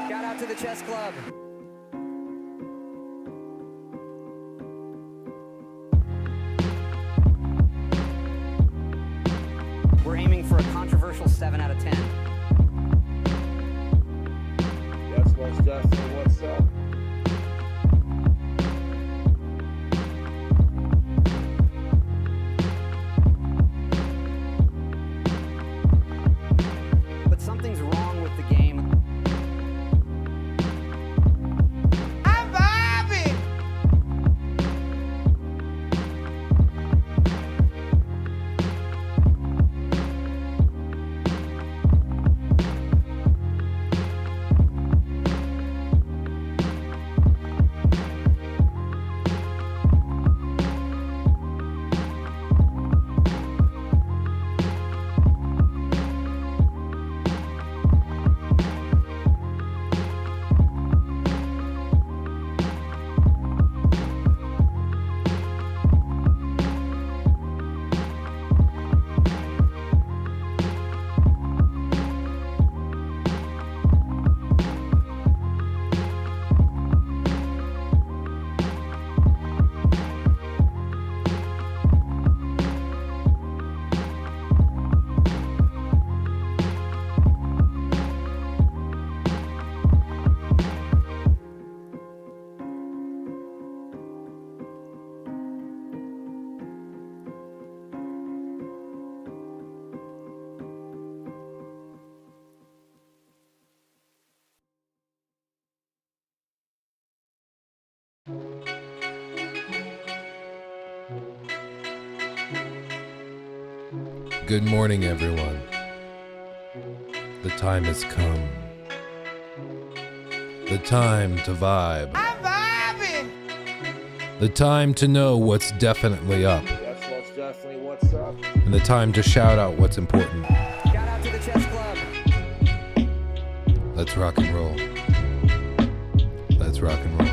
Shout out to the chess club. We're aiming for a controversial 7 out of 10. That's most definitely what's up. But something's wrong with the game. I'm vibing. Good morning, everyone. The time has come. The time to vibe. I'm vibing. The time to know what's definitely up. That's most definitely what's up. And the time to shout out what's important. Shout out to the chess club. Let's rock and roll. Let's rock and roll.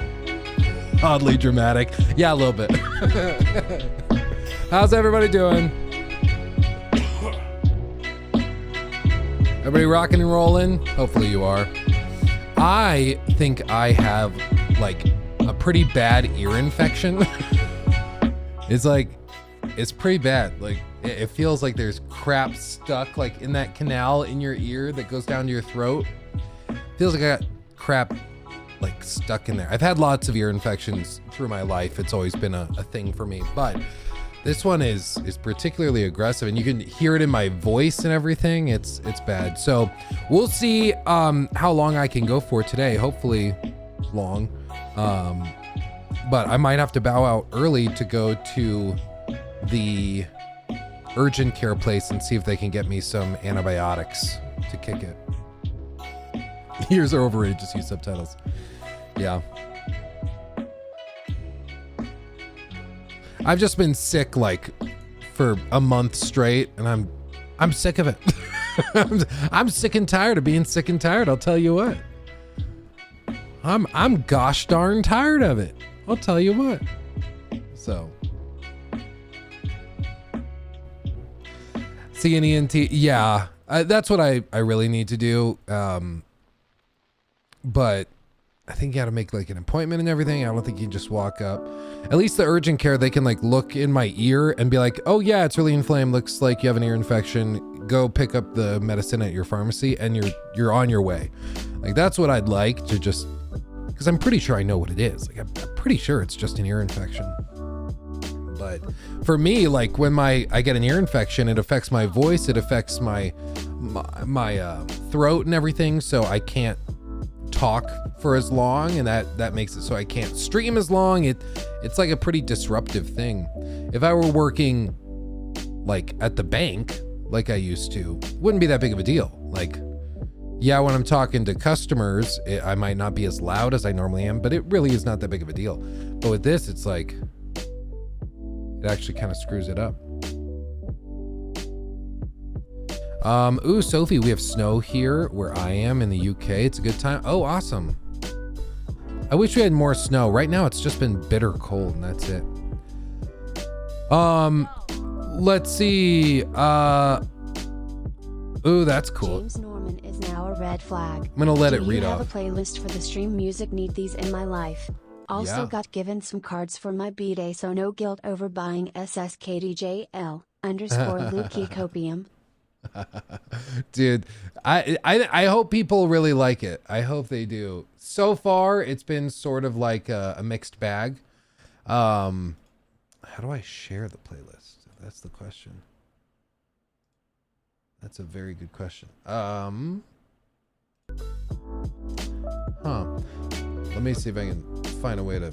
Oddly dramatic. Yeah, a little bit. How's everybody doing? Everybody rocking and rolling? Hopefully you are. I think I have like a pretty bad ear infection. It's pretty bad. Like it feels like there's crap stuck like in that canal in your ear that goes down to your throat. Feels like I got crap like stuck in there. I've had lots of ear infections through my life. It's always been a thing for me, but this one is particularly aggressive, and you can hear it in my voice and everything. It's bad. So we'll see how long I can go for today. Hopefully long. But I might have to bow out early to go to the urgent care place and see if they can get me some antibiotics to kick it. Ears are overrated, just use subtitles. Yeah. I've just been sick like for a month straight, and I'm sick of it. I'm sick and tired of being sick and tired. I'll tell you what. I'm gosh darn tired of it. I'll tell you what. So. See an ENT. Yeah, that's what I really need to do. But I think you got to make like an appointment and everything. I don't think you can just walk up. At least the urgent care, they can like look in my ear and be like, oh yeah, it's really inflamed. Looks like you have an ear infection. Go pick up the medicine at your pharmacy and you're on your way. Like that's what I'd like to just, because I'm pretty sure I know what it is. Like I'm pretty sure it's just an ear infection. But for me, like when I get an ear infection, it affects my voice. It affects my throat and everything. So I can't talk for as long, and that makes it so I can't stream as long. It's like a pretty disruptive thing. If I were working like at the bank like I used to, it wouldn't be that big of a deal. Like, yeah, when I'm talking to customers, I might not be as loud as I normally am, but it really is not that big of a deal. But with this, it's like it actually kind of screws it up. Ooh, Sophie, we have snow here where I am in the UK. It's a good time. Oh, awesome. I wish we had more snow. Right now, it's just been bitter cold, and that's it. Let's see. Ooh, that's cool. James Norman is now a red flag. I'm gonna let it read off. Do you have a playlist for the stream music? Need these in my life. Also got given some cards for my B-Day, so no guilt over buying SSKDJL _Lukey Copium. Dude, I hope people really like it. I hope they do. So far, it's been sort of like a mixed bag. How do I share the playlist? That's the question. That's a very good question. Let me see if I can find a way to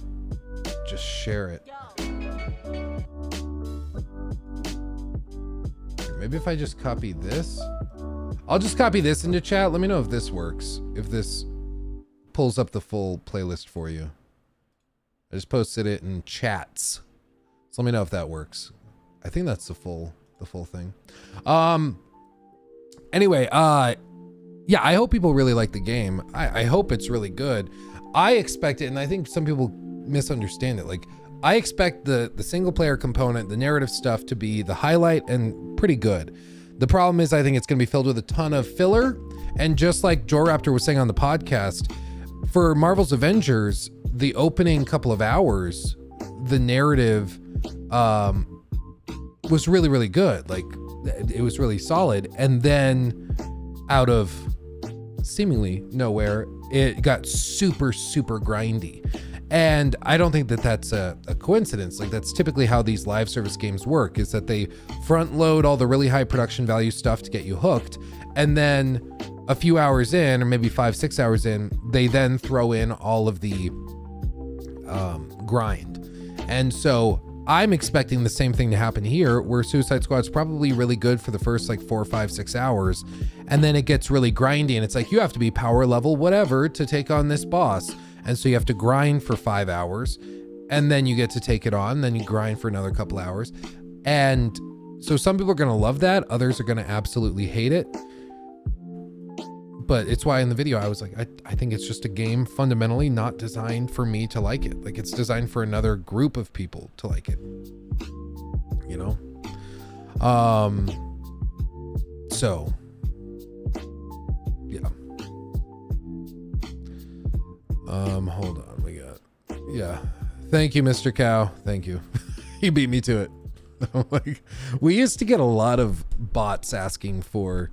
just share it. Maybe if I just copy this. I'll just copy this into chat. Let me know if this works. If this pulls up the full playlist for you. I just posted it in chats. So let me know if that works. I think that's the full thing. Anyway, yeah, I hope people really like the game. I hope it's really good. I expect it, and I think some people misunderstand it. Like, I expect the single player component, the narrative stuff, to be the highlight and pretty good. The problem is I think it's going to be filled with a ton of filler. And just like Joraptor was saying on the podcast, for Marvel's Avengers, the opening couple of hours, the narrative was really, really good. Like, it was really solid. And then out of seemingly nowhere, it got super, super grindy. And I don't think that that's a coincidence. Like, that's typically how these live service games work, is that they front load all the really high production value stuff to get you hooked. And then a few hours in, or maybe 5-6 hours in, they then throw in all of the grind. And so I'm expecting the same thing to happen here, where Suicide Squad's probably really good for the first like 4, 5, 6 hours. And then it gets really grindy, and it's like, you have to be power level whatever to take on this boss. And so you have to grind for 5 hours, and then you get to take it on. Then you grind for another couple hours. And so some people are going to love that. Others are going to absolutely hate it. But it's why in the video I was like, I think it's just a game fundamentally not designed for me to like it. Like, it's designed for another group of people to like it, you know? So yeah. Hold on, we got, yeah. Thank you, Mr. Cow. Thank you. He beat me to it. Like, we used to get a lot of bots asking for,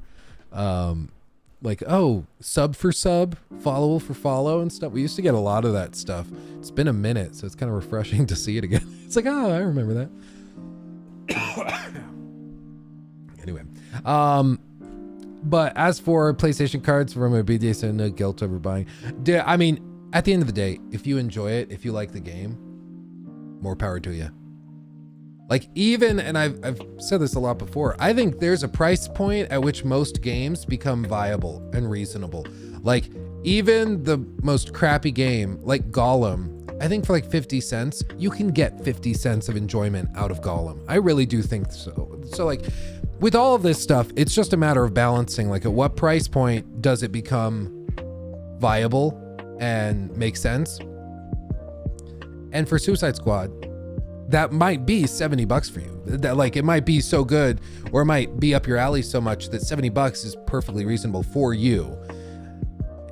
like, oh, sub for sub, follow for follow and stuff. We used to get a lot of that stuff. It's been a minute, so it's kind of refreshing to see it again. It's like, oh, I remember that. Anyway, but as for PlayStation cards from a BDS and no guilt over buying, I mean, at the end of the day, if you enjoy it, if you like the game, more power to you. Like even, and I've said this a lot before, I think there's a price point at which most games become viable and reasonable. Like even the most crappy game like Gollum, I think for like 50 cents, you can get 50 cents of enjoyment out of Gollum. I really do think so. So like with all of this stuff, it's just a matter of balancing, like at what price point does it become viable and make sense? And for Suicide Squad, that might be $70 for you. That like, it might be so good, or it might be up your alley so much that $70 is perfectly reasonable for you.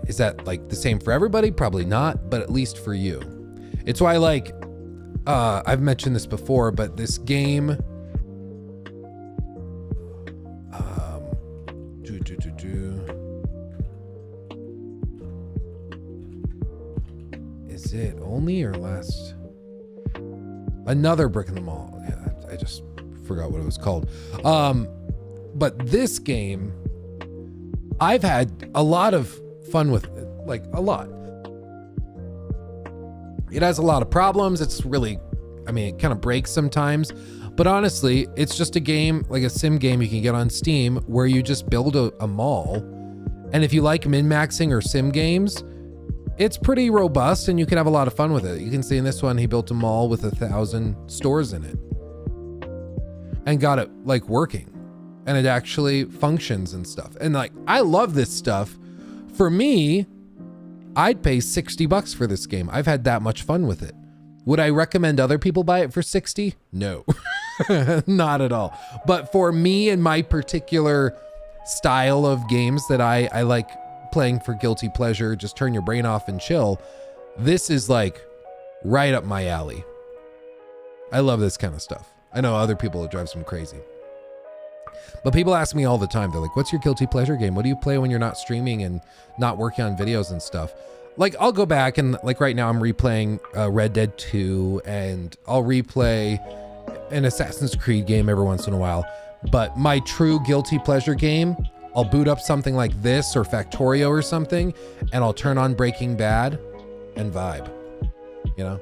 Is that like the same for everybody? Probably not, but at least for you. It's why like, I've mentioned this before, but this game, is it only or last? Another Brick in the Mall. Yeah, I just forgot what it was called. But this game, I've had a lot of fun with it, like a lot. It has a lot of problems. It's really, I mean, it kind of breaks sometimes, but honestly, it's just a game, like a sim game you can get on Steam where you just build a mall. And if you like min-maxing or sim games, it's pretty robust and you can have a lot of fun with it. You can see in this one, he built a mall with 1,000 stores in it and got it like working, and it actually functions and stuff. And like, I love this stuff. For me, I'd pay $60 for this game. I've had that much fun with it. Would I recommend other people buy it for 60? No, not at all. But for me and my particular style of games that I like playing for guilty pleasure, just turn your brain off and chill, this is like right up my alley. I love this kind of stuff. I know other people, it drives them crazy. But people ask me all the time, they're like, what's your guilty pleasure game? What do you play when you're not streaming and not working on videos and stuff? Like, I'll go back and like right now I'm replaying Red Dead 2, and I'll replay an Assassin's Creed game every once in a while. But my true guilty pleasure game, I'll boot up something like this or Factorio or something, and I'll turn on Breaking Bad and vibe, you know?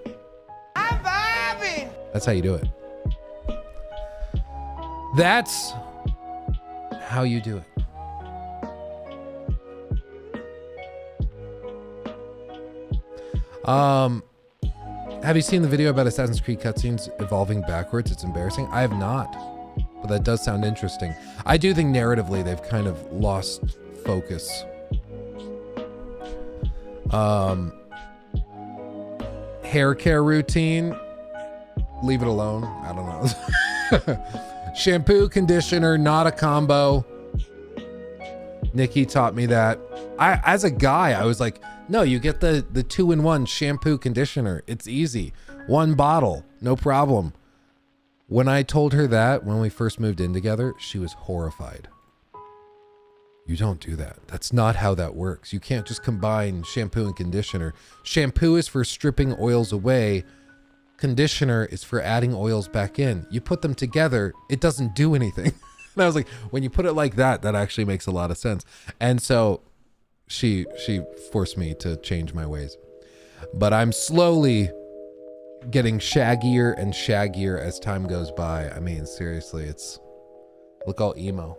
I'm vibing. That's how you do it. That's how you do it. Have you seen the video about Assassin's Creed cutscenes evolving backwards? It's embarrassing. I have not, but that does sound interesting. I do think narratively they've kind of lost focus. Hair care routine, leave it alone. I don't know. Shampoo, conditioner, not a combo. Nikki taught me that. As a guy, I was like, no, you get the 2-in-1 shampoo conditioner. It's easy. One bottle, no problem. When I told her that when we first moved in together, she was horrified. You don't do that. That's not how that works. You can't just combine shampoo and conditioner. Shampoo is for stripping oils away. Conditioner is for adding oils back in. You put them together, it doesn't do anything. And I was like, when you put it like that, that actually makes a lot of sense. And so she forced me to change my ways. But I'm slowly getting shaggier and shaggier as time goes by. I mean, seriously, it's look all emo.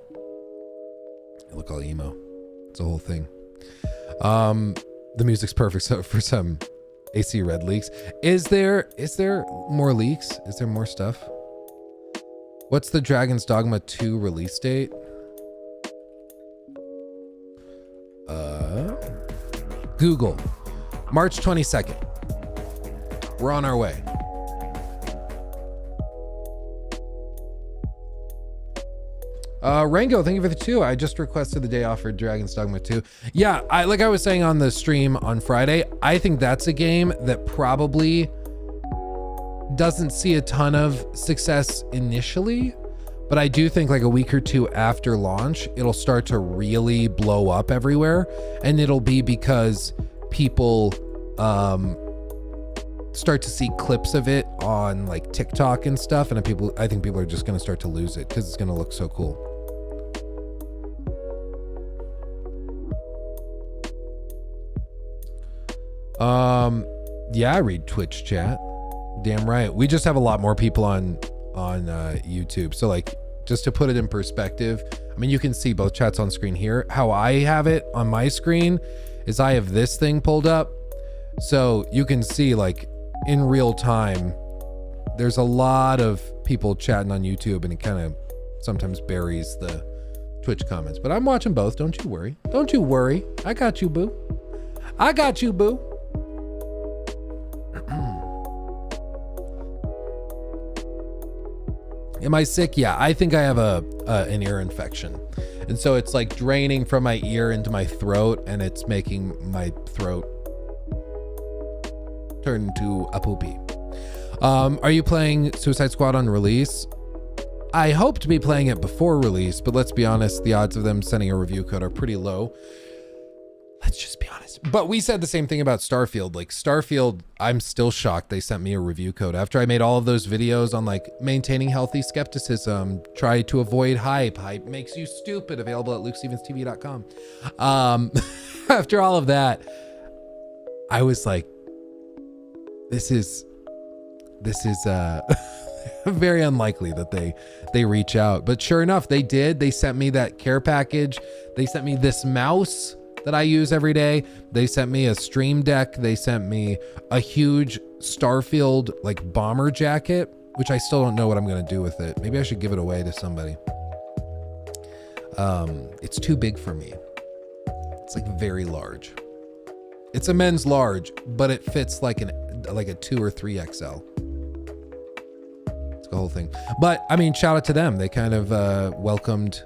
Look all emo. It's a whole thing. The music's perfect for some AC Red leaks. Is there more leaks? Is there more stuff? What's the Dragon's Dogma 2 release date? Google. March 22nd. We're on our way. Rango, thank you for the 2. I just requested the day off for Dragon's Dogma 2. Yeah, like I was saying on the stream on Friday, I think that's a game that probably doesn't see a ton of success initially, But I do think like a week or two after launch, it'll start to really blow up everywhere. And it'll be because people start to see clips of it on like TikTok and stuff. And I think people are just going to start to lose it because it's going to look so cool. Yeah, I read Twitch chat. Damn right. We just have a lot more people on YouTube. So like, just to put it in perspective, I mean, you can see both chats on screen here. How I have it on my screen is I have this thing pulled up. So you can see like in real time, there's a lot of people chatting on YouTube, and it kind of sometimes buries the Twitch comments, but I'm watching both. Don't you worry. Don't you worry. I got you, boo. I got you, boo. Am I sick? Yeah, I think I have an ear infection. And so it's like draining from my ear into my throat, and it's making my throat turn into a poopy. Are you playing Suicide Squad on release? I hope to be playing it before release, but let's be honest, the odds of them sending a review code are pretty low. Let's just be honest. But we said the same thing about Starfield. Like Starfield, I'm still shocked they sent me a review code after I made all of those videos on like maintaining healthy skepticism, try to avoid hype. Hype makes you stupid. Available at LukeStevensTV.com. After all of that, I was like, this is very unlikely that they reach out. But sure enough, they did. They sent me that care package. They sent me this mouse that I use every day. They sent me a Stream Deck. They sent me a huge Starfield like bomber jacket, which I still don't know what I'm going to do with it. Maybe I should give it away to somebody. It's too big for me. It's like very large. It's a men's large, but it fits like a 2 or 3 XL. It's the whole thing. But I mean, shout out to them. They kind of welcomed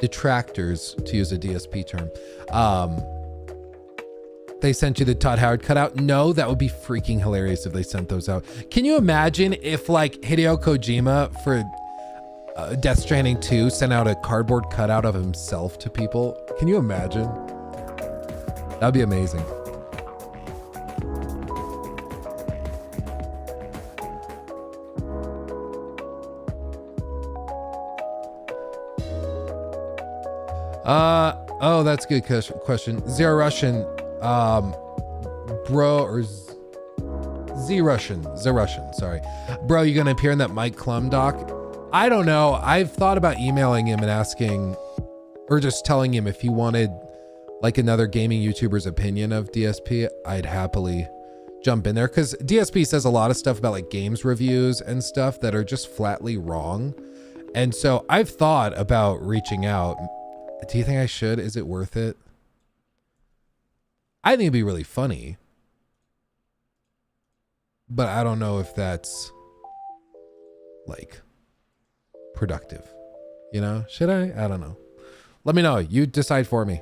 detractors, to use a DSP term. They sent you the Todd Howard cutout. No, that would be freaking hilarious if they sent those out. Can you imagine if like Hideo Kojima for Death Stranding 2 sent out a cardboard cutout of himself to people? Can you imagine? That'd be amazing. Oh, that's a good question. Zero Russian, bro, or Z Russian, sorry. Bro, you gonna appear in that Mike Klum doc? I don't know. I've thought about emailing him and asking, or just telling him if he wanted like another gaming YouTuber's opinion of DSP. I'd happily jump in there, because DSP says a lot of stuff about like games reviews and stuff that are just flatly wrong. And so I've thought about reaching out. Do you think I should? Is it worth it? I think it'd be really funny, but I don't know if that's like productive. You know, should I? I don't know. Let me know. You decide for me.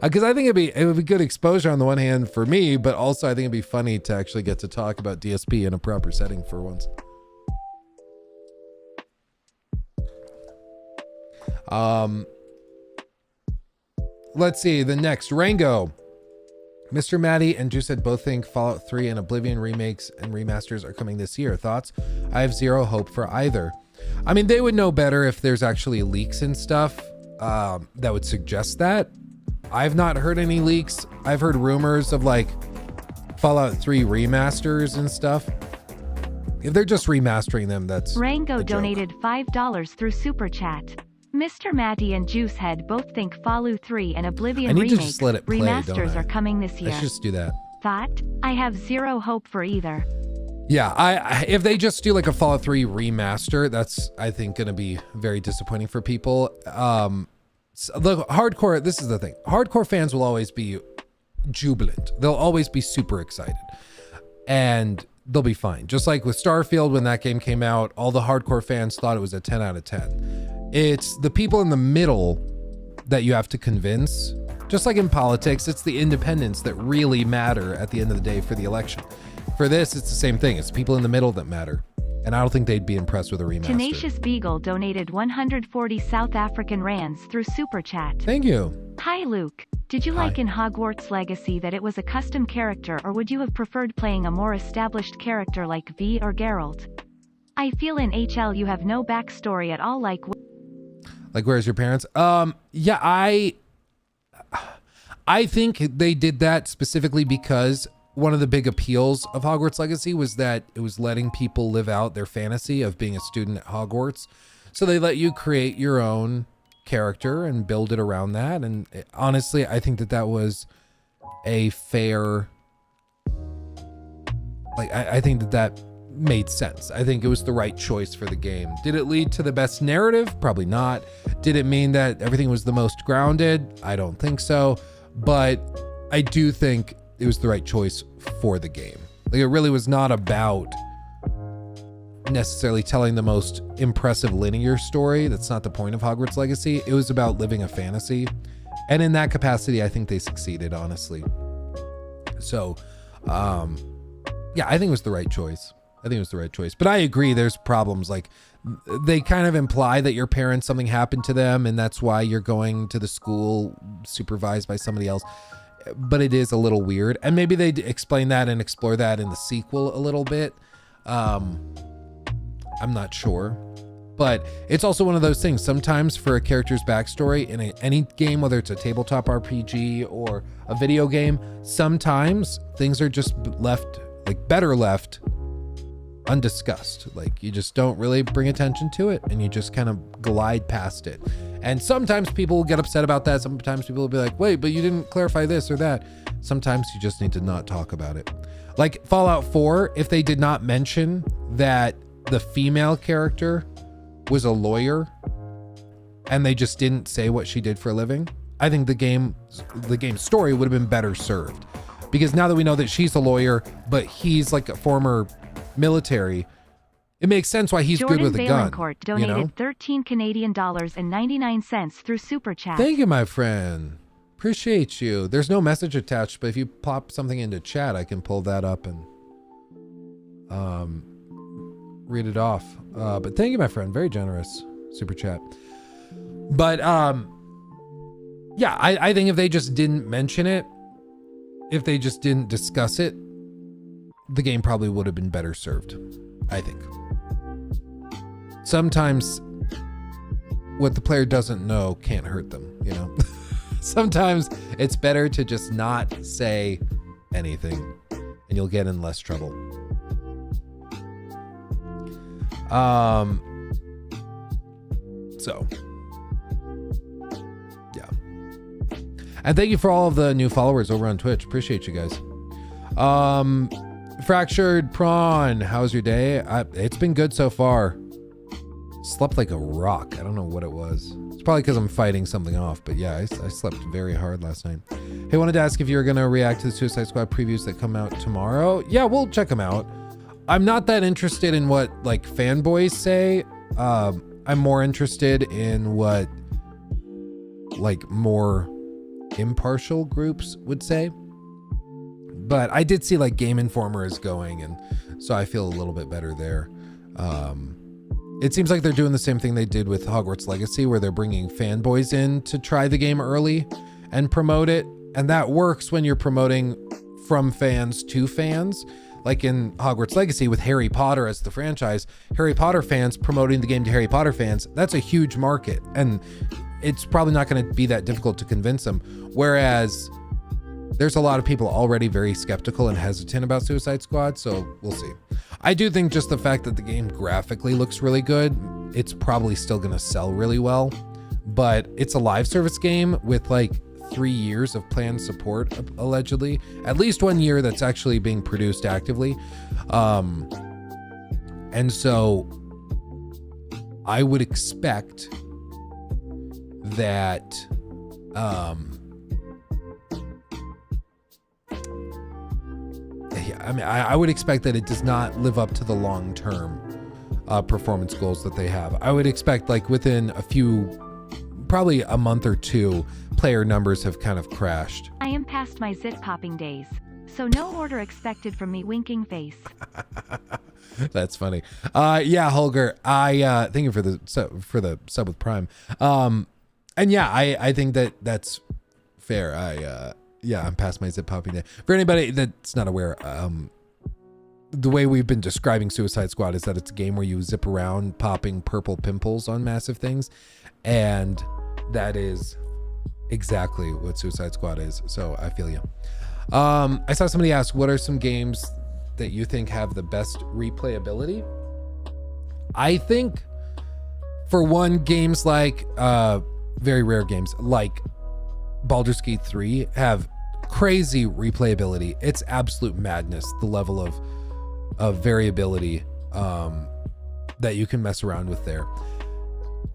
Because I think it would be good exposure on the one hand for me, but also I think it'd be funny to actually get to talk about DSP in a proper setting for once. Let's see the next. Rango, Mr. Maddie and Juice said both think Fallout 3 and Oblivion remakes and remasters are coming this year. Thoughts? I have zero hope for either. I mean, they would know better if there's actually leaks and stuff that would suggest that. I've not heard any leaks. I've heard rumors of like Fallout 3 remasters and stuff. If they're just remastering them, that's Rango donated $5 through Super Chat. Mr. Matty and Juicehead both think Fallout 3 and Oblivion remakes, remasters are coming this year. Let's just do that. Thought? I have zero hope for either. Yeah, I if they just do like a Fallout 3 remaster, that's I think going to be very disappointing for people. Look, hardcore, this is the thing. Hardcore fans will always be jubilant. They'll always be super excited. And they'll be fine. Just like with Starfield, when that game came out, all the hardcore fans thought it was a 10 out of 10. It's the people in the middle that you have to convince. Just like in politics, it's the independents that really matter at the end of the day for the election. For this, it's the same thing. It's people in the middle that matter. And I don't think they'd be impressed with a remaster. Tenacious Beagle donated 140 South African rands through Super Chat. Thank you. Hi Luke. Did you like in Hogwarts Legacy that it was a custom character, or would you have preferred playing a more established character like V or Geralt? I feel in HL you have no backstory at all, like where's your parents? Yeah, I think they did that specifically because one of the big appeals of Hogwarts Legacy was that it was letting people live out their fantasy of being a student at Hogwarts. So they let you create your own character and build it around that. And honestly, I think that was a fair, I think that made sense. I think it was the right choice for the game. Did it lead to the best narrative? Probably not. Did it mean that everything was the most grounded? I don't think so. But I do think it was the right choice for the game. Like, it really was not about necessarily telling the most impressive linear story. That's not the point of Hogwarts Legacy. It was about living a fantasy. And in that capacity, I think they succeeded, honestly. So, yeah, I think it was the right choice. But I agree, there's problems. Like, they kind of imply that your parents, something happened to them, and that's why you're going to the school supervised by somebody else. But it is a little weird. And maybe they explain that and explore that in the sequel a little bit. I'm not sure. But it's also one of those things. Sometimes for a character's backstory in any game, whether it's a tabletop RPG or a video game, sometimes things are just left, better left undiscussed. You just don't really bring attention to it, and you just kind of glide past it. And sometimes people will get upset about that. Sometimes people will be like, wait, but you didn't clarify this or that. Sometimes you just need to not talk about it. Like Fallout 4, if they did not mention that the female character was a lawyer and they just didn't say what she did for a living, I think the game's story would have been better served. Because now that we know that she's a lawyer, but he's like a former military, it makes sense why he's Jordan good with a gun. Valencourt donated 13 Canadian dollars and 99 cents through Super Chat. Thank you, my friend. Appreciate you. There's no message attached, but if you pop something into chat, I can pull that up and read it off. But thank you, my friend. Very generous Super Chat. But yeah, I think if they just didn't mention it, if they just didn't discuss it, the game probably would have been better served, I think. Sometimes what the player doesn't know can't hurt them, you know? Sometimes it's better to just not say anything and you'll get in less trouble. So, yeah. And thank you for all of the new followers over on Twitch. Appreciate you guys. Fractured Prawn, how's your day? It's been good so far. Slept like a rock. I don't know what it was. It's probably because I'm fighting something off, but yeah, I slept very hard last night. Hey, wanted to ask if you're going to react to the Suicide Squad previews that come out tomorrow. Yeah, we'll check them out. I'm not that interested in what fanboys say. I'm more interested in what more impartial groups would say. But I did see Game Informer is going, and so I feel a little bit better there. It seems like they're doing the same thing they did with Hogwarts Legacy, where they're bringing fanboys in to try the game early and promote it. And that works when you're promoting from fans to fans. Like in Hogwarts Legacy with Harry Potter as the franchise, Harry Potter fans promoting the game to Harry Potter fans, that's a huge market. And it's probably not going to be that difficult to convince them. Whereas there's a lot of people already very skeptical and hesitant about Suicide Squad, so we'll see. I do think just the fact that the game graphically looks really good, it's probably still going to sell really well. But it's a live service game with 3 years of planned support, allegedly. At least 1 year that's actually being produced actively. And so I would expect that I would expect that it does not live up to the long-term performance goals that they have. I would expect within probably a month or two, player numbers have kind of crashed. I am past my zit popping days, so no order expected from me, winking face. That's funny. Yeah, Holger, I thank you for the sub with Prime. And yeah, I think that's fair. I'm past my zip popping day. For anybody that's not aware, the way we've been describing Suicide Squad is that it's a game where you zip around popping purple pimples on massive things, and that is exactly what Suicide Squad is. So I feel you. I saw somebody ask, what are some games that you think have the best replayability? I think, for one, games like very rare games like Baldur's Gate 3 have crazy replayability. It's absolute madness, the level of variability that you can mess around with there.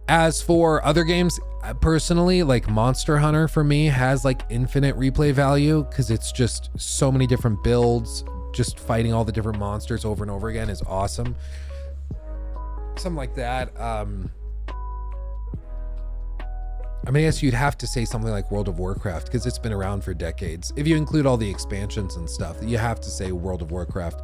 As for other games, personally, like Monster Hunter for me has like infinite replay value because it's just so many different builds. Just fighting all the different monsters over and over again is awesome. Something like that. I mean, I guess you'd have to say something like World of Warcraft because it's been around for decades. If you include all the expansions and stuff, you have to say World of Warcraft.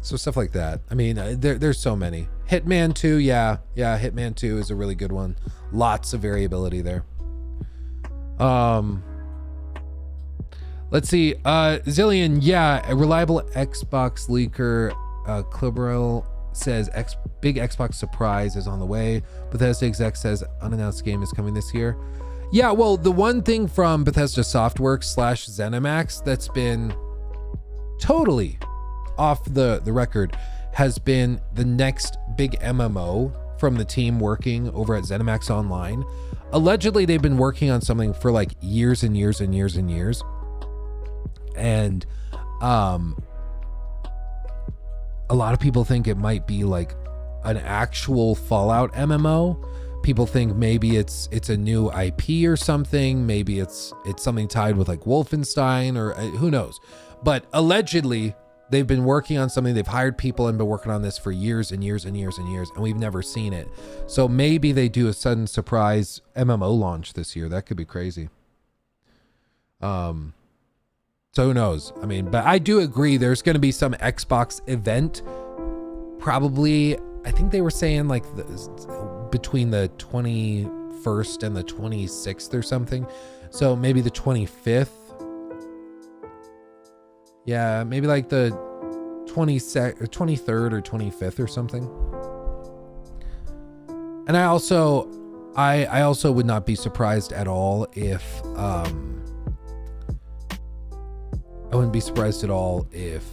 So stuff like that. I mean, there's so many. Hitman 2, yeah, Hitman 2 is a really good one. Lots of variability there. Let's see. Zillion, yeah, a reliable Xbox leaker. Clibrel says big Xbox surprise is on the way. Bethesda exec says unannounced game is coming this year. Yeah, well, the one thing from Bethesda Softworks / ZeniMax that's been totally off the record has been the next big MMO from the team working over at ZeniMax Online. Allegedly, they've been working on something for like years and years and years and years. And a lot of people think it might be like an actual Fallout MMO. People think maybe it's a new IP or something. Maybe it's something tied with like Wolfenstein or who knows. But allegedly, they've been working on something. They've hired people and been working on this for years and years and years and years, and we've never seen it. So maybe they do a sudden surprise MMO launch this year. That could be crazy. So who knows? I mean, but I do agree there's going to be some Xbox event. Probably, I think they were saying like between the 21st and the 26th or something. So maybe the 25th. Yeah, maybe like the 23rd or 25th or something. And I also would not be surprised at all if I wouldn't be surprised at all if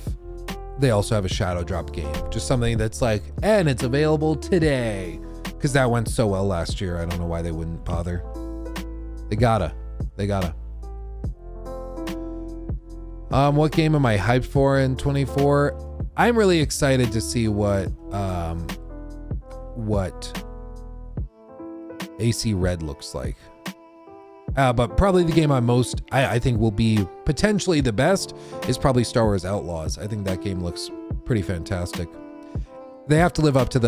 they also have a shadow drop game. Just something that's like, and it's available today. Because that went so well last year. I don't know why they wouldn't bother. They gotta. What game am I hyped for in 24? I'm really excited to see what AC Red looks like. But probably the game I think will be potentially the best is probably Star Wars Outlaws. I think that game looks pretty fantastic. They have to live up to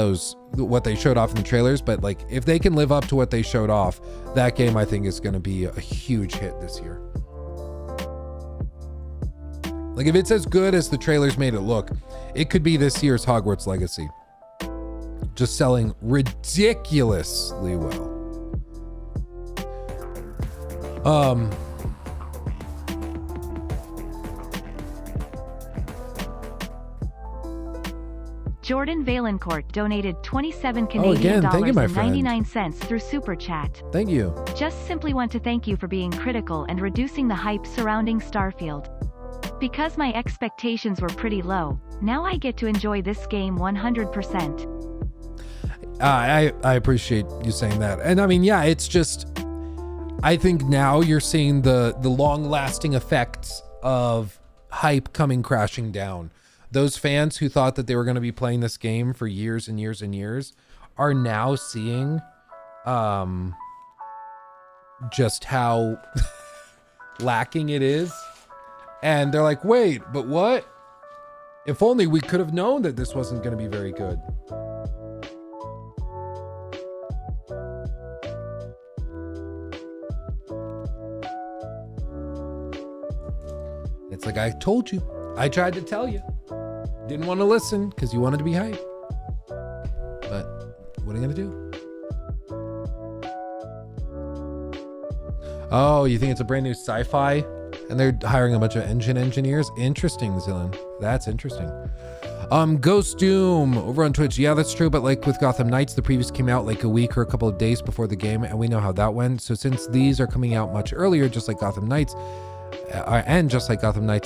what they showed off in the trailers, but like if they can live up to what they showed off, that game I think is going to be a huge hit this year. Like if it's as good as the trailers made it look, it could be this year's Hogwarts Legacy. Just selling ridiculously well. Jordan Valencourt donated 27 Canadian dollars and 99 cents through Super Chat. Thank you. Just simply want to thank you for being critical and reducing the hype surrounding Starfield. Because my expectations were pretty low, now I get to enjoy this game 100%. I appreciate you saying that. And I mean, yeah, it's just, I think now you're seeing the long-lasting effects of hype coming crashing down. Those fans who thought that they were going to be playing this game for years and years and years are now seeing just how lacking it is. And they're like, wait, but what? If only we could have known that this wasn't going to be very good. It's like, I told you. I tried to tell you. didn't want to listen because you wanted to be hype. But what are you gonna do? Oh, you think it's a brand new sci-fi and they're hiring a bunch of engine engineers? Interesting, Zillion. That's interesting. Ghost Doom over on Twitch. Yeah, that's true. But like with Gotham Knights, the previews came out like a week or a couple of days before the game, and we know how that went. So since these are coming out much earlier, just like Gotham Knights,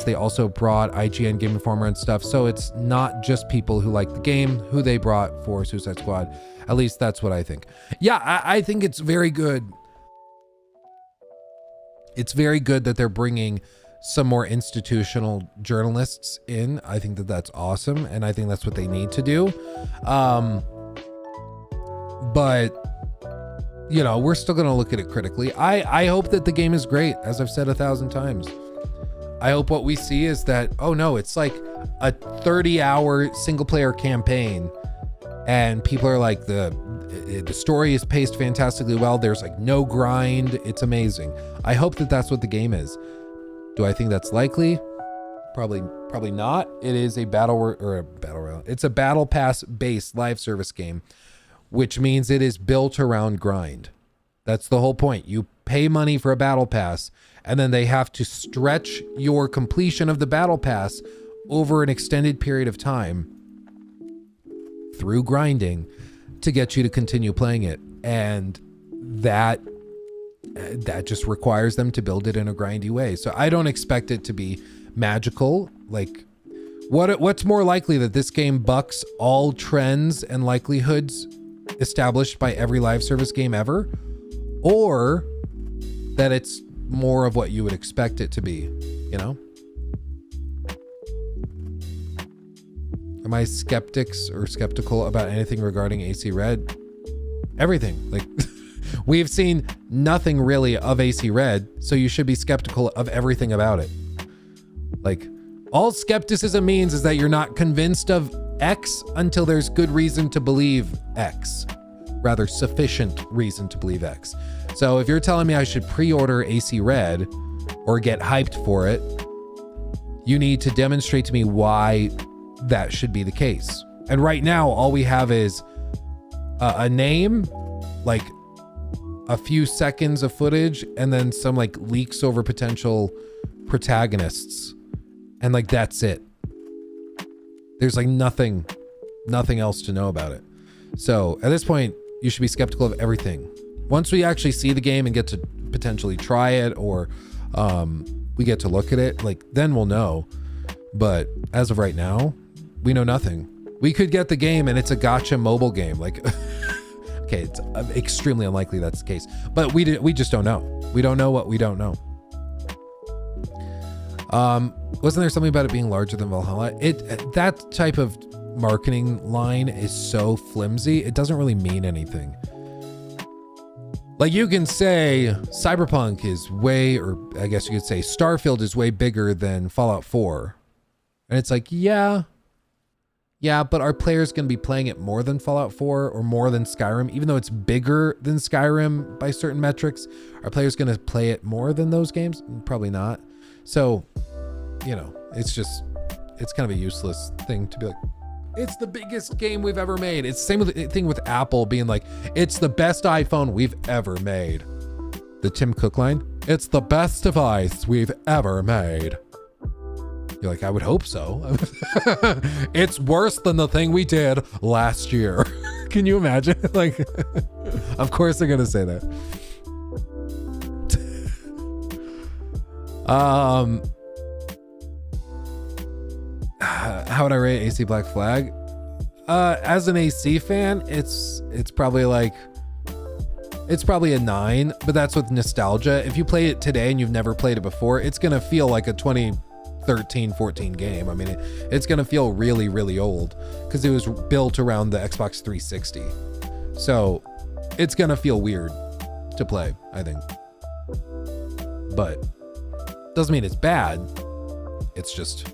they also brought IGN, Game Informer, and stuff. So it's not just people who like the game who they brought for Suicide Squad. At least that's what I think. Yeah, I think it's very good. It's very good that they're bringing some more institutional journalists in. I think that that's awesome, and I think that's what they need to do. But you know, we're still gonna look at it critically. I hope that the game is great, as I've said 1,000 times. I hope what we see is that, oh no, it's like a 30-hour single-player campaign, and people are like, the story is paced fantastically well. There's like no grind. It's amazing. I hope that that's what the game is. Do I think that's likely? Probably not. It is a it's a battle pass based live service game, which means it is built around grind. That's the whole point. You pay money for a battle pass, and then they have to stretch your completion of the battle pass over an extended period of time through grinding to get you to continue playing it. And that just requires them to build it in a grindy way. So I don't expect it to be magical. Like, what's more likely, that this game bucks all trends and likelihoods established by every live service game ever, or that it's more of what you would expect it to be, you know? Am I skeptical about anything regarding AC Red? Everything. Like, we've seen nothing really of AC Red, so you should be skeptical of everything about it. Like, all skepticism means is that you're not convinced of X until there's good reason to believe X. Rather, sufficient reason to believe X. So if you're telling me I should pre-order AC Red or get hyped for it, you need to demonstrate to me why that should be the case. And right now, all we have is a name, like a few seconds of footage, and then some like leaks over potential protagonists. And like, that's it. There's like nothing else to know about it. So at this point, you should be skeptical of everything. Once we actually see the game and get to potentially try it, or we get to look at it, like, then we'll know. But as of right now, we know nothing. We could get the game and it's a gacha mobile game. Like, okay, it's extremely unlikely that's the case, but we just don't know. We don't know what we don't know. Wasn't there something about it being larger than Valhalla? That type of marketing line is so flimsy. It doesn't really mean anything. Like, you can say Cyberpunk is way, or I guess you could say Starfield is way bigger than Fallout 4. And it's like, yeah, but are players going to be playing it more than Fallout 4 or more than Skyrim? Even though it's bigger than Skyrim by certain metrics, are players going to play it more than those games? Probably not. So, you know, it's kind of a useless thing to be like, it's the biggest game we've ever made. It's the same thing with Apple being like, it's the best iPhone we've ever made. The Tim Cook line, it's the best device we've ever made. You're like, I would hope so. It's worse than the thing we did last year. Can you imagine? Like, of course they're gonna say that. How would I rate AC Black Flag? As an AC fan, it's probably a 9, but that's with nostalgia. If you play it today and you've never played it before, it's gonna feel like a 2013-14 game. I mean, it's gonna feel really, really old because it was built around the Xbox 360. So it's gonna feel weird to play, I think. But doesn't mean it's bad. It's just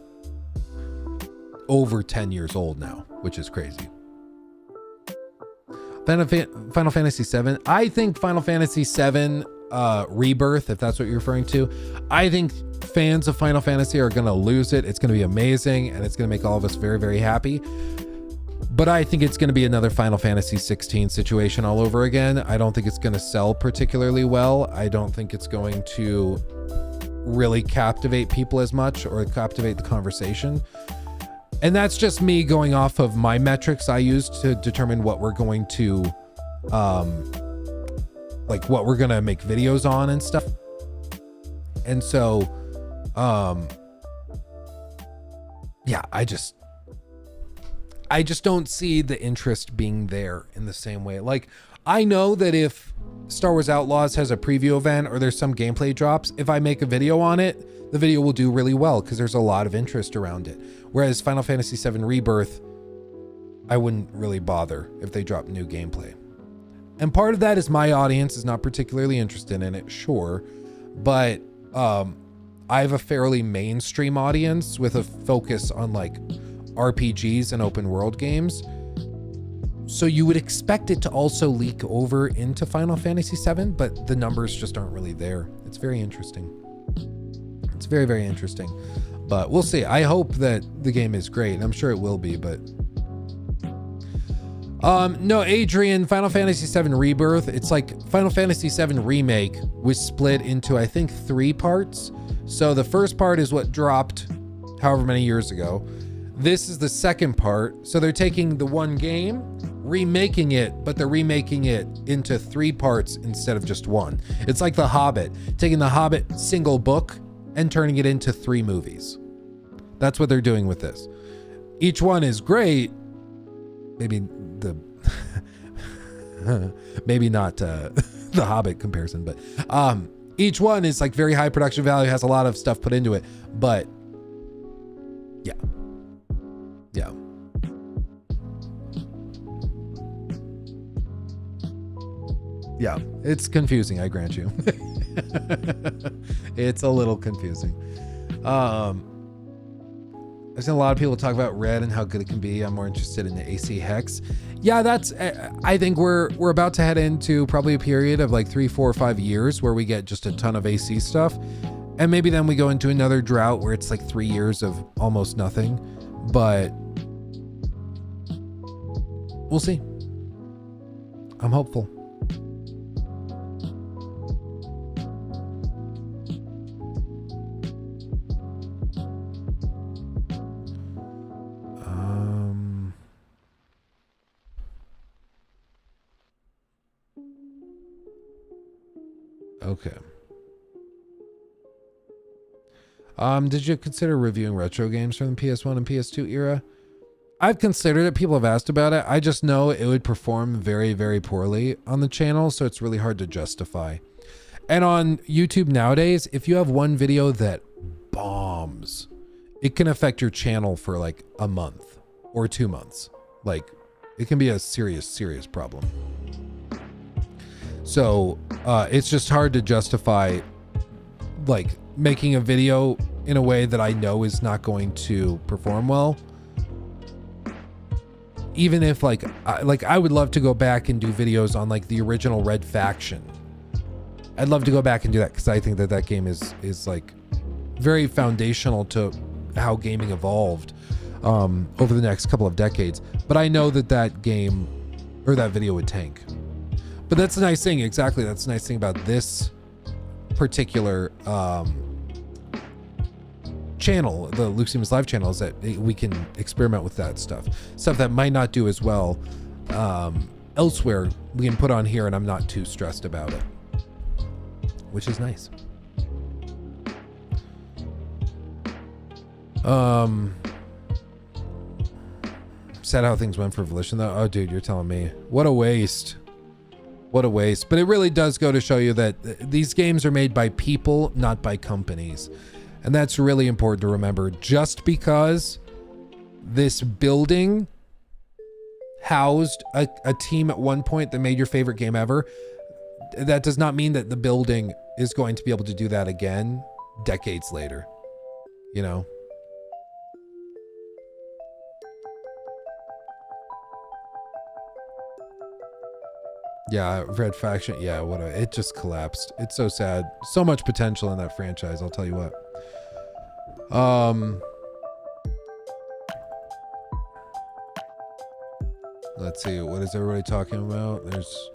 over 10 years old now, which is crazy. Final Fantasy VII. I think Final Fantasy VII Rebirth, if that's what you're referring to. I think fans of Final Fantasy are going to lose it. It's going to be amazing, and it's going to make all of us very, very happy. But I think it's going to be another Final Fantasy 16 situation all over again. I don't think it's going to sell particularly well. I don't think it's going to really captivate people as much or captivate the conversation. And that's just me going off of my metrics I use to determine what we're going to, like what we're going to make videos on and stuff. And so, yeah, I just don't see the interest being there in the same way. Like, I know that if Star Wars Outlaws has a preview event or there's some gameplay drops, if I make a video on it, the video will do really well because there's a lot of interest around it. Whereas Final Fantasy VII Rebirth, I wouldn't really bother if they drop new gameplay. And part of that is my audience is not particularly interested in it, sure. But I have a fairly mainstream audience with a focus on like RPGs and open world games. So you would expect it to also leak over into Final Fantasy VII, but the numbers just aren't really there. It's very interesting. It's very, very interesting. But we'll see. I hope that the game is great. And I'm sure it will be, but no, Adrian, Final Fantasy VII Rebirth, it's like Final Fantasy VII Remake was split into, I think, 3 parts. So the first part is what dropped however many years ago. This is the second part. So they're taking the one game, remaking it, but they're remaking it into 3 parts instead of just 1. It's like The Hobbit, taking The Hobbit single book and turning it into 3 movies. That's what they're doing with this. Each one is great. Maybe the maybe not the Hobbit comparison, but each one is like very high production value, has a lot of stuff put into it, but yeah it's confusing, I grant you. It's a little confusing. I've seen a lot of people talk about Red and how good it can be. I'm more interested in the AC Hex. Yeah, that's, I think we're about to head into probably a period of like 3, 4, 5 years where we get just a ton of AC stuff. And maybe then we go into another drought where it's like 3 years of almost nothing, but we'll see. I'm hopeful. Okay. Did you consider reviewing retro games from the PS1 and PS2 era? I've considered it. People have asked about it. I just know it would perform very, very poorly on the channel, so it's really hard to justify. And on YouTube nowadays, if you have one video that bombs, it can affect your channel for like a month or 2 months. Like, it can be a serious, serious problem. So it's just hard to justify like making a video in a way that I know is not going to perform well. Even if like I would love to go back and do videos on like the original Red Faction. I'd love to go back and do that because I think that that game is like very foundational to how gaming evolved over the next couple of decades. But I know that that game or that video would tank. But that's a nice thing. Exactly. That's a nice thing about this particular channel, the Luke Siemens Live channel, is that we can experiment with that stuff that might not do as well elsewhere. We can put on here and I'm not too stressed about it, which is nice. Sad how things went for Volition though. Oh dude, you're telling me. What a waste. What a waste. But it really does go to show you that these games are made by people, not by companies. And that's really important to remember. Just because this building housed a team at one point that made your favorite game ever, that does not mean that the building is going to be able to do that again decades later. You know? Yeah, Red Faction. Yeah, it just collapsed. It's so sad. So much potential in that franchise, I'll tell you what. Let's see. What is everybody talking about? There's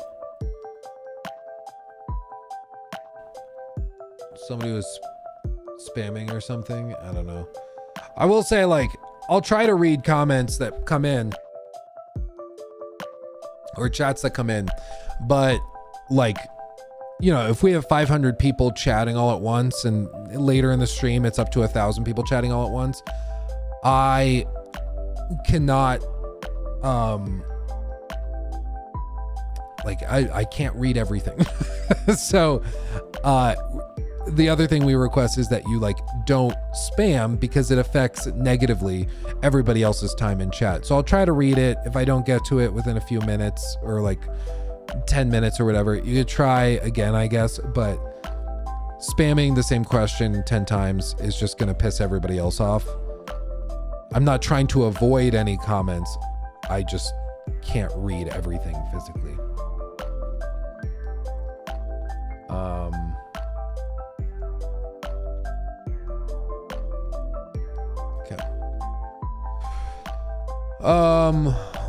somebody was spamming or something. I don't know. I will say, like, I'll try to read comments that come in or chats that come in, but like, you know, if we have 500 people chatting all at once and later in the stream it's up to 1,000 people chatting all at once, I cannot I can't read everything. So the other thing we request is that you like don't spam, because it affects negatively everybody else's time in chat. So I'll try to read it. If I don't get to it within a few minutes or like 10 minutes or whatever, you could try again, I guess. But spamming the same question 10 times is just going to piss everybody else off. I'm not trying to avoid any comments. I just can't read everything physically.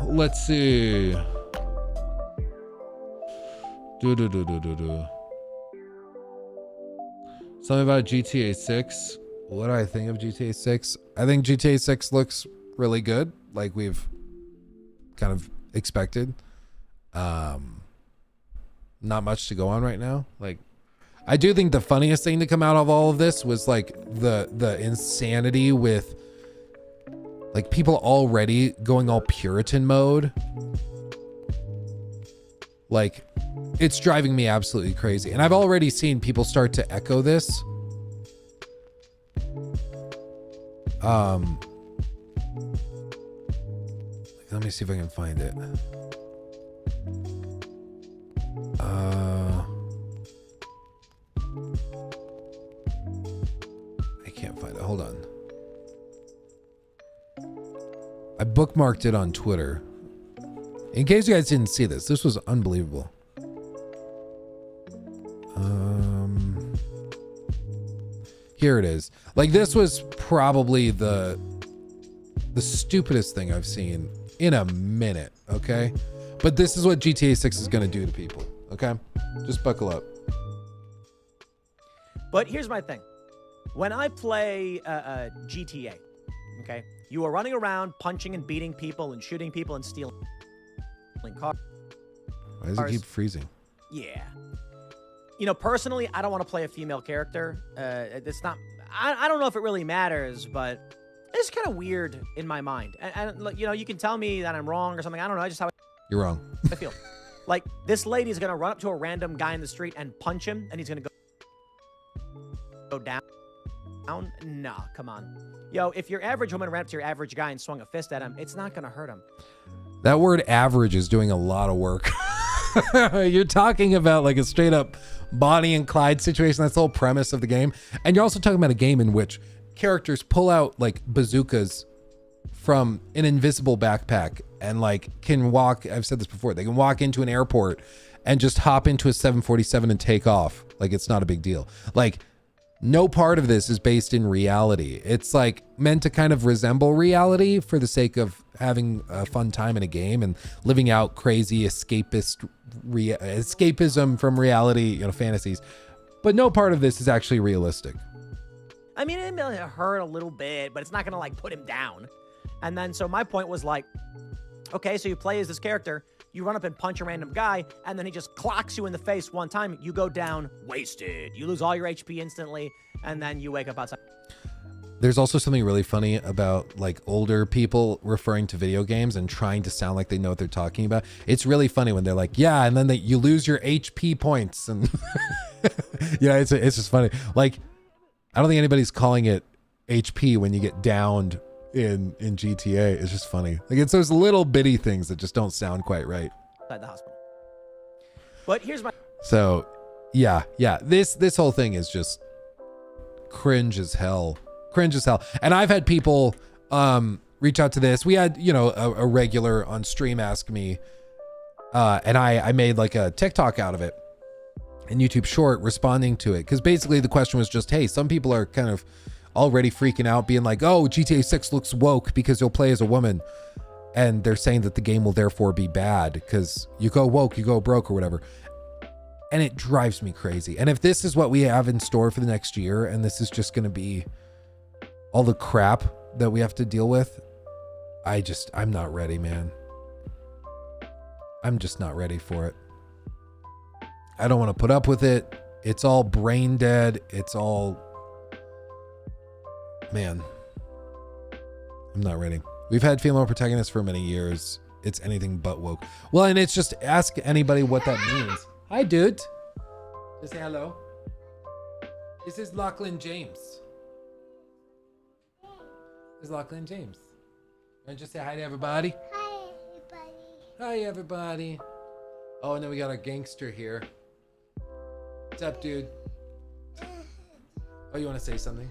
Let's see. Something about GTA 6. What do I think of GTA 6? I think GTA 6 looks really good, like we've kind of expected. Not much to go on right now. Like, I do think the funniest thing to come out of all of this was like the insanity with like people already going all Puritan mode. Like, it's driving me absolutely crazy. And I've already seen people start to echo this. Let me see if I can find it. I can't find it. Hold on. I bookmarked it on Twitter. In case you guys didn't see this, this was unbelievable. Here it is. Like, this was probably the stupidest thing I've seen in a minute, okay? But this is what GTA 6 is going to do to people, okay? Just buckle up. But here's my thing. When I play GTA, okay, you are running around punching and beating people and shooting people and stealing cars. Why does it keep freezing? Yeah. You know, personally, I don't want to play a female character. It's not... I don't know if it really matters, but it's kind of weird in my mind. And, you know, you can tell me that I'm wrong or something. I don't know. I just how You're wrong. I feel. Like, this lady is going to run up to a random guy in the street and punch him, and he's going to go down. Nah, come on. Yo, if your average woman ran up to your average guy and swung a fist at him, it's not going to hurt him. That word average is doing a lot of work. You're talking about like a straight up Bonnie and Clyde situation. That's the whole premise of the game. And you're also talking about a game in which characters pull out like bazookas from an invisible backpack and like can walk. I've said this before. They can walk into an airport and just hop into a 747 and take off. Like, it's not a big deal. Like, no part of this is based in reality. It's like meant to kind of resemble reality for the sake of having a fun time in a game and living out crazy escapism from reality, you know, fantasies. But no part of this is actually realistic. I mean, it may hurt a little bit, but it's not going to like put him down. And then, so my point was like, okay, so you play as this character, you run up and punch a random guy, and then he just clocks you in the face one time. You go down wasted. You lose all your HP instantly, and then you wake up outside. There's also something really funny about like older people referring to video games and trying to sound like they know what they're talking about. It's really funny when they're like, yeah, and then you lose your HP points. And yeah, it's just funny. Like, I don't think anybody's calling it HP when you get downed in GTA. It's just funny. Like, it's those little bitty things that just don't sound quite right. Inside the hospital. But here's my... So, yeah. This whole thing is just cringe as hell. And I've had people reach out to this. We had, you know, a regular on stream ask me, And I made like a TikTok out of it and YouTube short responding to it. Because basically the question was just, hey, some people are kind of already freaking out being like, oh, GTA 6 looks woke because you'll play as a woman. And they're saying that the game will therefore be bad because you go woke, you go broke or whatever. And it drives me crazy. And if this is what we have in store for the next year, and this is just going to be all the crap that we have to deal with, I'm not ready, man. I'm just not ready for it. I don't want to put up with it. It's all brain dead. It's all, man, I'm not ready. We've had female protagonists for many years. It's anything but woke. Well, and it's just ask anybody what that means. Hi, dude. Just say hello. This is Lachlan James. This is Lachlan James. And just say hi to everybody. Hi, everybody. Hi, everybody. Oh, and then we got a gangster here. What's up, dude? Oh, you want to say something?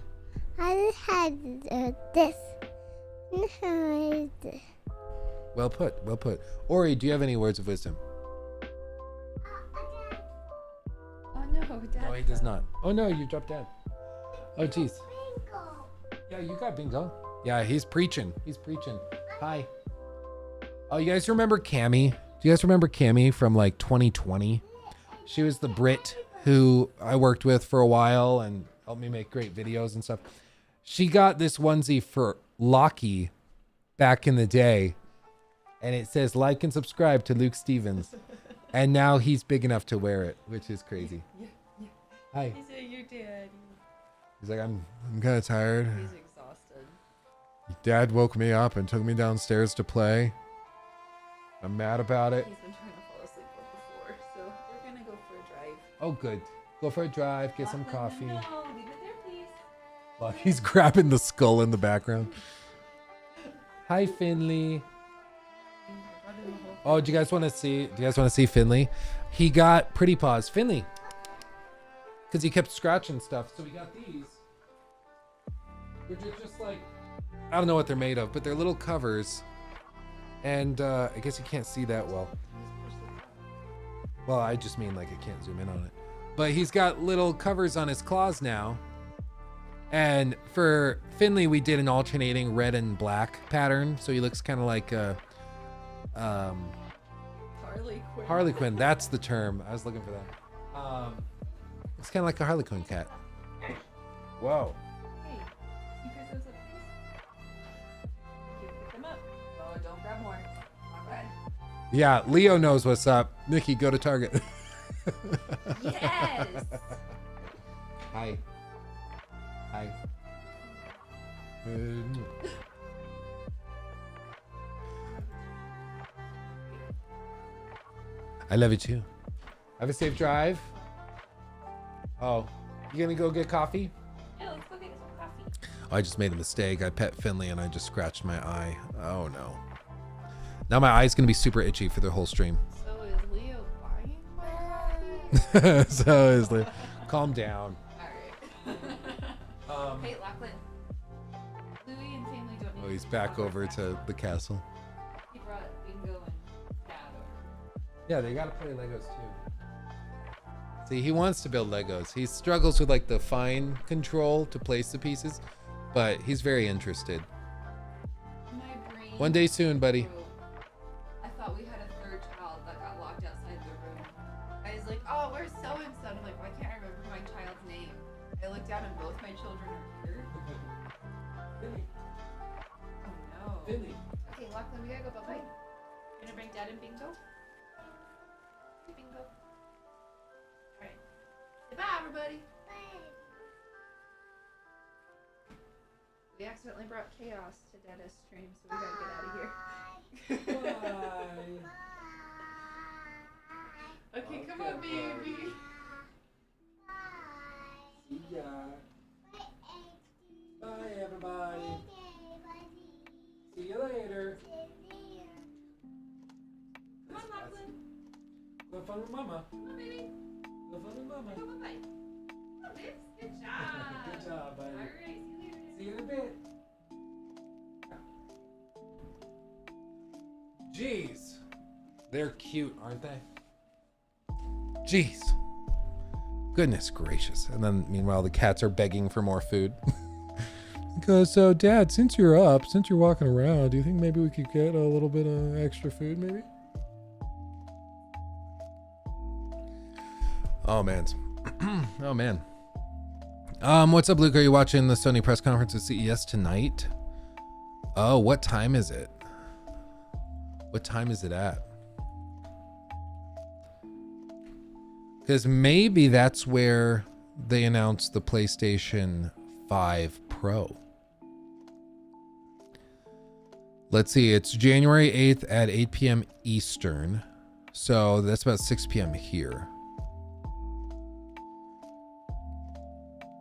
I had this. Well put. Well put. Ori, do you have any words of wisdom? Oh no, Dad. No, he does not. Oh no, you dropped Dad. Oh jeez. Yeah, you got bingo. Yeah, he's preaching. He's preaching. Hi. Oh, you guys remember Cammy? Do you guys remember Cammy from like 2020? She was the Brit who I worked with for a while and helped me make great videos and stuff. She got this onesie for Lockie back in the day, and it says like and subscribe to Luke Stevens. And now he's big enough to wear it, which is crazy. Yeah. Hi. He said, "Your daddy." He's like, I'm kind of tired. He's exhausted. Dad woke me up and took me downstairs to play. I'm mad about it. He's been trying to fall asleep before, so we're gonna go for a drive. Oh, good. Go for a drive, get some coffee. No, leave it there, please. Well, he's grabbing the skull in the background. Hi, Finley. Oh, do you guys want to see? Do you guys want to see Finley? He got Pretty Paws. Finley, because he kept scratching stuff. So we got these. Which are just like, I don't know what they're made of, but they're little covers. And I guess you can't see that well. Well, I just mean like I can't zoom in on it. But he's got little covers on his claws now. And for Finley, we did an alternating red and black pattern. So he looks kind of like Harley Quinn. Harley Quinn. That's the term. I was looking for that. It's kind of like a Harley Quinn cat. Whoa. Hey, you pick those up, please. You pick them up. Oh, don't grab more. All right. Yeah, Leo knows what's up. Nikki, go to Target. Yes. Hi. Hi. I love you too. Have a safe drive. Oh, you gonna go get coffee? Yeah, let's go get some coffee. Oh, I just made a mistake. I pet Finley and I just scratched my eye. Oh no. Now my eye's gonna be super itchy for the whole stream. So is Leo buying my coffee? So is Leo. Calm down. All right. Hey, Lachlan. Louie and family don't need Oh, he's to back talk over right to now. the castle. He brought Bingo and Dad over. Yeah, they gotta play Legos too. See, he wants to build Legos. He struggles with like the fine control to place the pieces, but he's very interested. My brain One day soon, buddy. broke. I thought we had a third child that got locked outside the room. I was like, oh, where's so and so? I'm like, well, I can't remember my child's name. I looked down and both my children are here. Oh no. Okay, Lachlan, we gotta go. Bye bye. Gonna bring Dad and Bingo? Hey, Bingo. Alright. Say bye, everybody. We accidentally brought chaos to Dada's stream, so we gotta get out of here. Okay, come on, baby. See ya. Bye, everybody. See you later. Come on, Lachlan. Go fun with Mama. Come on, baby. Go fun with Mama. Go bye-bye. Oh, babes. Good job. Good job, buddy. Alright, see you later. See you in a bit. Jeez. They're cute, aren't they? Jeez. Goodness gracious. And then meanwhile the cats are begging for more food. Because so Dad, since you're walking around, do you think maybe we could get a little bit of extra food maybe? Oh man. Oh man. What's up, Luke? Are you watching the Sony press conference at CES tonight? Oh, what time is it? What time is it at? Because maybe that's where they announced the PlayStation 5 Pro. Let's see, it's January 8th at 8 p.m. Eastern. So that's about 6 p.m. here.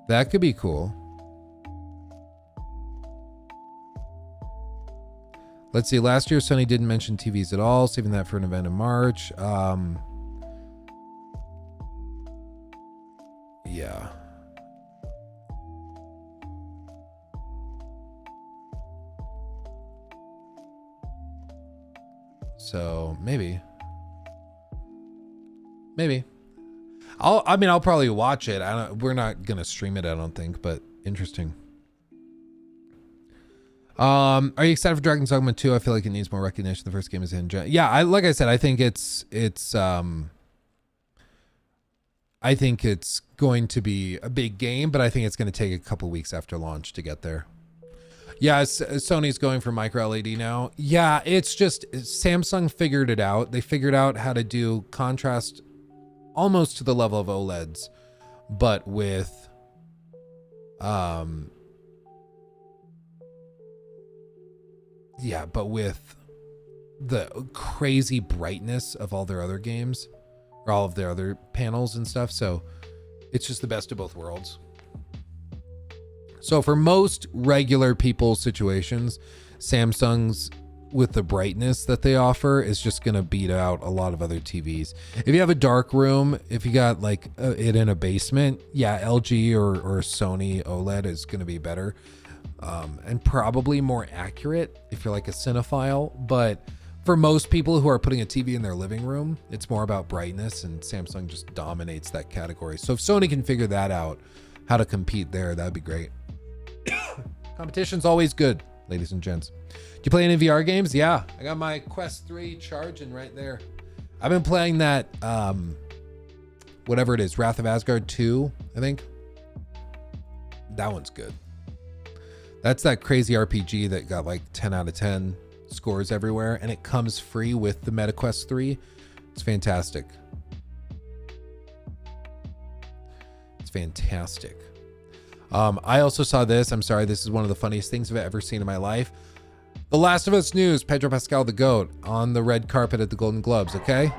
That could be cool. Let's see, last year Sony didn't mention TVs at all, saving that for an event in March. Yeah. So maybe. I'll probably watch it. We're not gonna stream it, I don't think, but interesting. Are you excited for Dragon's Dogma 2? I feel like it needs more recognition. The first game is in. Yeah, like I said, I think it's going to be a big game, but I think it's going to take a couple weeks after launch to get there. Yeah, Sony's going for micro LED now. Yeah, it's just Samsung figured it out. They figured out how to do contrast almost to the level of OLEDs, but with the crazy brightness of all their other games or all of their other panels and stuff. So it's just the best of both worlds. So for most regular people situations, Samsung's with the brightness that they offer is just going to beat out a lot of other TVs. If you have a dark room, if you got like it in a basement, yeah, LG or Sony OLED is going to be better. And probably more accurate if you're like a cinephile. But for most people who are putting a TV in their living room, it's more about brightness, and Samsung just dominates that category. So if Sony can figure that out, how to compete there, that'd be great. Competition's always good, ladies and gents. Do you play any VR games? Yeah, I got my Quest 3 charging right there. I've been playing that, whatever it is, Wrath of Asgard 2, I think. That one's good. That's that crazy RPG that got like 10 out of 10 scores everywhere, and it comes free with the MetaQuest 3. It's fantastic. It's fantastic. I also saw this. I'm sorry, this is one of the funniest things I've ever seen in my life. The Last of Us news, Pedro Pascal the GOAT on the red carpet at the Golden Globes, okay?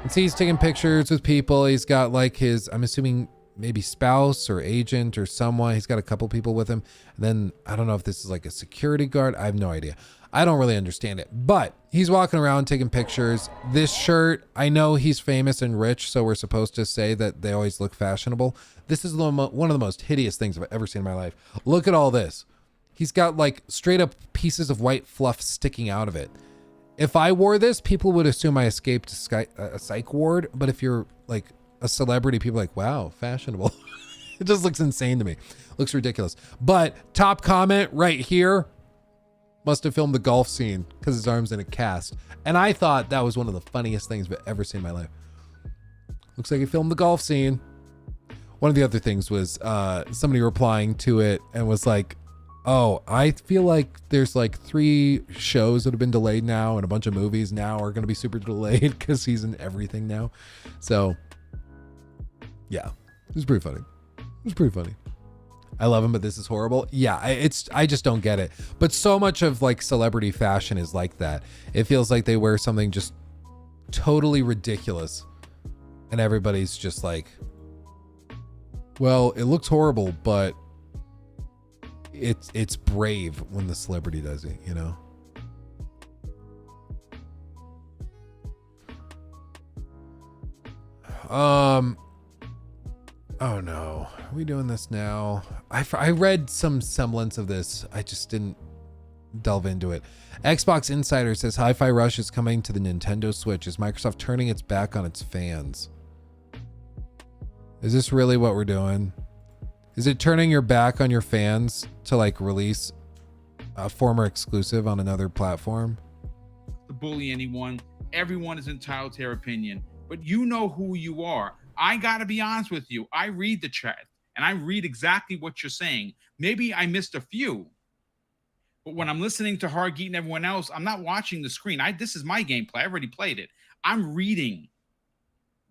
And see, he's taking pictures with people. He's got like his, I'm assuming maybe spouse or agent or someone. He's got a couple people with him. And then I don't know if this is like a security guard. I have no idea. I don't really understand it, but he's walking around taking pictures. This shirt, I know he's famous and rich, so we're supposed to say that they always look fashionable. This is one of the most hideous things I've ever seen in my life. Look at all this. He's got like straight up pieces of white fluff sticking out of it. If I wore this, people would assume I escaped a psych ward. But if you're like a celebrity, people are like, wow, fashionable. It just looks insane to me. Looks ridiculous. But top comment right here, must have filmed the golf scene because his arm's in a cast. And I thought that was one of the funniest things I've ever seen in my life. Looks like he filmed the golf scene. One of the other things was somebody replying to it and was like, oh, I feel like there's like 3 shows that have been delayed now, and a bunch of movies now are going to be super delayed because he's in everything now. So yeah, it was pretty funny. I love him, but this is horrible. Yeah, I just don't get it. But so much of like celebrity fashion is like that. It feels like they wear something just totally ridiculous, and everybody's just like, well, it looks horrible, but it's brave when the celebrity does it, you know? Oh no, are we doing this now? I read some semblance of this. I just didn't delve into it. Xbox Insider says Hi-Fi Rush is coming to the Nintendo Switch. Is Microsoft turning its back on its fans? Is this really what we're doing? Is it turning your back on your fans to like release a former exclusive on another platform? To bully anyone, everyone is entitled to their opinion, but you know who you are. I gotta be honest with you. I read the chat and I read exactly what you're saying. Maybe I missed a few, but when I'm listening to Hargeet and everyone else, I'm not watching the screen. This is my gameplay. I already played it. I'm reading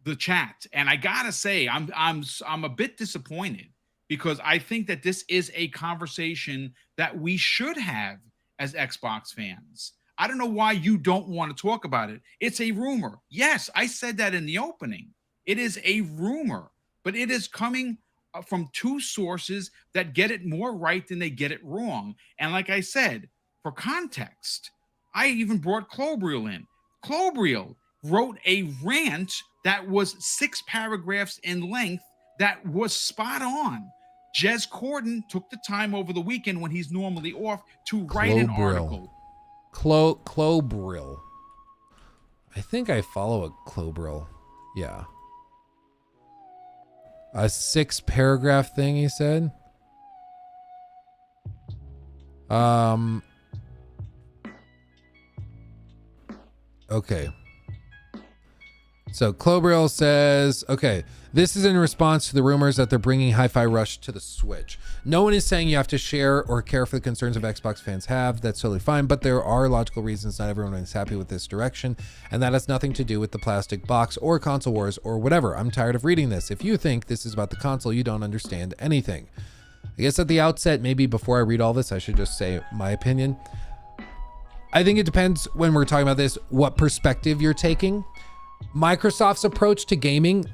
the chat, and I gotta say, I'm a bit disappointed because I think that this is a conversation that we should have as Xbox fans. I don't know why you don't want to talk about it. It's a rumor. Yes, I said that in the opening. It is a rumor, but it is coming from two sources that get it more right than they get it wrong. And like I said, for context, I even brought Klobrille in. Klobrille wrote a rant that was 6 paragraphs in length that was spot on. Jez Corden took the time over the weekend when he's normally off to write an article. Klobrille. I think I follow a Klobrille. Yeah. A 6-paragraph thing, he said. Okay. So Klobrille says, okay, this is in response to the rumors that they're bringing Hi-Fi Rush to the Switch. No one is saying you have to share or care for the concerns of Xbox fans have. That's totally fine, but there are logical reasons not everyone is happy with this direction, and that has nothing to do with the plastic box or console wars or whatever. I'm tired of reading this. If you think this is about the console, you don't understand anything. I guess at the outset, maybe before I read all this, I should just say my opinion. I think it depends when we're talking about this, what perspective you're taking. Microsoft's approach to gaming,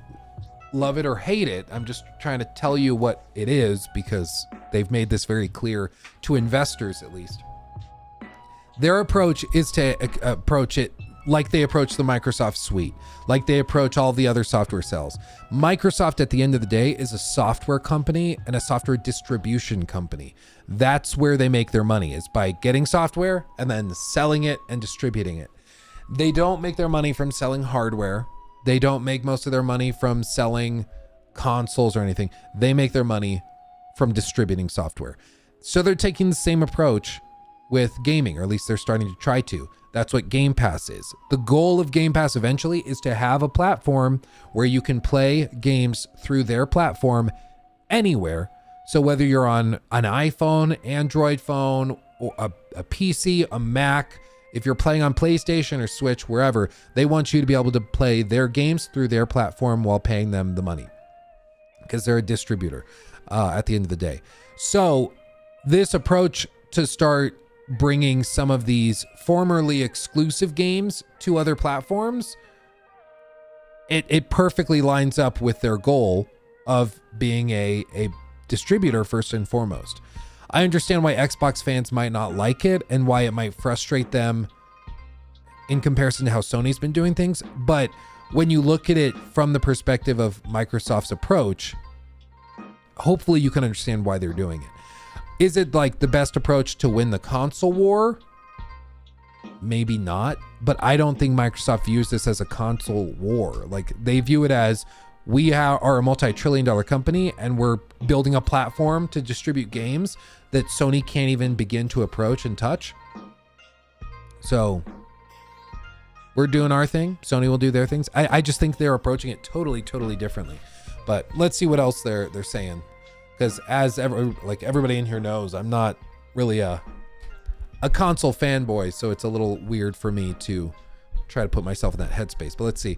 love it or hate it, I'm just trying to tell you what it is because they've made this very clear to investors at least. Their approach is to approach it like they approach the Microsoft suite, like they approach all the other software cells. Microsoft at the end of the day is a software company and a software distribution company. That's where they make their money, is by getting software and then selling it and distributing it. They don't make their money from selling hardware. They don't make most of their money from selling consoles or anything. They make their money from distributing software. So they're taking the same approach with gaming, or at least they're starting to try to. That's what Game Pass is. The goal of Game Pass eventually is to have a platform where you can play games through their platform anywhere. So whether you're on an iPhone, Android phone, or a PC, a Mac, if you're playing on PlayStation or Switch, wherever, they want you to be able to play their games through their platform while paying them the money because they're a distributor at the end of the day. So this approach to start bringing some of these formerly exclusive games to other platforms, it perfectly lines up with their goal of being a distributor first and foremost. I understand why Xbox fans might not like it and why it might frustrate them in comparison to how Sony's been doing things. But when you look at it from the perspective of Microsoft's approach, hopefully you can understand why they're doing it. Is it like the best approach to win the console war? Maybe not, but I don't think Microsoft views this as a console war. Like, they view it as, we are a multi-trillion-dollar company and we're building a platform to distribute games that Sony can't even begin to approach and touch. So we're doing our thing. Sony will do their things. I just think they're approaching it totally differently. But let's see what else they're saying. Because everybody in here knows, I'm not really a console fanboy, so it's a little weird for me to try to put myself in that headspace. But let's see.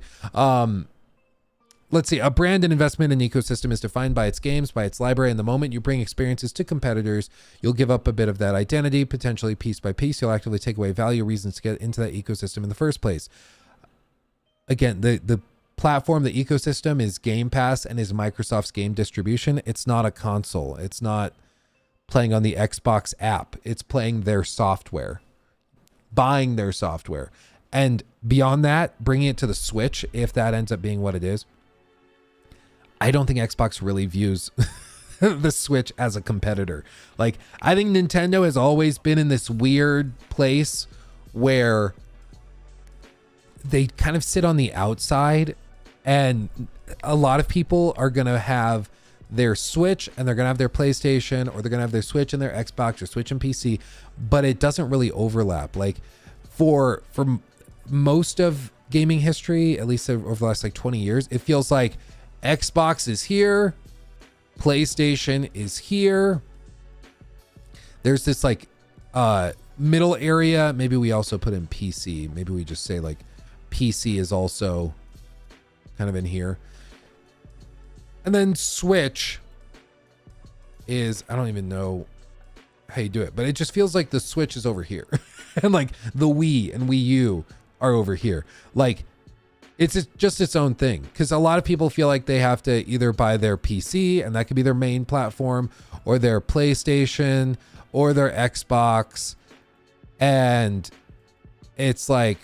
A brand and investment in ecosystem is defined by its games, by its library, and the moment you bring experiences to competitors, you'll give up a bit of that identity, potentially piece by piece. You'll actively take away value reasons to get into that ecosystem in the first place. Again, the platform, the ecosystem is Game Pass and is Microsoft's game distribution. It's not a console. It's not playing on the Xbox app. It's playing their software, buying their software. And beyond that, bringing it to the Switch, if that ends up being what it is, I don't think Xbox really views the Switch as a competitor. Like, I think Nintendo has always been in this weird place where they kind of sit on the outside, and a lot of people are going to have their Switch and they're going to have their PlayStation, or they're going to have their Switch and their Xbox, or Switch and PC, but it doesn't really overlap. Like for most of gaming history, at least over the last like 20 years, it feels like Xbox is here, PlayStation is here. There's this like middle area. Maybe we also put in PC. Maybe we just say like PC is also kind of in here. And then Switch is, I don't even know how you do it, but it just feels like the Switch is over here. And like the Wii and Wii U are over here. Like it's just its own thing. Because a lot of people feel like they have to either buy their PC, and that could be their main platform, or their PlayStation, or their Xbox. And it's like,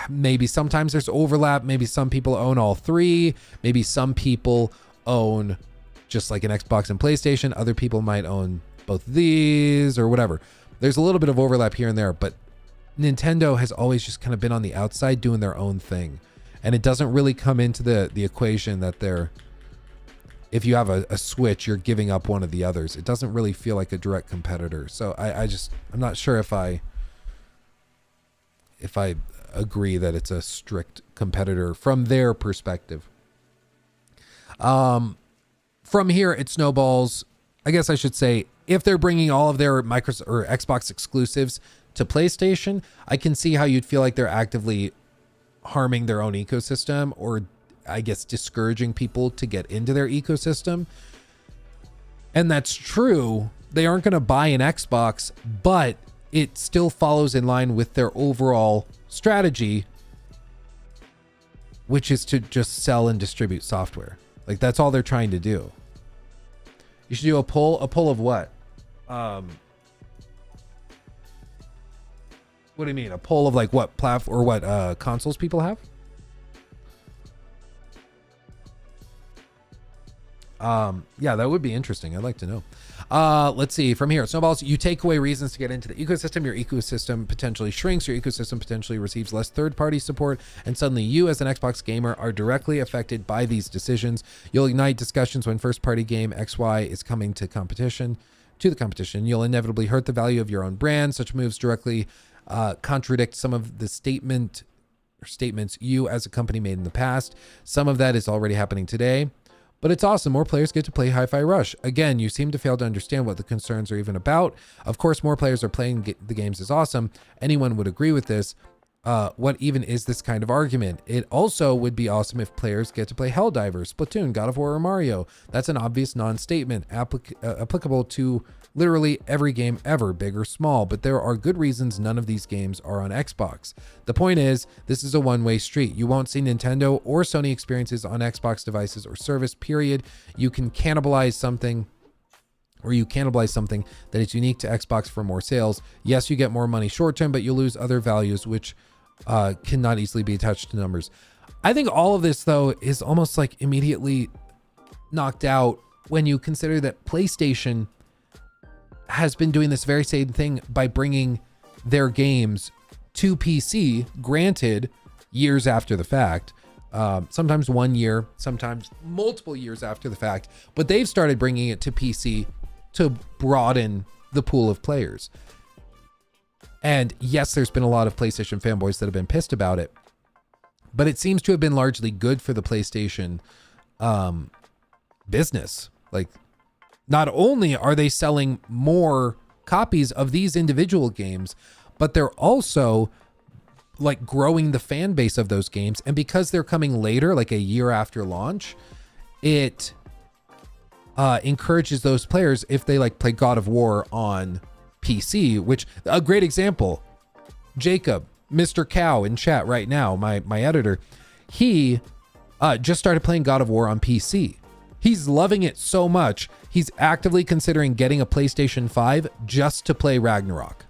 maybe sometimes there's overlap. Maybe some people own all three. Maybe some people own just like an Xbox and PlayStation. Other people might own both of these or whatever. There's a little bit of overlap here and there, but Nintendo has always just kind of been on the outside doing their own thing. And it doesn't really come into the equation that if you have a Switch, you're giving up one of the others. It doesn't really feel like a direct competitor. So I'm not sure if I agree that it's a strict competitor from their perspective. From here, it snowballs. I guess I should say, if they're bringing all of their Microsoft or Xbox exclusives to PlayStation, I can see how you'd feel like they're actively harming their own ecosystem, or I guess discouraging people to get into their ecosystem. And that's true. They aren't going to buy an Xbox, but it still follows in line with their overall strategy, which is to just sell and distribute software. Like, that's all they're trying to do. You should do a poll of what? What do you mean? A poll of like what platform or what consoles people have? Yeah, that would be interesting. I'd like to know. Let's see. From here, snowballs. You take away reasons to get into the ecosystem. Your ecosystem potentially shrinks. Your ecosystem potentially receives less third-party support, and suddenly you, as an Xbox gamer, are directly affected by these decisions. You'll ignite discussions when first-party game XY is coming to the competition. You'll inevitably hurt the value of your own brand. Such moves directly contradict some of the statements you as a company made in the past. Some of that is already happening today. But it's awesome. More players get to play Hi-Fi Rush. Again, you seem to fail to understand what the concerns are even about. Of course, more players are playing the games is awesome. Anyone would agree with this. What even is this kind of argument? It also would be awesome if players get to play Helldivers, Splatoon, God of War, or Mario. That's an obvious non-statement applicable to literally every game ever, big or small, but there are good reasons none of these games are on Xbox. The point is, this is a one-way street. You won't see Nintendo or Sony experiences on Xbox devices or service, period. You can cannibalize something that is unique to Xbox for more sales. Yes, you get more money short-term, but you lose other values, which cannot easily be attached to numbers. I think all of this, though, is almost like immediately knocked out when you consider that PlayStation has been doing this very same thing by bringing their games to PC, granted, years after the fact. Sometimes 1 year, sometimes multiple years after the fact, but they've started bringing it to PC to broaden the pool of players. And yes, there's been a lot of PlayStation fanboys that have been pissed about it, but it seems to have been largely good for the PlayStation business. Like, not only are they selling more copies of these individual games, but they're also like growing the fan base of those games. And because they're coming later, like a year after launch, it encourages those players, if they like play God of War on PC, which a great example, Jacob, Mr. Cow in chat right now, my editor, he just started playing God of War on PC. He's loving it so much, he's actively considering getting a PlayStation 5 just to play Ragnarok.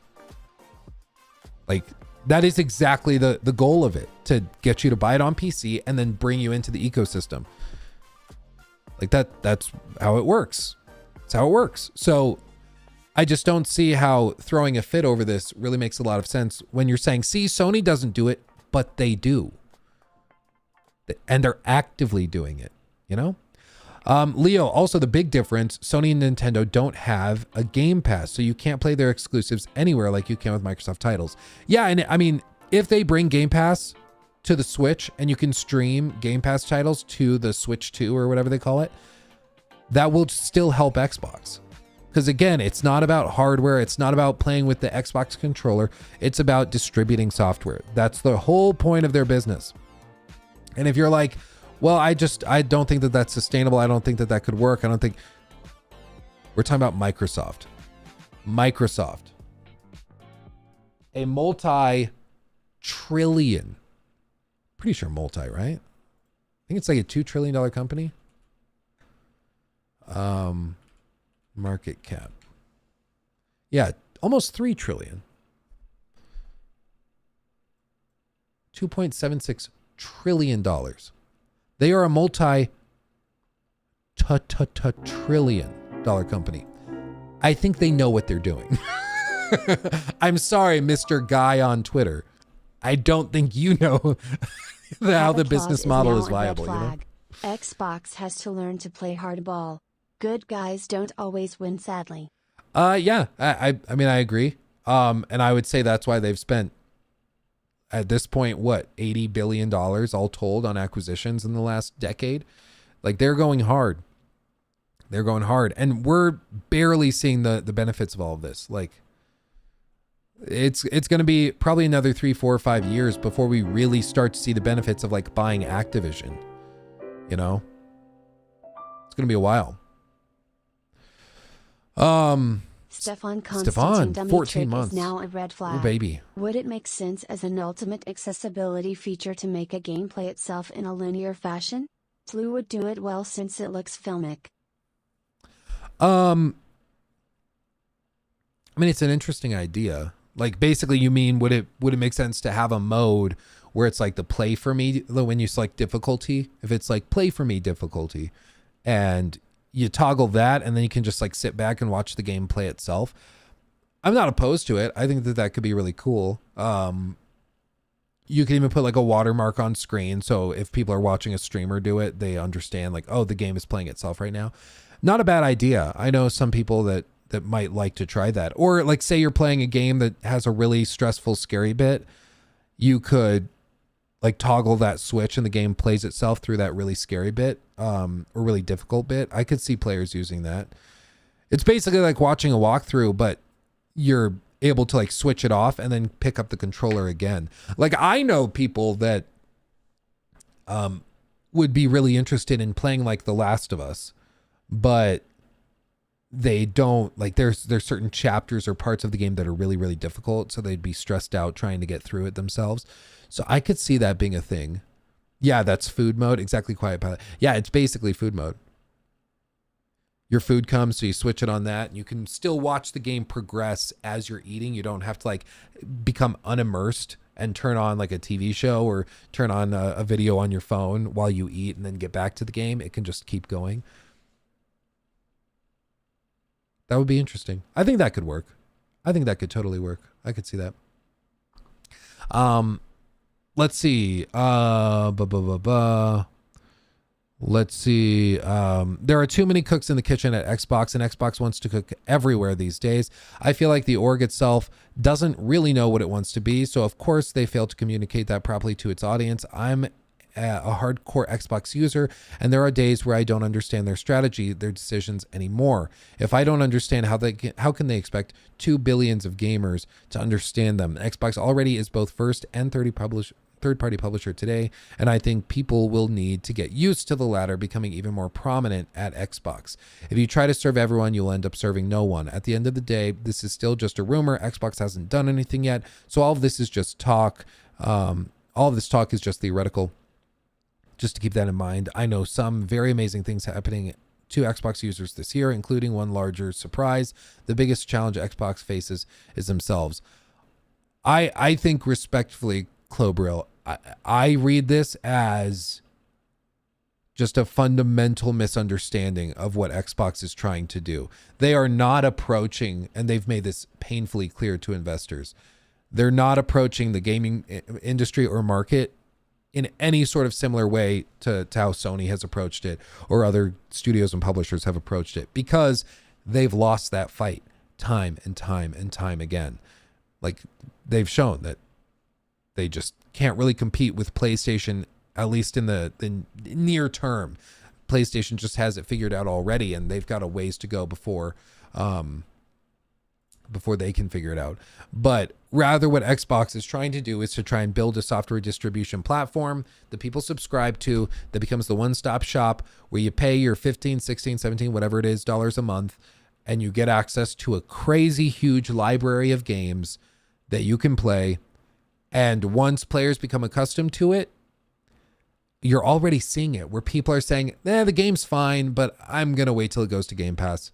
Like, that is exactly the goal of it, to get you to buy it on PC and then bring you into the ecosystem. Like that's how it works. It's how it works. So I just don't see how throwing a fit over this really makes a lot of sense when you're saying, see, Sony doesn't do it, but they do. And they're actively doing it, you know? Leo, also the big difference, Sony and Nintendo don't have a Game Pass, so you can't play their exclusives anywhere like you can with Microsoft titles. Yeah, and I mean, if they bring Game Pass to the Switch and you can stream Game Pass titles to the Switch 2 or whatever they call it, that will still help Xbox. Because again, it's not about hardware. It's not about playing with the Xbox controller. It's about distributing software. That's the whole point of their business. And if you're like, well, I don't think that that's sustainable. I don't think that that could work. I don't think. We're talking about Microsoft. Microsoft. A multi-trillion. Pretty sure multi, right? I think it's like a $2 trillion company. Market cap. Yeah, almost 3 trillion. $2.76 trillion. They are a multi-trillion dollar company. I think they know what they're doing. I'm sorry, Mr. Guy on Twitter. I don't think you know how the business model is viable. You know? Xbox has to learn to play hardball. Good guys don't always win, sadly. Yeah, I mean, I agree. And I would say that's why they've spent, at this point, what, $80 billion all told on acquisitions in the last decade? Like, they're going hard. They're going hard. And we're barely seeing the benefits of all of this. Like, it's going to be probably another 3, 4, 5 years before we really start to see the benefits of, like, buying Activision. You know? It's going to be a while. Stefan Constantine 14 months. Is now a red flag. Oh, baby. Would it make sense as an ultimate accessibility feature to make a game play itself in a linear fashion? Flu would do it well since it looks filmic. I mean, it's an interesting idea. Like, basically, you mean would it make sense to have a mode where it's like the play for me when you select difficulty? If it's like play for me difficulty, and you toggle that, and then you can just like sit back and watch the game play itself. I'm not opposed to it. I think that could be really cool. You can even put like a watermark on screen, so if people are watching a streamer do it, they understand like, oh, the game is playing itself right now. Not a bad idea. I know some people that might like to try that. Or like, say you're playing a game that has a really stressful, scary bit, you could like toggle that switch and the game plays itself through that really scary bit, or really difficult bit. I could see players using that. It's basically like watching a walkthrough, but you're able to like switch it off and then pick up the controller again. Like, I know people that would be really interested in playing like The Last of Us, but they don't, like, there's certain chapters or parts of the game that are really, really difficult, so they'd be stressed out trying to get through it themselves. So I could see that being a thing. Yeah, that's food mode. Exactly, Quiet Pilot. Yeah, it's basically food mode. Your food comes, so you switch it on that, and you can still watch the game progress as you're eating. You don't have to like become unimmersed and turn on like a TV show or turn on a video on your phone while you eat and then get back to the game. It can just keep going. That would be interesting. I think that could work. I think that could totally work. I could see that. Let's see. Let's see. There are too many cooks in the kitchen at Xbox, and Xbox wants to cook everywhere these days. I feel like the org itself doesn't really know what it wants to be, so of course they fail to communicate that properly to its audience. I'm a hardcore Xbox user, and there are days where I don't understand their strategy, their decisions anymore. If I don't understand how can they expect 2 billion of gamers to understand them? Xbox already is both first and third-party publisher today, and I think people will need to get used to the latter becoming even more prominent at Xbox. If you try to serve everyone, you'll end up serving no one. At the end of the day, this is still just a rumor. Xbox hasn't done anything yet, so all of this is just talk. All of this talk is just theoretical. Just to keep that in mind, I know some very amazing things happening to Xbox users this year, including one larger surprise. The biggest challenge Xbox faces is themselves. I think respectfully, Clobril, I read this as just a fundamental misunderstanding of what Xbox is trying to do. They are not approaching, and they've made this painfully clear to investors, they're not approaching the gaming industry or market in any sort of similar way to how Sony has approached it or other studios and publishers have approached it, because they've lost that fight time and time and time again. Like, they've shown that they just can't really compete with PlayStation, at least in the near term. PlayStation just has it figured out already, and they've got a ways to go before they can figure it out. But rather, what Xbox is trying to do is to try and build a software distribution platform that people subscribe to, that becomes the one-stop shop where you pay your 15, 16, 17, whatever it is, dollars a month, and you get access to a crazy huge library of games that you can play. And once players become accustomed to it, you're already seeing it where people are saying, the game's fine, but I'm going to wait till it goes to Game Pass.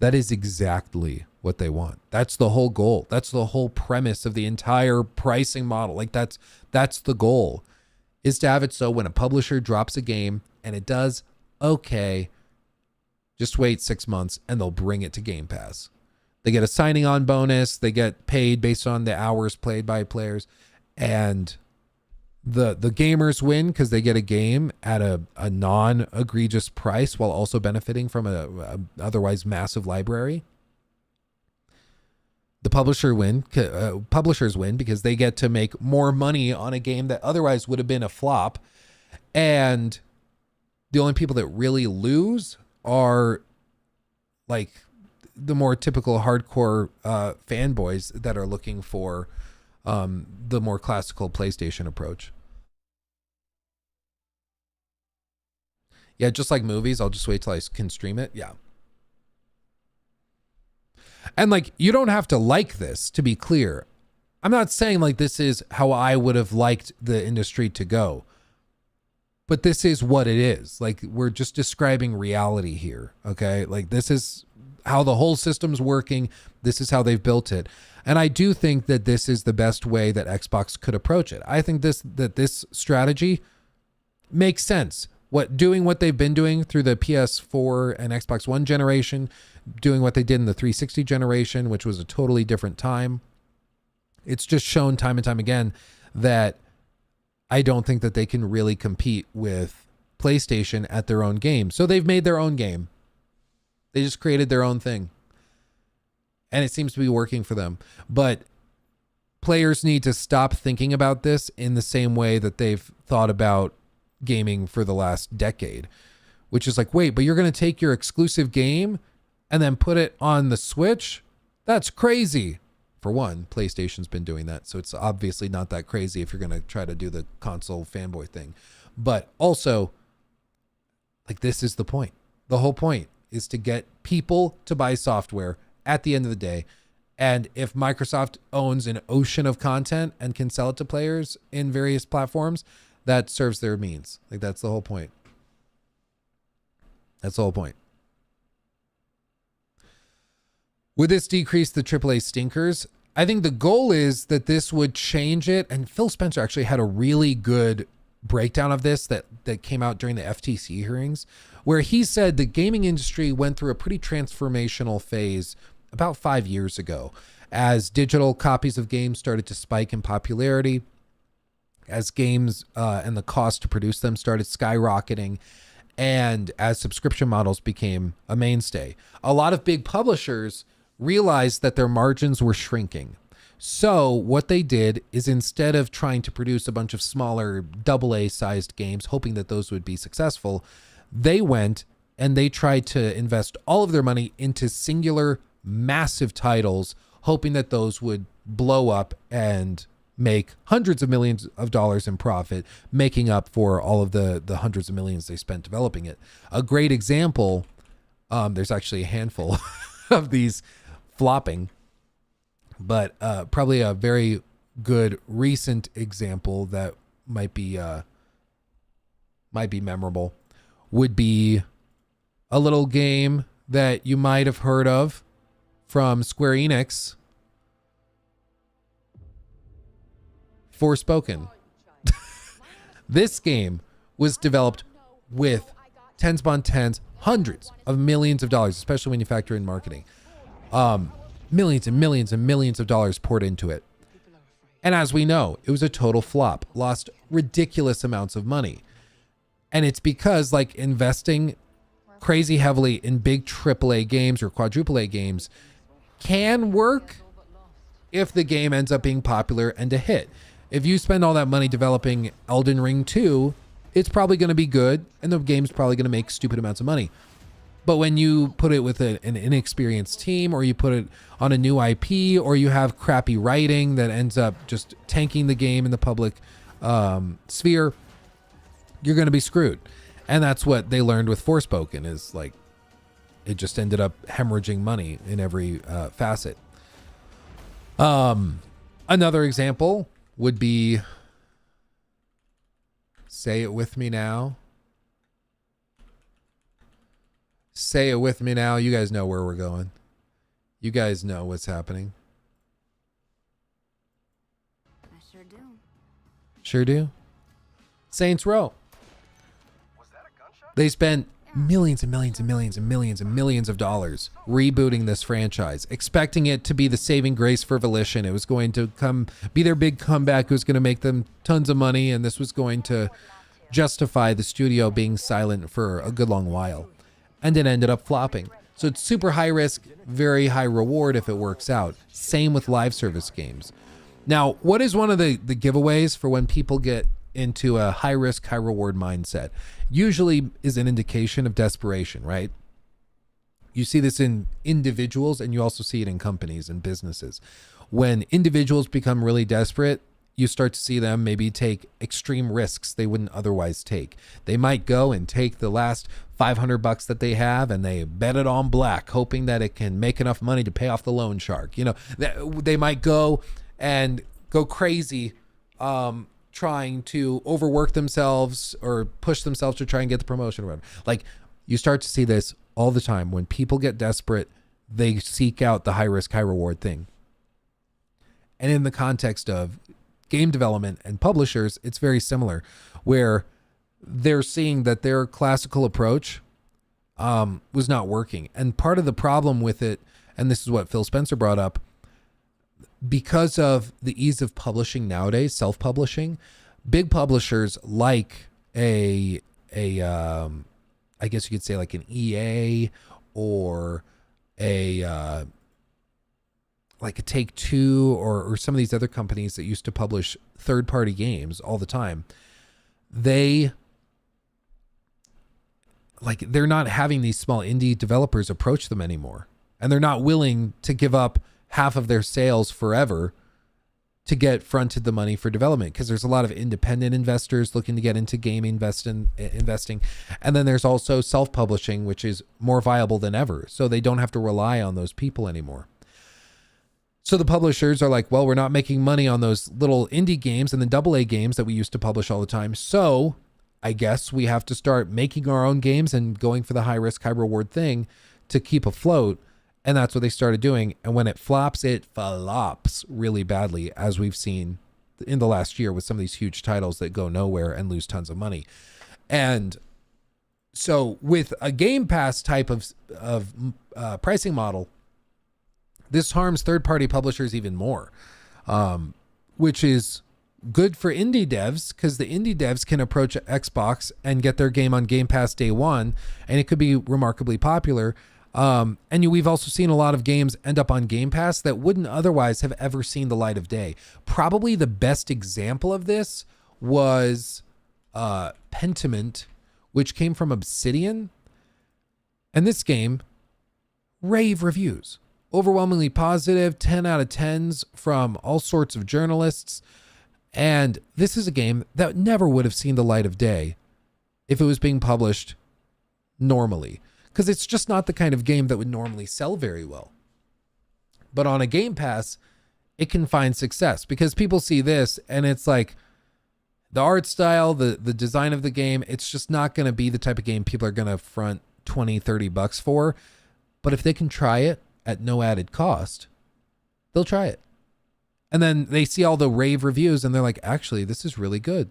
That is exactly what they want. That's the whole goal. That's the whole premise of the entire pricing model. Like, that's the goal, is to have it so when a publisher drops a game and it does okay, just wait 6 months and they'll bring it to Game Pass. They get a signing on bonus. They get paid based on the hours played by players, and the gamers win because they get a game at a non-egregious price while also benefiting from a otherwise massive library. The publishers win because they get to make more money on a game that otherwise would have been a flop. And the only people that really lose are like the more typical hardcore fanboys that are looking for the more classical PlayStation approach. Yeah, just like movies, I'll just wait till I can stream it. Yeah. And like, you don't have to like this, to be clear. I'm not saying like this is how I would have liked the industry to go, but this is what it is. Like, we're just describing reality here. Okay. Like, this is how the whole system's working. This is how they've built it. And I do think that this is the best way that Xbox could approach it. I think this strategy makes sense. Doing what they've been doing through the PS4 and Xbox One generation, doing what they did in the 360 generation, which was a totally different time. It's just shown time and time again that I don't think that they can really compete with PlayStation at their own game. So they've made their own game. They just created their own thing. And it seems to be working for them. But players need to stop thinking about this in the same way that they've thought about gaming for the last decade, which is like, wait, but you're going to take your exclusive game and then put it on the Switch? That's crazy. For one, PlayStation's been doing that, so it's obviously not that crazy if you're going to try to do the console fanboy thing. But also, like, this is the point. The whole point is to get people to buy software at the end of the day. And if Microsoft owns an ocean of content and can sell it to players in various platforms, that serves their means. Like, that's the whole point. That's the whole point. Would this decrease the AAA stinkers? I think the goal is that this would change it. And Phil Spencer actually had a really good breakdown of this that came out during the FTC hearings, where he said the gaming industry went through a pretty transformational phase about 5 years ago, as digital copies of games started to spike in popularity, as games and the cost to produce them started skyrocketing, and as subscription models became a mainstay. A lot of big publishers realized that their margins were shrinking. So what they did is, instead of trying to produce a bunch of smaller AA sized games, hoping that those would be successful, they went and they tried to invest all of their money into singular massive titles, hoping that those would blow up and make hundreds of millions of dollars in profit, making up for all of the hundreds of millions they spent developing it. A great example, there's actually a handful of these flopping, but probably a very good recent example that might be memorable would be a little game that you might have heard of from Square Enix, Forspoken. This game was developed with tens upon tens, hundreds of millions of dollars, especially when you factor in marketing. Millions and millions and millions of dollars poured into it. And as we know, it was a total flop, lost ridiculous amounts of money. And it's because like investing crazy heavily in big AAA games or quadruple A games can work if the game ends up being popular and a hit. If you spend all that money developing Elden Ring 2, it's probably going to be good and the game's probably going to make stupid amounts of money. But when you put it with an inexperienced team, or you put it on a new IP, or you have crappy writing that ends up just tanking the game in the public sphere, you're going to be screwed. And that's what they learned with Forspoken, is like it just ended up hemorrhaging money in every facet. Another example would be, say it with me now. Say it with me now. You guys know where we're going. You guys know what's happening. I sure do. Sure do. Saints Row. They spent millions and millions and millions and millions and millions of dollars rebooting this franchise, expecting it to be the saving grace for Volition. It was going to be their big comeback. It was going to make them tons of money, and this was going to justify the studio being silent for a good long while. And it ended up flopping. So it's super high risk, very high reward if it works out. Same with live service games. Now, what is one of the giveaways for when people get into a high risk, high reward mindset? Usually is an indication of desperation, right? You see this in individuals, and you also see it in companies and businesses. When individuals become really desperate, you start to see them maybe take extreme risks they wouldn't otherwise take. They might go and take the last $500 that they have and they bet it on black, hoping that it can make enough money to pay off the loan shark. You know, they might go and go crazy trying to overwork themselves or push themselves to try and get the promotion or whatever. Like, you start to see this all the time. When people get desperate, they seek out the high risk, high reward thing. And in the context of game development and publishers, it's very similar, where they're seeing that their classical approach was not working. And part of the problem with it, and this is what Phil Spencer brought up, because of the ease of publishing nowadays, self-publishing, big publishers like I guess you could say like an EA or like a Take-Two or some of these other companies that used to publish third-party games all the time, they're not having these small indie developers approach them anymore. And they're not willing to give up half of their sales forever to get fronted the money for development, because there's a lot of independent investors looking to get into game investing. And then there's also self-publishing, which is more viable than ever. So they don't have to rely on those people anymore. So the publishers are like, well, we're not making money on those little indie games and the AA games that we used to publish all the time. So I guess we have to start making our own games and going for the high risk, high reward thing to keep afloat. And that's what they started doing. And when it flops, it flops really badly, as we've seen in the last year with some of these huge titles that go nowhere and lose tons of money. And so with a Game Pass type of pricing model, this harms third-party publishers even more, which is good for indie devs, because the indie devs can approach Xbox and get their game on Game Pass day one, and it could be remarkably popular. We've also seen a lot of games end up on Game Pass that wouldn't otherwise have ever seen the light of day. Probably the best example of this was Pentiment, which came from Obsidian. And this game, rave reviews. Overwhelmingly positive, 10 out of 10s from all sorts of journalists. And this is a game that never would have seen the light of day if it was being published normally, because it's just not the kind of game that would normally sell very well. But on a Game Pass, it can find success because people see this and it's like the art style, the design of the game, it's just not going to be the type of game people are going to front $20-$30 for. But if they can try it at no added cost, they'll try it. And then they see all the rave reviews and they're like, actually, this is really good.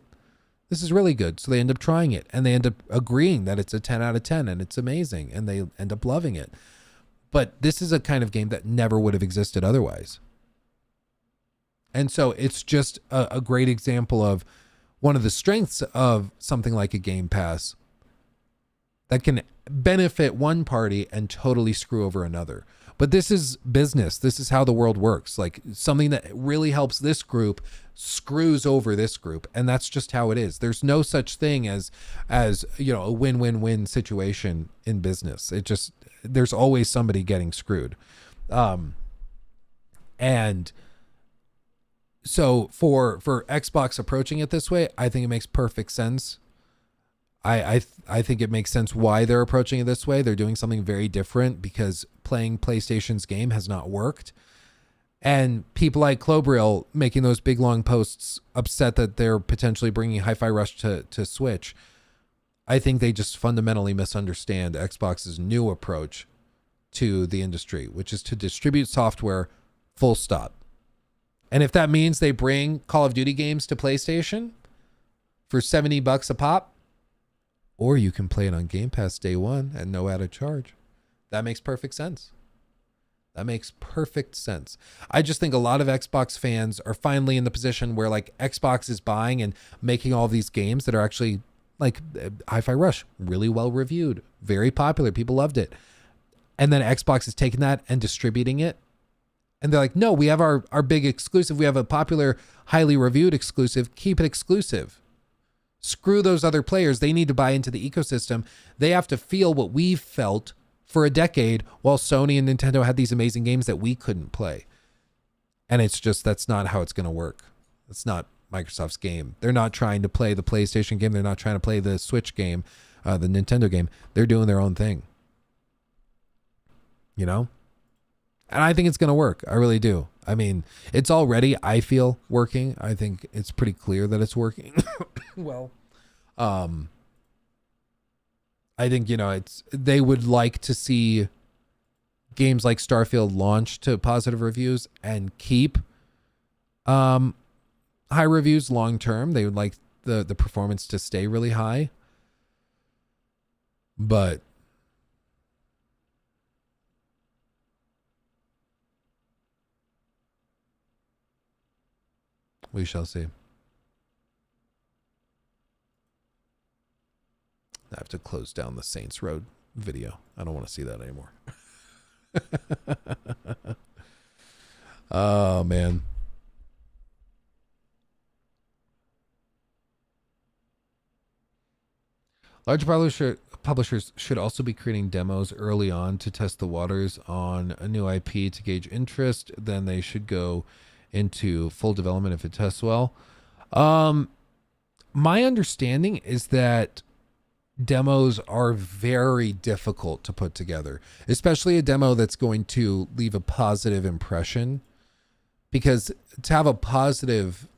This is really good. So they end up trying it and they end up agreeing that it's a 10 out of 10 and it's amazing and they end up loving it. But this is a kind of game that never would have existed otherwise. And so it's just a great example of one of the strengths of something like a Game Pass that can benefit one party and totally screw over another. But this is business. This is how the world works. Like something that really helps this group screws over this group. And that's just how it is. There's no such thing as a win-win-win situation in business. There's always somebody getting screwed. And so for Xbox approaching it this way, I think it makes perfect sense. I think it makes sense why they're approaching it this way. They're doing something very different because playing PlayStation's game has not worked. And people like Clobril making those big long posts upset that they're potentially bringing Hi-Fi Rush to Switch. I think they just fundamentally misunderstand Xbox's new approach to the industry, which is to distribute software full stop. And if that means they bring Call of Duty games to PlayStation for $70 a pop, or you can play it on Game Pass day one at no added charge. That makes perfect sense. That makes perfect sense. I just think a lot of Xbox fans are finally in the position where like Xbox is buying and making all these games that are actually like Hi-Fi Rush, really well reviewed, very popular. People loved it. And then Xbox is taking that and distributing it. And they're like, no, we have our big exclusive. We have a popular, highly reviewed exclusive. Keep it exclusive. Screw those other players. They need to buy into the ecosystem. They have to feel what we've felt for a decade while Sony and Nintendo had these amazing games that we couldn't play. And it's just, that's not how it's going to work. It's not Microsoft's game. They're not trying to play the PlayStation game. They're not trying to play the Switch game, the Nintendo game. They're doing their own thing. You know? And I think it's going to work. I really do. I mean, it's already, I feel, working. I think it's pretty clear that it's working. Well, I think, they would like to see games like Starfield launch to positive reviews and keep high reviews long term. They would like the performance to stay really high. But we shall see. I have to close down the Saints Row video. I don't want to see that anymore. Oh, man. Large publishers should also be creating demos early on to test the waters on a new IP to gauge interest. Then they should go into full development if it tests well. My understanding is that demos are very difficult to put together, especially a demo that's going to leave a positive impression, because to have a positive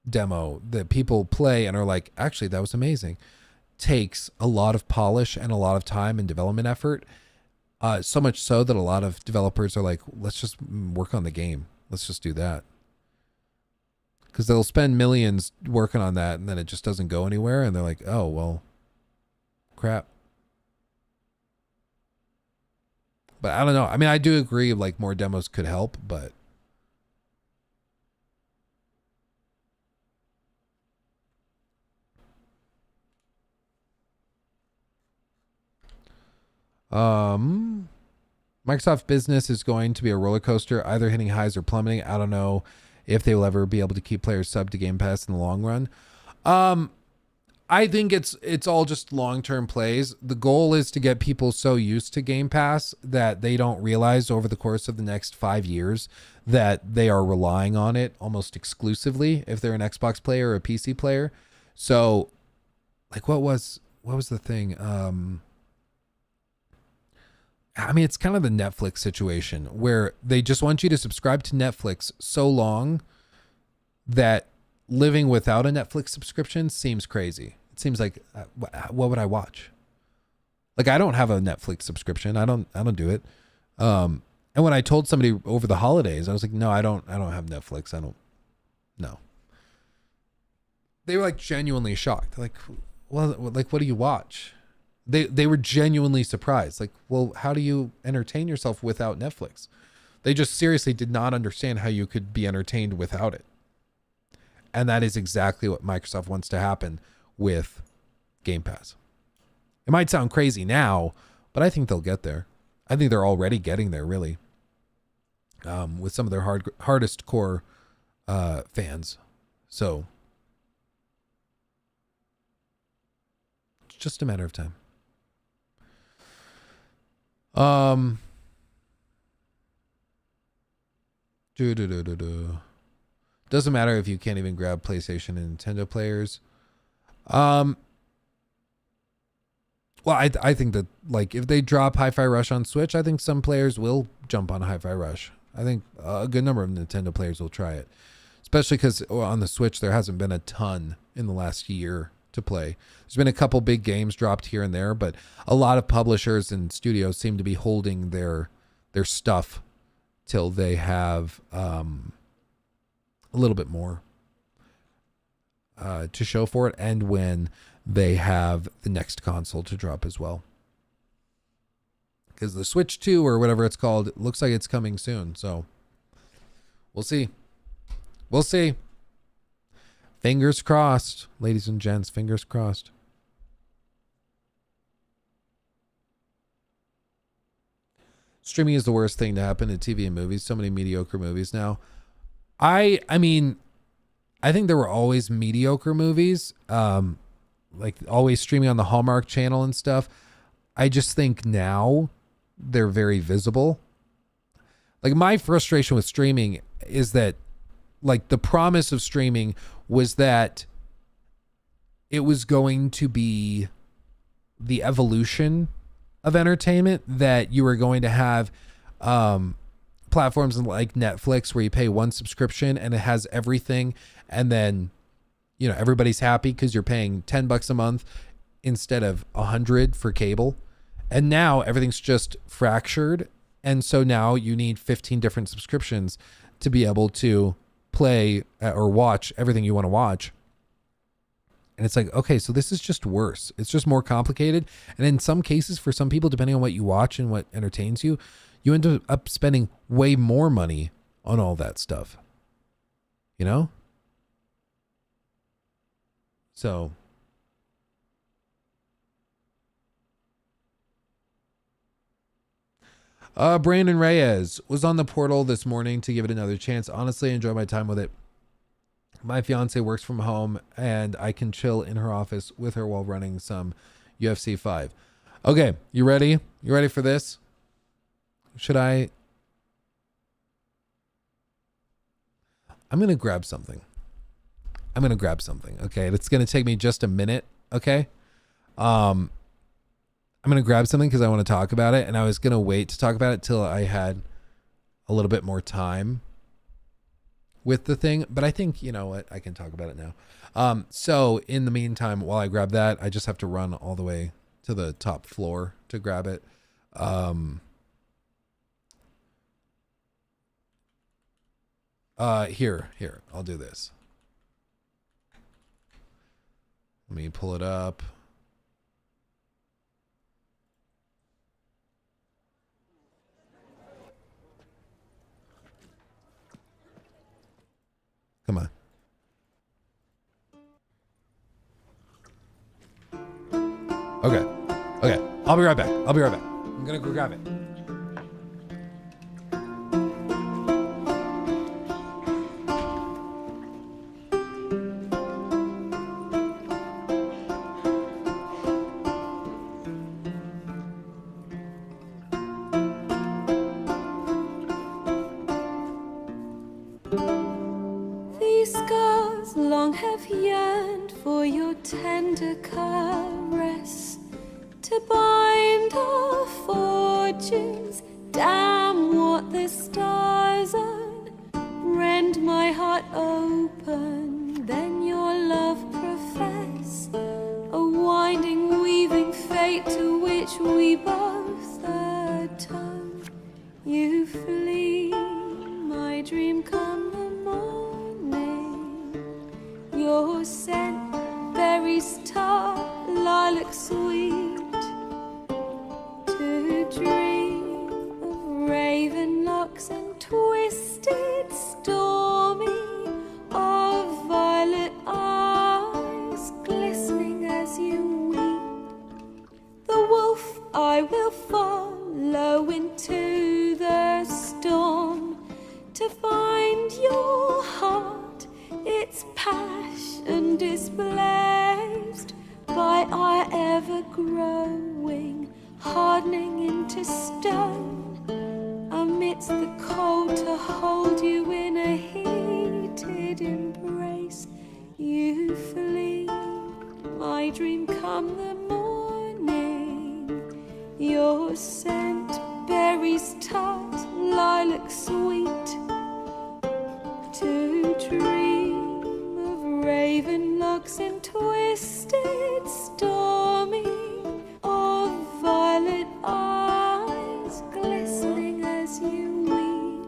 demo that people play and are like, actually, that was amazing, takes a lot of polish and a lot of time and development effort. So much so that a lot of developers are like, let's just work on the game. Let's just do that. Because they'll spend millions working on that and then it just doesn't go anywhere. And they're like, oh, well, crap. But I don't know. I mean, I do agree like more demos could help, but Microsoft Business is going to be a roller coaster, either hitting highs or plummeting. I don't know if they will ever be able to keep players sub to Game Pass in the long run. I think it's all just long-term plays. The goal is to get people so used to Game Pass that they don't realize over the course of the next 5 years that they are relying on it almost exclusively if they're an Xbox player or a PC player. So, like, what was the thing? I mean, it's kind of the Netflix situation where they just want you to subscribe to Netflix so long that living without a Netflix subscription seems crazy. It seems like, what would I watch? Like, I don't have a Netflix subscription. I don't do it. And when I told somebody over the holidays, I was like, no, I don't have Netflix. No. they were like genuinely shocked. Like, well, like, what do you watch? They were genuinely surprised. Like, well, how do you entertain yourself without Netflix? They just seriously did not understand how you could be entertained without it. And that is exactly what Microsoft wants to happen with Game Pass. It might sound crazy now, but I think they'll get there. I think they're already getting there, really, with some of their hardest core fans. So it's just a matter of time. Doesn't matter if you can't even grab PlayStation and Nintendo players. Well, I think that, like, if they drop Hi-Fi Rush on Switch, I think some players will jump on Hi-Fi Rush. I think a good number of Nintendo players will try it, especially because on the Switch there hasn't been a ton in the last year to play. There's been a couple big games dropped here and there, but a lot of publishers and studios seem to be holding their stuff till they have a little bit more to show for it, and when they have the next console to drop as well. Because the Switch 2 or whatever it's called, it looks like it's coming soon. So we'll see. We'll see. Fingers crossed, ladies and gents. Fingers crossed. Streaming is the worst thing to happen to TV and movies. So many mediocre movies now. I mean, I think there were always mediocre movies, like always streaming on the Hallmark Channel and stuff. I just think now they're very visible. Like, my frustration with streaming is that, like, the promise of streaming was that it was going to be the evolution of entertainment, that you were going to have platforms like Netflix where you pay one subscription and it has everything, and then, you know, everybody's happy because you're paying $10 a month instead of $100 for cable. And now everything's just fractured, and so now you need 15 different subscriptions to be able to play or watch everything you want to watch. And it's like, okay, so this is just worse. It's just more complicated. And in some cases, for some people, depending on what you watch and what entertains you, you end up spending way more money on all that stuff. You know? So Brandon Reyes was on the Portal this morning to give it another chance. Honestly, I enjoy my time with it. My fiance works from home and I can chill in her office with her while running some UFC 5. Okay, you ready? You ready for this? Should I? I'm going to grab something. Okay, it's going to take me just a minute. Okay. I'm going to grab something because I want to talk about it, and I was going to wait to talk about it till I had a little bit more time with the thing, but I think, you know what, I can talk about it now. So in the meantime, while I grab that, I just have to run all the way to the top floor to grab it. Here, I'll do this. Let me pull it up. Come on. Okay. I'll be right back. I'm gonna go grab it. These scars long have yearned for your tender caress, to bind our fortunes. Damn what the stars are. Rend my heart open, then your love profess, a winding, weaving fate to which we both atone. You flee, my dream come the morning, your scent twisted, stormy, of violet eyes glistening as you weep. The wolf I will follow into the storm to find your heart, its passion displaced by our ever-growing, hardening into stone. Amidst the cold to hold you in a heated embrace, you flee. My dream come the morning, your scent, berries tart, lilac sweet, to dream of raven locks and twisted, stormy, of violet eyes glistening as you weep.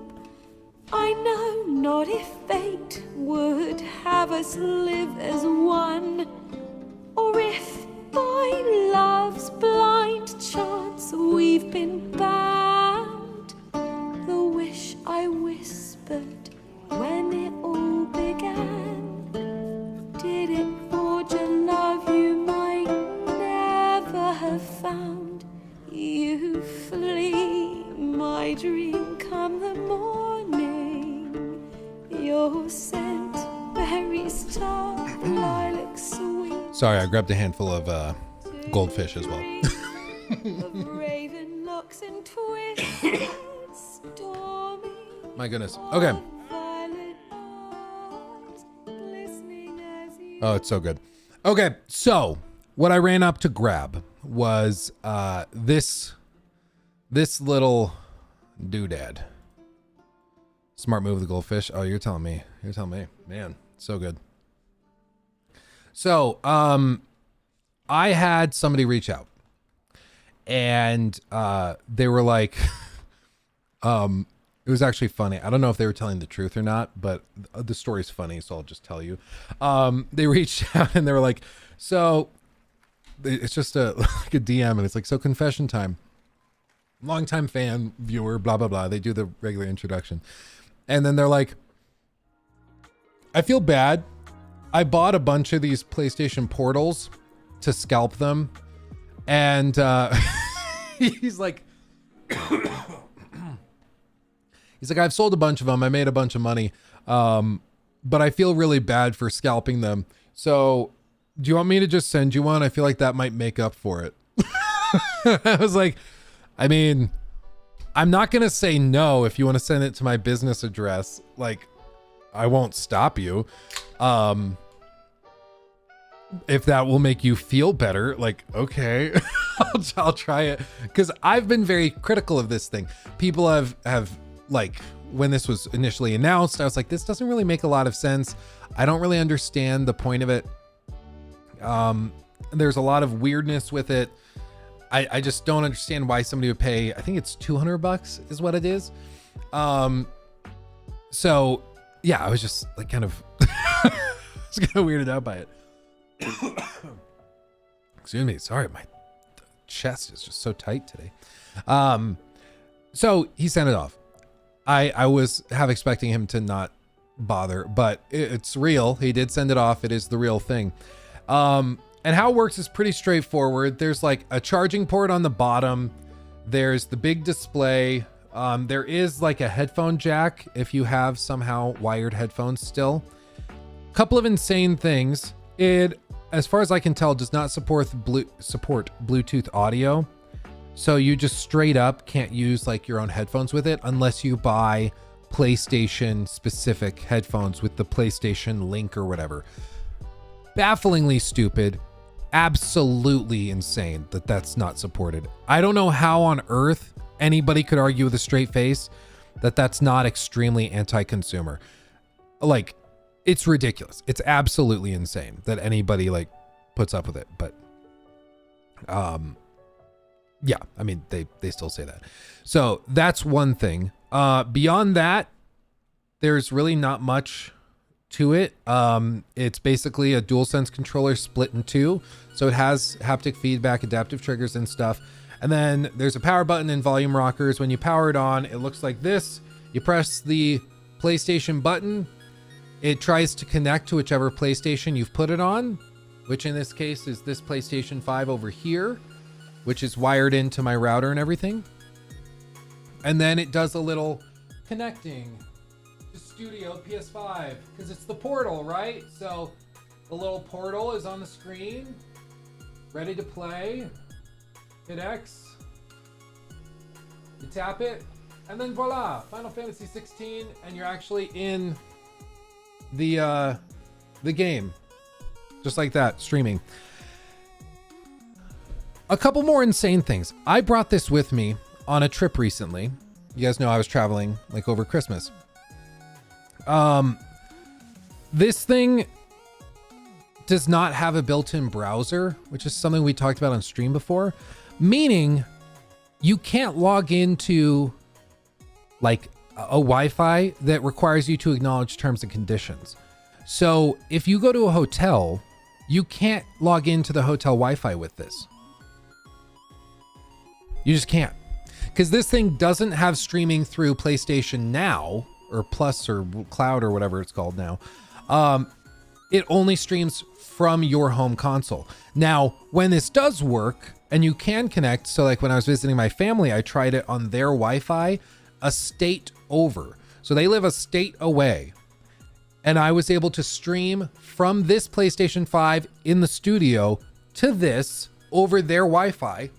I know not if fate would have us live as one, or if by love's blind chance we've been bound. The wish I whispered when it all began, did it forge a love you might never have found? You flee, my dream come the morning, your scent, berries tart, lilac sweet. Sorry, I grabbed a handful of goldfish as well. Of raven locks and twisted, stormy. My goodness. Okay. Violet eyes glistening as you. Oh, it's so good. Okay, so what I ran up to grab was this little doodad. Smart move of the goldfish. Oh, you're telling me. You're telling me. Man, so good. So, I had somebody reach out, and they were like, it was actually funny. I don't know if they were telling the truth or not, but the story's funny, so I'll just tell you. They reached out and they were like, so it's just like a DM, and it's like, so confession time. Longtime fan, viewer, blah, blah, blah. They do the regular introduction. And then they're like, I feel bad. I bought a bunch of these PlayStation Portals to scalp them. And he's like, I've sold a bunch of them. I made a bunch of money. But I feel really bad for scalping them. So do you want me to just send you one? I feel like that might make up for it. I was like, I mean, I'm not going to say no if you want to send it to my business address. Like, I won't stop you. If that will make you feel better, like, okay, I'll try it. Because I've been very critical of this thing. People have like, when this was initially announced, I was like, this doesn't really make a lot of sense. I don't really understand the point of it. There's a lot of weirdness with it. I just don't understand why somebody would pay, I think it's $200 is what it is. So yeah, I was just like kind of, I was kind of weirded out by it. Excuse me. Sorry. My chest is just so tight today. So he sent it off. I was half expecting him to not bother, but it's real. He did send it off. It is the real thing. And how it works is pretty straightforward. There's like a charging port on the bottom. There's the big display. There is like a headphone jack if you have somehow wired headphones still. Couple of insane things. It, as far as I can tell, does not support Bluetooth audio. So you just straight up can't use like your own headphones with it unless you buy PlayStation specific headphones with the PlayStation Link or whatever. Bafflingly stupid. Absolutely insane that that's not supported. I don't know how on earth anybody could argue with a straight face that that's not extremely anti-consumer. Like, it's ridiculous. It's absolutely insane that anybody like puts up with it. But yeah, I mean, they still say that. So that's one thing. Beyond that, there's really not much to it. It's basically a DualSense controller split in two. So it has haptic feedback, adaptive triggers and stuff. And then there's a power button and volume rockers. When you power it on, it looks like this. You press the PlayStation button, it tries to connect to whichever PlayStation you've put it on, which in this case is this PlayStation 5 over here, which is wired into my router and everything. And then it does a little connecting to Studio PS5 because it's the portal, right? So the little portal is on the screen, ready to play. Hit X, you tap it, and then voila, Final Fantasy 16, and you're actually in the game, just like that, streaming. A couple more insane things. I brought this with me on a trip recently. You guys know I was traveling like over Christmas. This thing does not have a built-in browser, which is something we talked about on stream before, meaning you can't log into like a Wi-Fi that requires you to acknowledge terms and conditions. So if you go to a hotel, you can't log into the hotel Wi-Fi with this. You just can't. Because this thing doesn't have streaming through PlayStation Now, or Plus, or Cloud, or whatever it's called now. It only streams from your home console. Now, when this does work, and you can connect, so like when I was visiting my family, I tried it on their Wi-Fi a state over. So they live a state away. And I was able to stream from this PlayStation 5 in the studio to this over their Wi-Fi.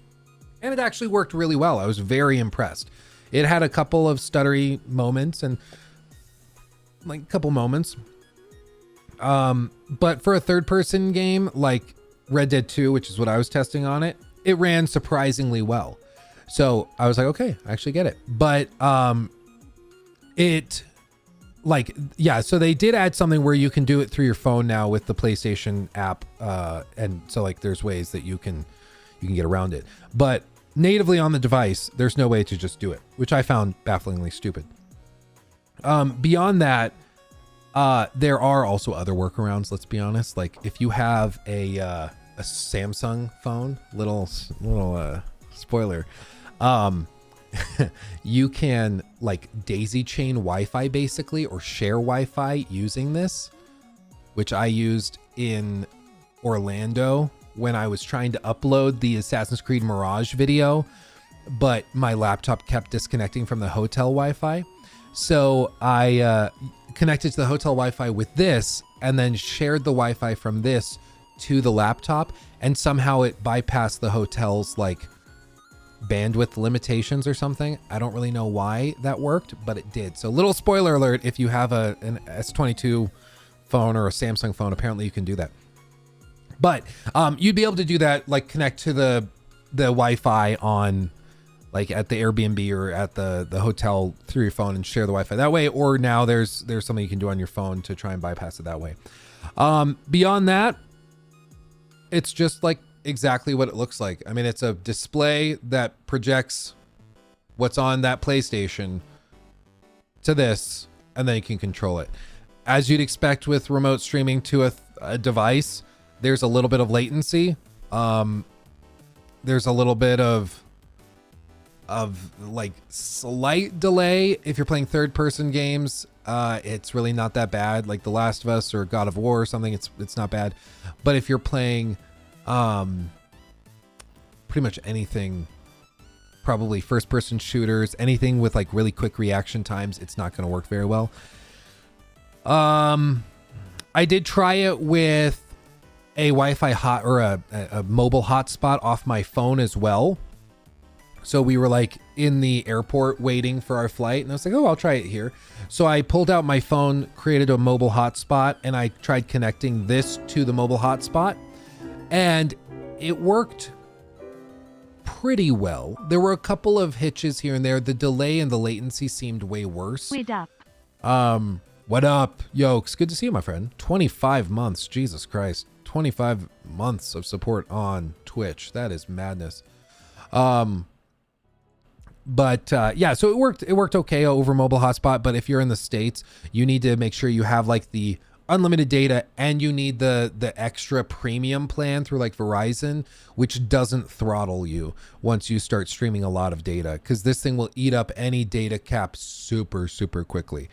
And it actually worked really well. I was very impressed. It had a couple of stuttery moments and like a couple moments. But for a third-person game like Red Dead 2, which is what I was testing on it, it ran surprisingly well. So I was like, okay, I actually get it. But it like, yeah, so they did add something where you can do it through your phone now with the PlayStation app. And so like there's ways that you can get around it. But natively on the device, there's no way to just do it, which I found bafflingly stupid. Beyond that, there are also other workarounds, let's be honest. Like if you have a Samsung phone, little spoiler, you can like daisy chain Wi-Fi basically, or share Wi-Fi using this, which I used in Orlando when I was trying to upload the Assassin's Creed Mirage video, but my laptop kept disconnecting from the hotel Wi-Fi. So I connected to the hotel Wi-Fi with this and then shared the Wi-Fi from this to the laptop, and somehow it bypassed the hotel's like bandwidth limitations or something. I don't really know why that worked, but it did. So little spoiler alert, if you have an S22 phone or a Samsung phone, apparently you can do that. But you'd be able to do that, like connect to the Wi-Fi on like at the Airbnb or at the hotel through your phone and share the Wi-Fi that way. Or now there's something you can do on your phone to try and bypass it that way. Beyond that, it's just like exactly what it looks like. I mean, it's a display that projects what's on that PlayStation to this, and then you can control it. As you'd expect with remote streaming to a device, there's a little bit of latency. There's a little bit of like slight delay. If you're playing third person games, it's really not that bad. Like The Last of Us or God of War or something, it's not bad. But if you're playing pretty much anything, probably first person shooters, anything with like really quick reaction times, it's not going to work very well. I did try it with a Wi-Fi hot or a mobile hotspot off my phone as well. So we were like in the airport waiting for our flight, and I was like, oh, I'll try it here. So I pulled out my phone, created a mobile hotspot, and I tried connecting this to the mobile hotspot, and it worked pretty well. There were a couple of hitches here and there. The delay and the latency seemed way worse. Wait up. What up, Yokes? Good to see you, my friend. 25 months, Jesus Christ. 25 months of support on Twitch. That is madness. But yeah, so it worked okay over mobile hotspot. But if you're in the States, you need to make sure you have like the unlimited data, and you need the extra premium plan through like Verizon, which doesn't throttle you once you start streaming a lot of data, because this thing will eat up any data cap super quickly.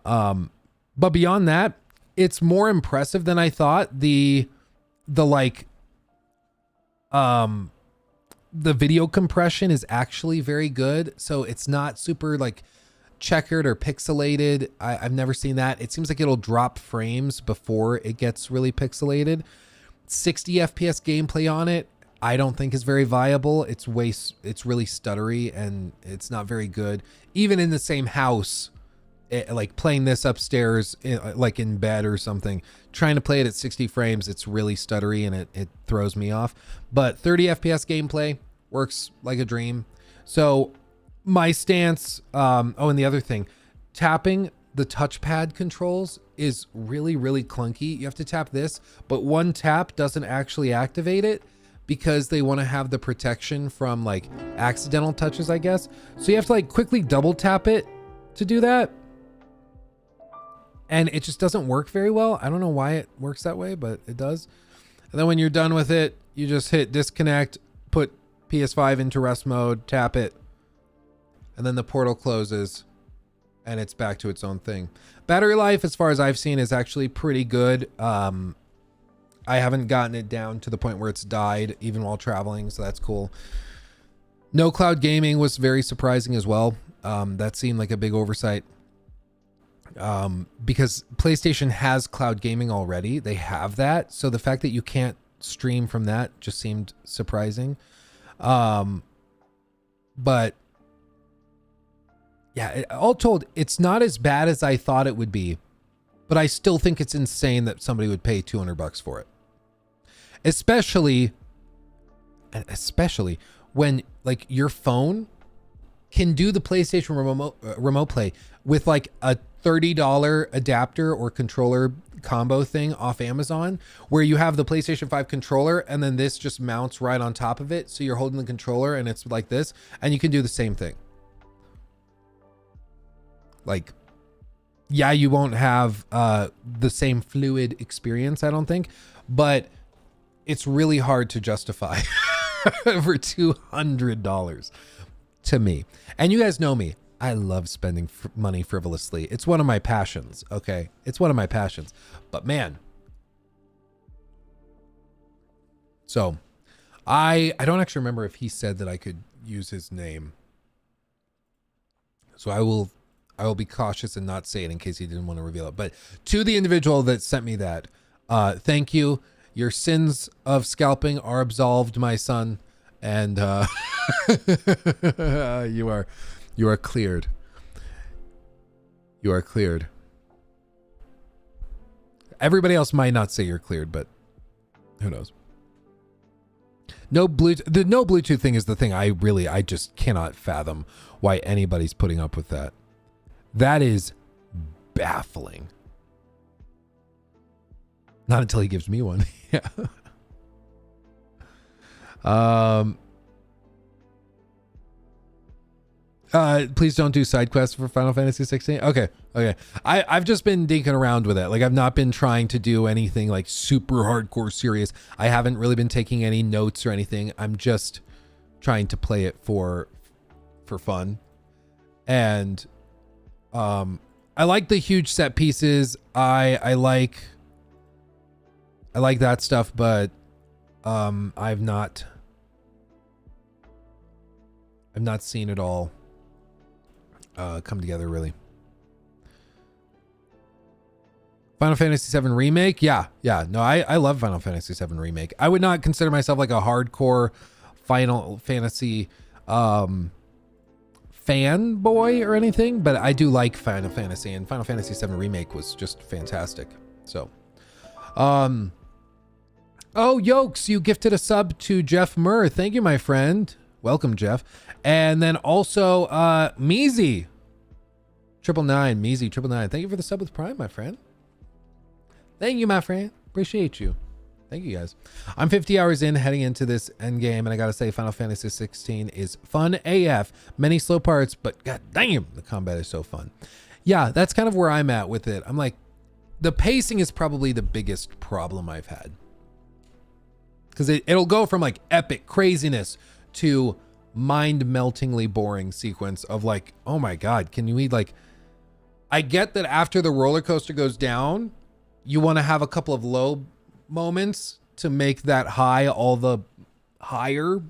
But beyond that, it's more impressive than I thought. The video compression is actually very good. So it's not super like checkered or pixelated. I've never seen that. It seems like it'll drop frames before it gets really pixelated. 60 FPS gameplay on it, I don't think is very viable. It's really stuttery and it's not very good. Even in the same house, like playing this upstairs, like in bed or something, trying to play it at 60 frames, it's really stuttery and it throws me off. But 30 FPS gameplay works like a dream. So my stance, and the other thing, tapping the touchpad controls is really, really clunky. You have to tap this, but one tap doesn't actually activate it because they want to have the protection from like accidental touches, I guess. So you have to like quickly double tap it to do that. And it just doesn't work very well. I don't know why it works that way, but it does. And then when you're done with it, you just hit disconnect, put PS5 into rest mode, tap it, and then the portal closes and it's back to its own thing. Battery life, as far as I've seen, is actually pretty good. I haven't gotten it down to the point where it's died even while traveling, so that's cool. No cloud gaming was very surprising as well. That seemed like a big oversight. Because PlayStation has cloud gaming already. They have that. So the fact that you can't stream from that just seemed surprising. But yeah, all told, it's not as bad as I thought it would be, but I still think it's insane that somebody would pay $200 for it. Especially when like your phone can do the PlayStation remote play with like a $30 adapter or controller combo thing off Amazon, where you have the PlayStation 5 controller and then this just mounts right on top of it. So you're holding the controller and it's like this, and you can do the same thing. Like, yeah, you won't have the same fluid experience, I don't think, but it's really hard to justify for $200 to me. And you guys know me. I love spending money frivolously. It's one of my passions, okay? It's one of my passions. But man. So, I don't actually remember if he said that I could use his name. So I will be cautious and not say it in case he didn't want to reveal it. But to the individual that sent me that, thank you. Your sins of scalping are absolved, my son. And you are cleared. You are cleared. Everybody else might not say you're cleared, but who knows? No Bluetooth. The no Bluetooth thing is the thing I just cannot fathom why anybody's putting up with that. That is baffling. Not until he gives me one. Yeah. Please don't do side quests for Final Fantasy 16. Okay. I've just been dinking around with it. Like, I've not been trying to do anything like super hardcore serious. I haven't really been taking any notes or anything. I'm just trying to play it for fun. And I like the huge set pieces. I like that stuff, but I've not seen it all come together really. Final Fantasy VII Remake, yeah. No, I love Final Fantasy VII Remake. I would not consider myself like a hardcore Final Fantasy fanboy or anything, but I do like Final Fantasy, and Final Fantasy VII Remake was just fantastic. So, oh, Yokes, you gifted a sub to Jeff Murr. Thank you, my friend. Welcome, Jeff. And then also, Meezy. 999, Meezy 999. Thank you for the sub with Prime, my friend. Thank you, my friend. Appreciate you. Thank you, guys. I'm 50 hours in, heading into this end game, and I gotta say, Final Fantasy 16 is fun AF. Many slow parts, but god damn, the combat is so fun. Yeah, that's kind of where I'm at with it. I'm like, the pacing is probably the biggest problem I've had. Because it'll go from like epic craziness to mind-meltingly boring sequence of like, oh my god, can you eat like I get that after the roller coaster goes down, you want to have a couple of low moments to make that high all the higher,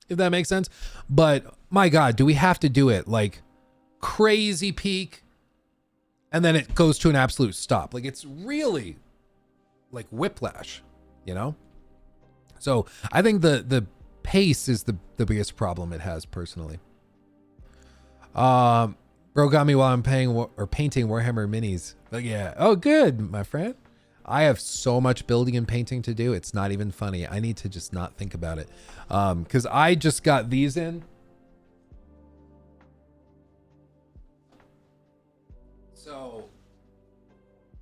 if that makes sense. But my God, do we have to do it like crazy peak and then it goes to an absolute stop? Like, it's really like whiplash, you know? So I think the pace is the biggest problem it has personally. Bro got me while I'm painting Warhammer minis. But yeah. Oh, good, my friend. I have so much building and painting to do. It's not even funny. I need to just not think about it. Because I just got these in. So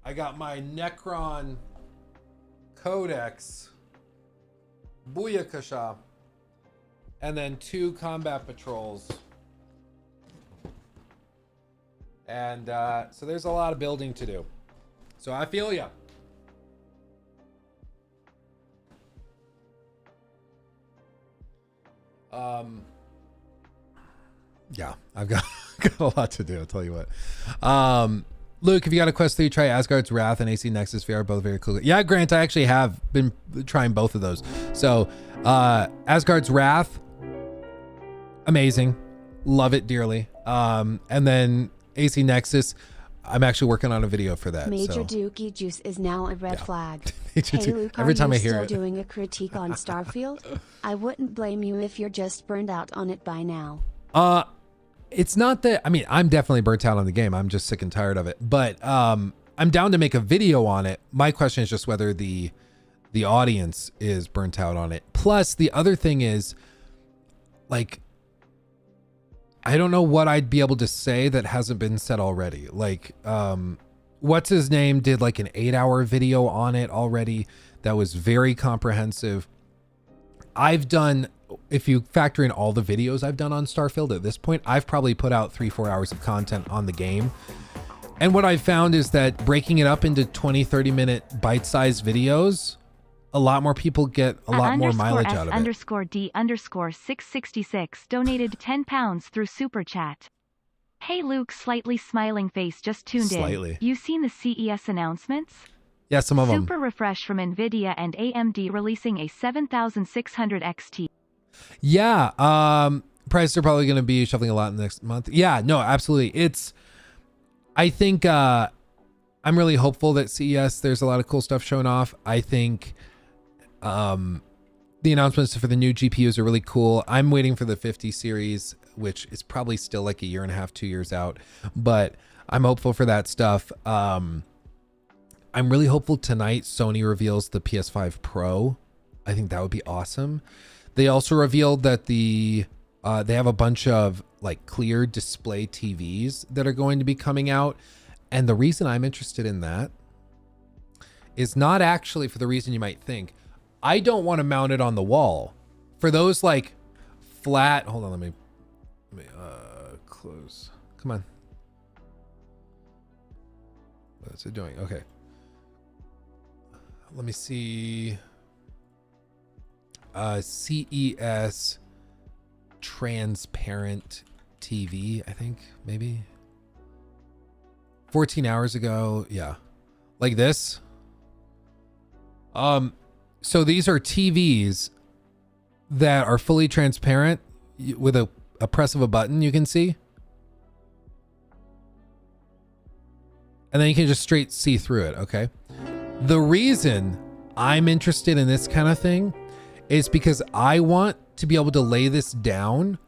I got my Necron Codex, Booyakasha, and then 2 combat patrols. And so there's a lot of building to do. So I feel ya. Yeah, I've got a lot to do, I'll tell you what. Luke, if you got a Quest 3, try Asgard's Wrath and AC Nexus VR, both very cool. Yeah, Grant, I actually have been trying both of those. So Asgard's Wrath, amazing, love it dearly. And then AC Nexus, I'm actually working on a video for that. Major so. Dookie Juice is now a red flag. Major Hey Luke, every are time you I hear still it. doing a critique on Starfield? I wouldn't blame you if you're just burned out on it by now. It's not that, I mean, I'm definitely burnt out on the game. I'm just sick and tired of it. But I'm down to make a video on it. My question is just whether the audience is burnt out on it. Plus, the other thing is, like, I don't know what I'd be able to say that hasn't been said already. Like, what's his name did like an 8-hour video on it already that was very comprehensive. I've done, if you factor in all the videos I've done on Starfield at this point, I've probably put out 3-4 hours of content on the game. And what I've found is that breaking it up into 20-30 minute bite-sized videos, a lot more people get a lot more mileage out of it. _D_666 donated £10 through Super Chat. Hey Luke, slightly smiling face just tuned in. You seen the CES announcements? Yeah, some of them. Super refresh from Nvidia and AMD releasing a 7600 XT. Yeah, prices are probably going to be shuffling a lot in the next month. Yeah, no, absolutely. I think I'm really hopeful that CES, there's a lot of cool stuff showing off. I think the announcements for the new GPUs are really cool. I'm waiting for the 50 series, which is probably still like a year and a half, 2 years out, but I'm hopeful for that stuff. I'm really hopeful tonight Sony reveals the PS5 Pro. I think that would be awesome. They also revealed that they have a bunch of like clear display TVs that are going to be coming out. And the reason I'm interested in that is not actually for the reason you might think. I don't want to mount it on the wall. For those like flat, hold on, let me close. Come on. What's it doing? Okay. Let me see. CES transparent TV, I think, maybe 14 hours ago. Yeah, like this. So these are TVs that are fully transparent with a press of a button, you can see, and then you can just straight see through it. Okay, the reason I'm interested in this kind of thing is because I want to be able to lay this down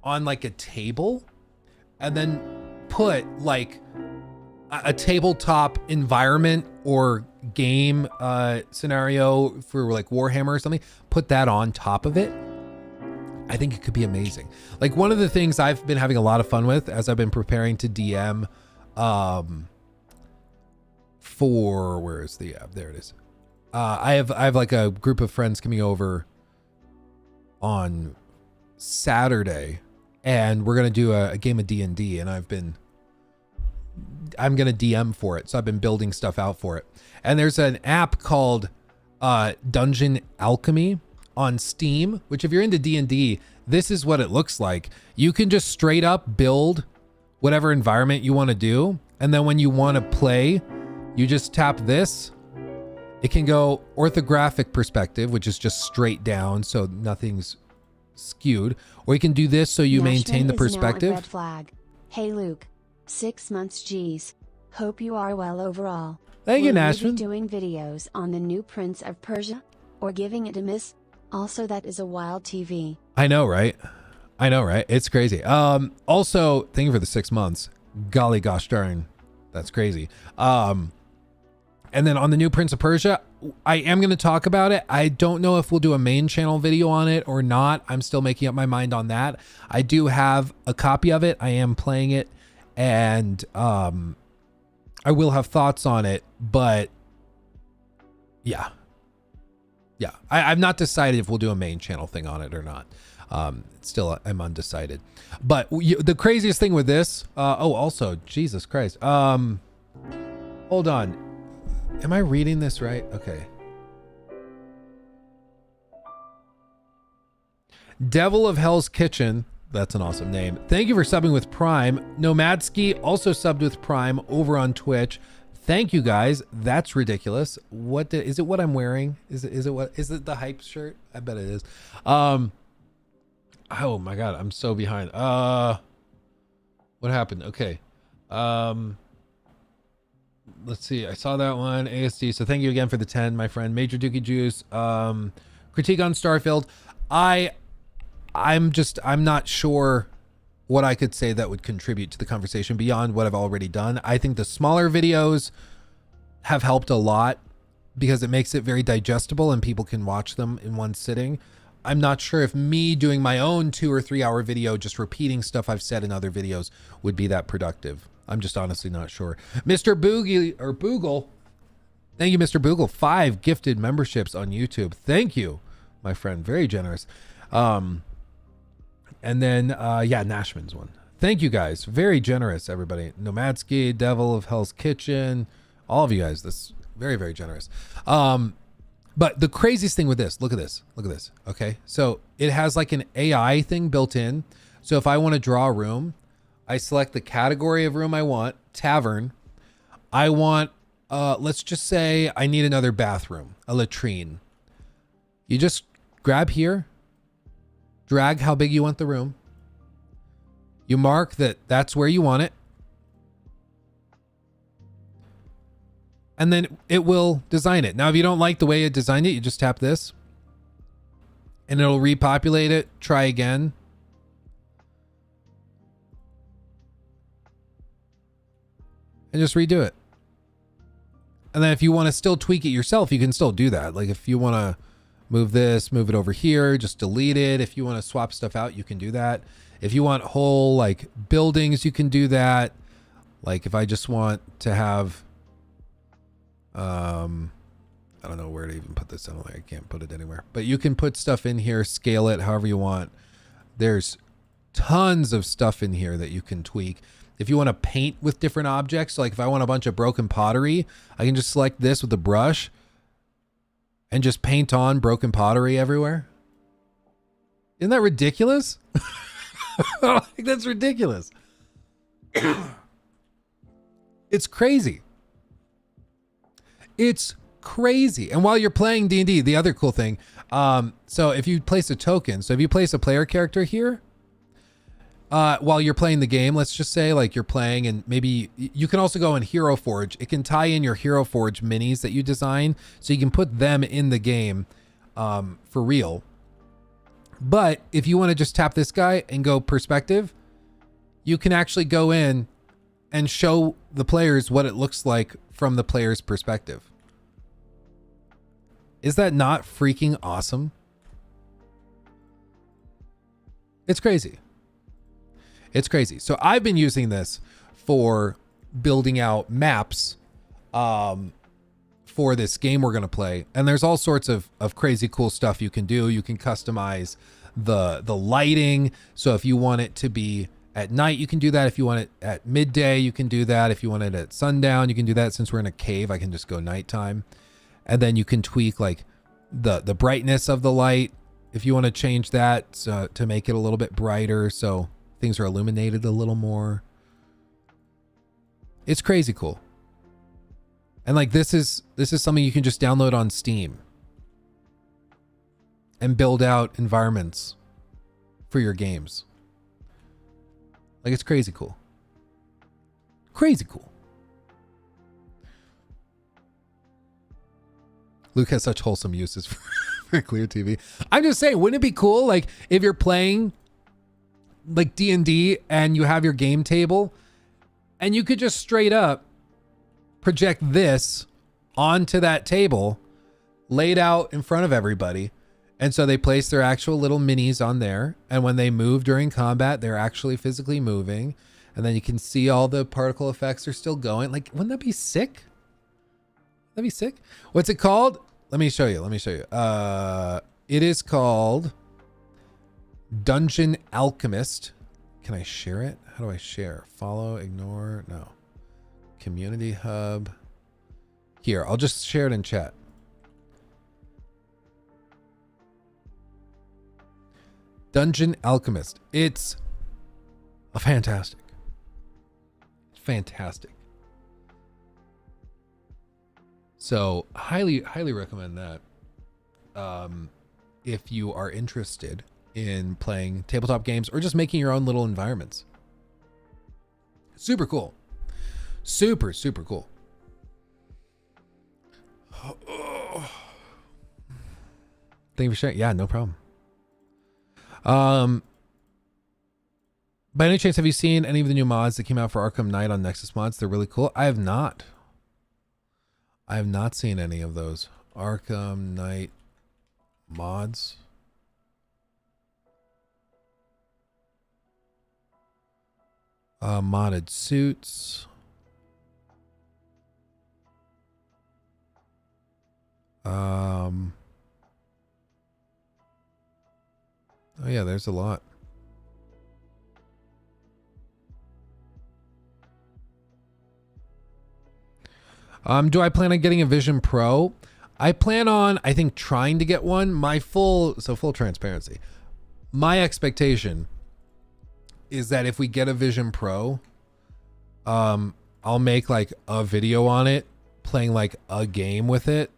on like a table and then put like a tabletop environment or game scenario for like Warhammer or something, put that on top of it. I think it could be amazing. Like one of the things I've been having a lot of fun with as I've been preparing to DM for, where is the app? There it is. I have like a group of friends coming over on Saturday, and we're gonna do a game of D&D, and I'm gonna DM for it, so I've been building stuff out for it. And there's an app called Dungeon Alchemy on Steam, which if you're into D&D, this is what it looks like. You can just straight up build whatever environment you want to do, And then when you want to play, you just tap this. It can go orthographic perspective, which is just straight down, so nothing's skewed. Or you can do this so you maintain the perspective. Now a red flag. Hey Luke, 6 months G's. Hope you are well overall. Thank you, Will Nashvin. You be doing videos on the new Prince of Persia? Or giving it a miss? Also, that is a wild TV. I know, right? I know, right? It's crazy. Also, thank you for the 6 months. Golly gosh darn. That's crazy. And then on the new Prince of Persia, I am going to talk about it. I don't know if we'll do a main channel video on it or not. I'm still making up my mind on that. I do have a copy of it. I am playing it, and I will have thoughts on it, but yeah. I've not decided if we'll do a main channel thing on it or not. Still, I'm undecided. But the craziest thing with this, also, Jesus Christ. Hold on. Am I reading this right? Okay. Devil of Hell's Kitchen. That's an awesome name. Thank you for subbing with Prime. Nomadsky also subbed with Prime over on Twitch. Thank you guys. That's ridiculous. Is it what I'm wearing? Is it the hype shirt? I bet it is. Oh my God. I'm so behind. What happened? Okay. Let's see. I saw that one. ASD. So thank you again for the 10, my friend. Major Dookie Juice. Critique on Starfield. I'm not sure what I could say that would contribute to the conversation beyond what I've already done. I think the smaller videos have helped a lot because it makes it very digestible and people can watch them in one sitting. I'm not sure if me doing my own 2 or 3 hour video, just repeating stuff I've said in other videos, would be that productive. I'm just honestly not sure. Mr. Boogle. Thank you, Mr. Boogle. 5 gifted memberships on YouTube. Thank you, my friend. Very generous. And then, Nashman's one. Thank you guys. Very generous, everybody. Nomadsky, Devil of Hell's Kitchen, all of you guys. That's very, very generous. But the craziest thing with this, look at this. Okay. So it has like an AI thing built in. So if I want to draw a room, I select the category of room I want, tavern. I want, let's just say I need another bathroom, a latrine. You just grab here, drag how big you want the room. You mark that that's where you want it. And then it will design it. Now, if you don't like the way it designed it, you just tap this and it'll repopulate it. Try again. And just redo it. And then if you want to still tweak it yourself, you can still do that. Like if you want to move this, move it over here, just delete it. If you want to swap stuff out, you can do that. If you want whole like buildings, you can do that. Like if I just want to have, I don't know where to even put this. I can't put it anywhere, but you can put stuff in here, scale it however you want. There's tons of stuff in here that you can tweak. If you want to paint with different objects, like if I want a bunch of broken pottery, I can just select this with a brush and just paint on broken pottery everywhere. Isn't that ridiculous? I think that's ridiculous. It's crazy. It's crazy. And while you're playing D&D, the other cool thing, so if you place a token, so if you place a player character here, while you're playing the game, let's just say like you're playing and maybe you can also go in Hero Forge. It can tie in your Hero Forge minis that you design so you can put them in the game for real. But if you want to just tap this guy and go perspective, you can actually go in and show the players what it looks like from the player's perspective. Is that not freaking awesome? It's crazy. It's crazy. So I've been using this for building out maps for this game we're going to play. And there's all sorts of crazy cool stuff you can do. You can customize the lighting. So if you want it to be at night, you can do that. If you want it at midday, you can do that. If you want it at sundown, you can do that. Since we're in a cave, I can just go nighttime. And then you can tweak like the brightness of the light. If you want to change that to make it a little bit brighter. So things are illuminated a little more. It's crazy cool. And like this is something you can just download on Steam and build out environments for your games. Like it's crazy cool. Crazy cool. Luke has such wholesome uses for Clear TV. I'm just saying, wouldn't it be cool like if you're playing like D&D and you have your game table and you could just straight up project this onto that table laid out in front of everybody. And so they place their actual little minis on there. And when they move during combat, they're actually physically moving. And then you can see all the particle effects are still going. Like, wouldn't that be sick? That'd be sick. What's it called? Let me show you. It is called Dungeon Alchemist. Can I share it? How do I share? Follow, ignore, no. Community hub. Here, I'll just share it in chat. Dungeon Alchemist. It's a fantastic. So highly recommend that. If you are interested in playing tabletop games or just making your own little environments. Super cool. Super cool. Thank you for sharing. Yeah, no problem. By any chance, have you seen any of the new mods that came out for Arkham Knight on Nexus Mods? They're really cool. I have not seen any of those Arkham Knight mods. Modded suits. Oh yeah, there's a lot. Do I plan on getting a Vision Pro? I plan on, I think, trying to get one. Full transparency. My expectation is that if we get a Vision Pro, I'll make like a video on it, playing like a game with it,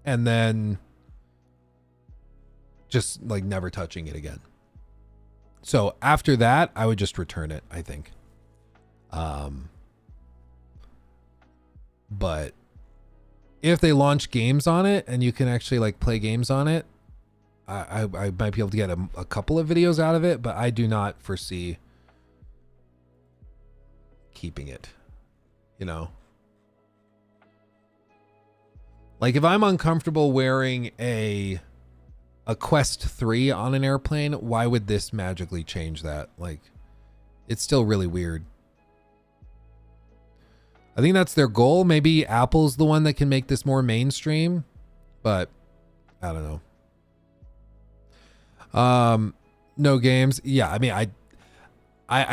and then just like never touching it again. So after that, I would just return it, I think. But if they launch games on it and you can actually like play games on it, I might be able to get a couple of videos out of it, but I do not foresee keeping it, you know? Like if I'm uncomfortable wearing a Quest 3 on an airplane, why would this magically change that? Like, it's still really weird. I think that's their goal. Maybe Apple's the one that can make this more mainstream, but I don't know. No games. Yeah, I mean, I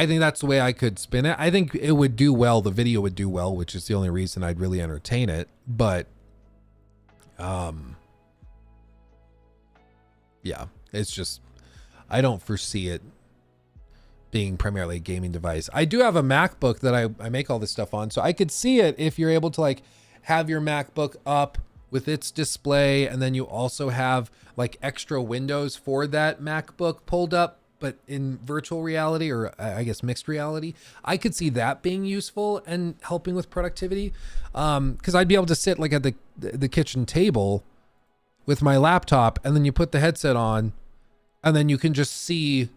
think that's the way I could spin it. I think it would do well. The video would do well, which is the only reason I'd really entertain it. But, yeah, it's just, I don't foresee it being primarily a gaming device. I do have a MacBook that I make all this stuff on, so I could see it if you're able to like have your MacBook up with its display, and then you also have like extra windows for that MacBook pulled up, but in virtual reality, or I guess mixed reality. I could see that being useful and helping with productivity, because I'd be able to sit like at the kitchen table with my laptop, and then you put the headset on, and then you can just see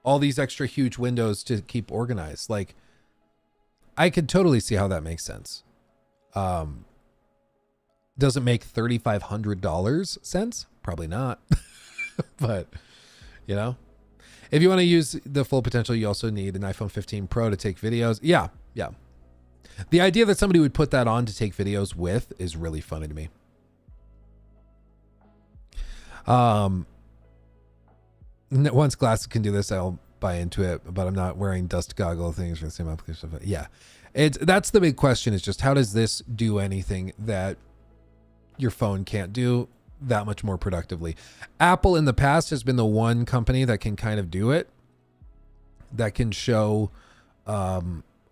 all these extra huge windows to keep organized. Like, I could totally see how that makes sense. Does it make $3,500 sense? Probably not. But, you know, if you want to use the full potential, you also need an iPhone 15 Pro to take videos. Yeah. The idea that somebody would put that on to take videos with is really funny to me. Once glasses can do this, I'll buy into it, but I'm not wearing dust goggle things for the same application. Yeah, that's the big question, is just how does this do anything that your phone can't do that much more productively? Apple in the past has been the one company that can kind of do it, that can show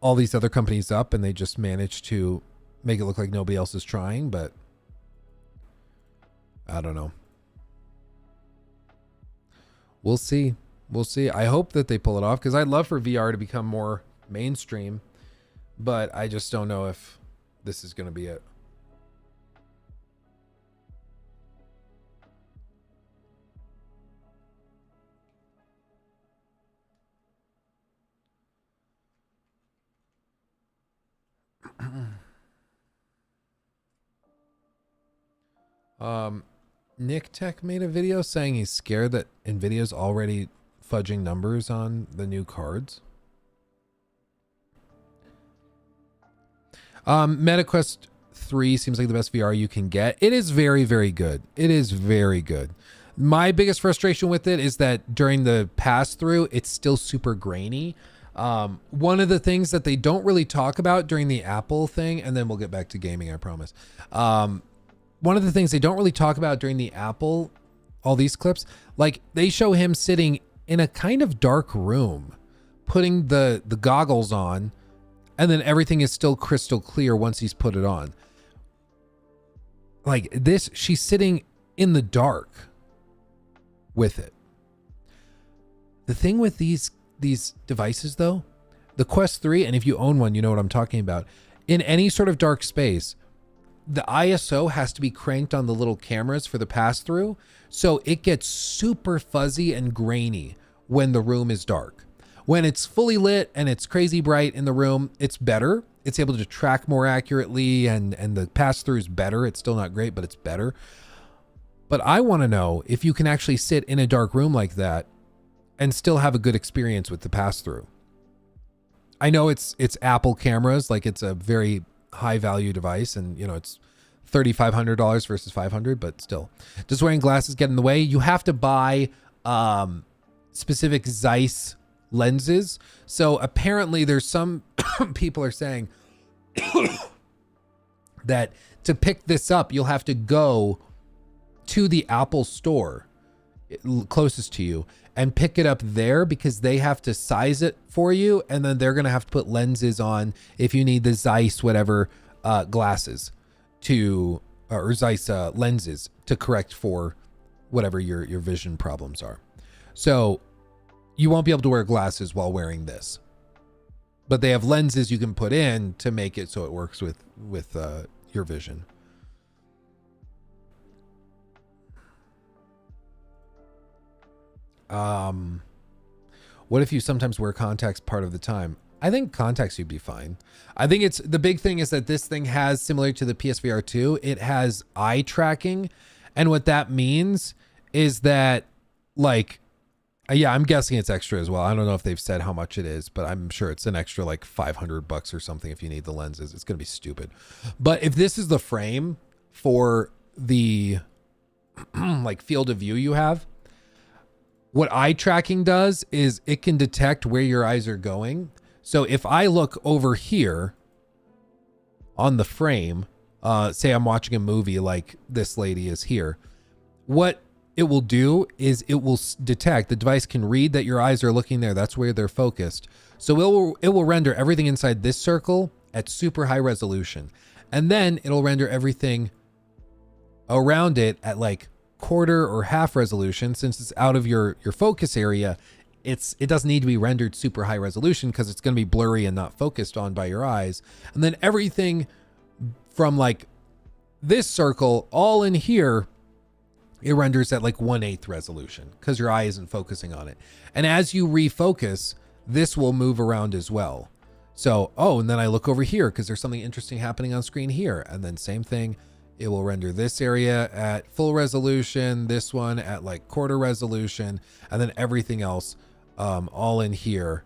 all these other companies up and they just managed to make it look like nobody else is trying, but I don't know. We'll see. We'll see. I hope that they pull it off because I'd love for VR to become more mainstream, but I just don't know if this is going to be it. Nick Tech made a video saying he's scared that Nvidia's already fudging numbers on the new cards. MetaQuest 3 seems like the best VR you can get. It is very, very good. It is very good. My biggest frustration with it is that during the pass through, it's still super grainy. One of the things that they don't really talk about during the Apple thing, and then we'll get back to gaming, I promise. One of the things they don't really talk about during the Apple, all these clips, like they show him sitting in a kind of dark room, putting the goggles on, and then everything is still crystal clear once he's put it on. Like this, she's sitting in the dark with it. The thing with these devices though, the Quest 3, and if you own one, you know what I'm talking about. In any sort of dark space, the ISO has to be cranked on the little cameras for the pass through. So it gets super fuzzy and grainy when the room is dark. When it's fully lit and it's crazy bright in the room, it's better. It's able to track more accurately and the pass through is better. It's still not great, but it's better. But I want to know if you can actually sit in a dark room like that and still have a good experience with the pass through. I know it's Apple cameras, like it's a very high value device, and you know it's $3,500 versus $500, but still, does wearing glasses get in the way? You have to buy specific Zeiss lenses. So apparently there's some people are saying that to pick this up, you'll have to go to the Apple store closest to you and pick it up there because they have to size it for you, and then they're going to have to put lenses on if you need the Zeiss whatever glasses to or Zeiss lenses to correct for whatever your vision problems are. So you won't be able to wear glasses while wearing this, but they have lenses you can put in to make it so it works with your vision. What if you sometimes wear contacts part of the time? I think contacts you'd be fine. I think it's the big thing is that this thing has, similar to the PSVR 2, it has eye tracking. And what that means is that, like, yeah, I'm guessing it's extra as well. I don't know if they've said how much it is, but I'm sure it's an extra like $500 or something if you need the lenses. It's going to be stupid. But if this is the frame for the like field of view you have, what eye tracking does is it can detect where your eyes are going. So if I look over here on the frame, say I'm watching a movie like this lady is here, what it will do is it will detect, the device can read that your eyes are looking there. That's where they're focused. So it will render everything inside this circle at super high resolution. And then it'll render everything around it at like quarter or half resolution. Since it's out of your focus area, it doesn't need to be rendered super high resolution because it's going to be blurry and not focused on by your eyes. And then everything from like this circle all in here, it renders at like 1/8 resolution because your eye isn't focusing on it. And as you refocus, this will move around as well. So, and then I look over here because there's something interesting happening on screen here. And then same thing, it will render this area at full resolution, this one at like quarter resolution, and then everything else all in here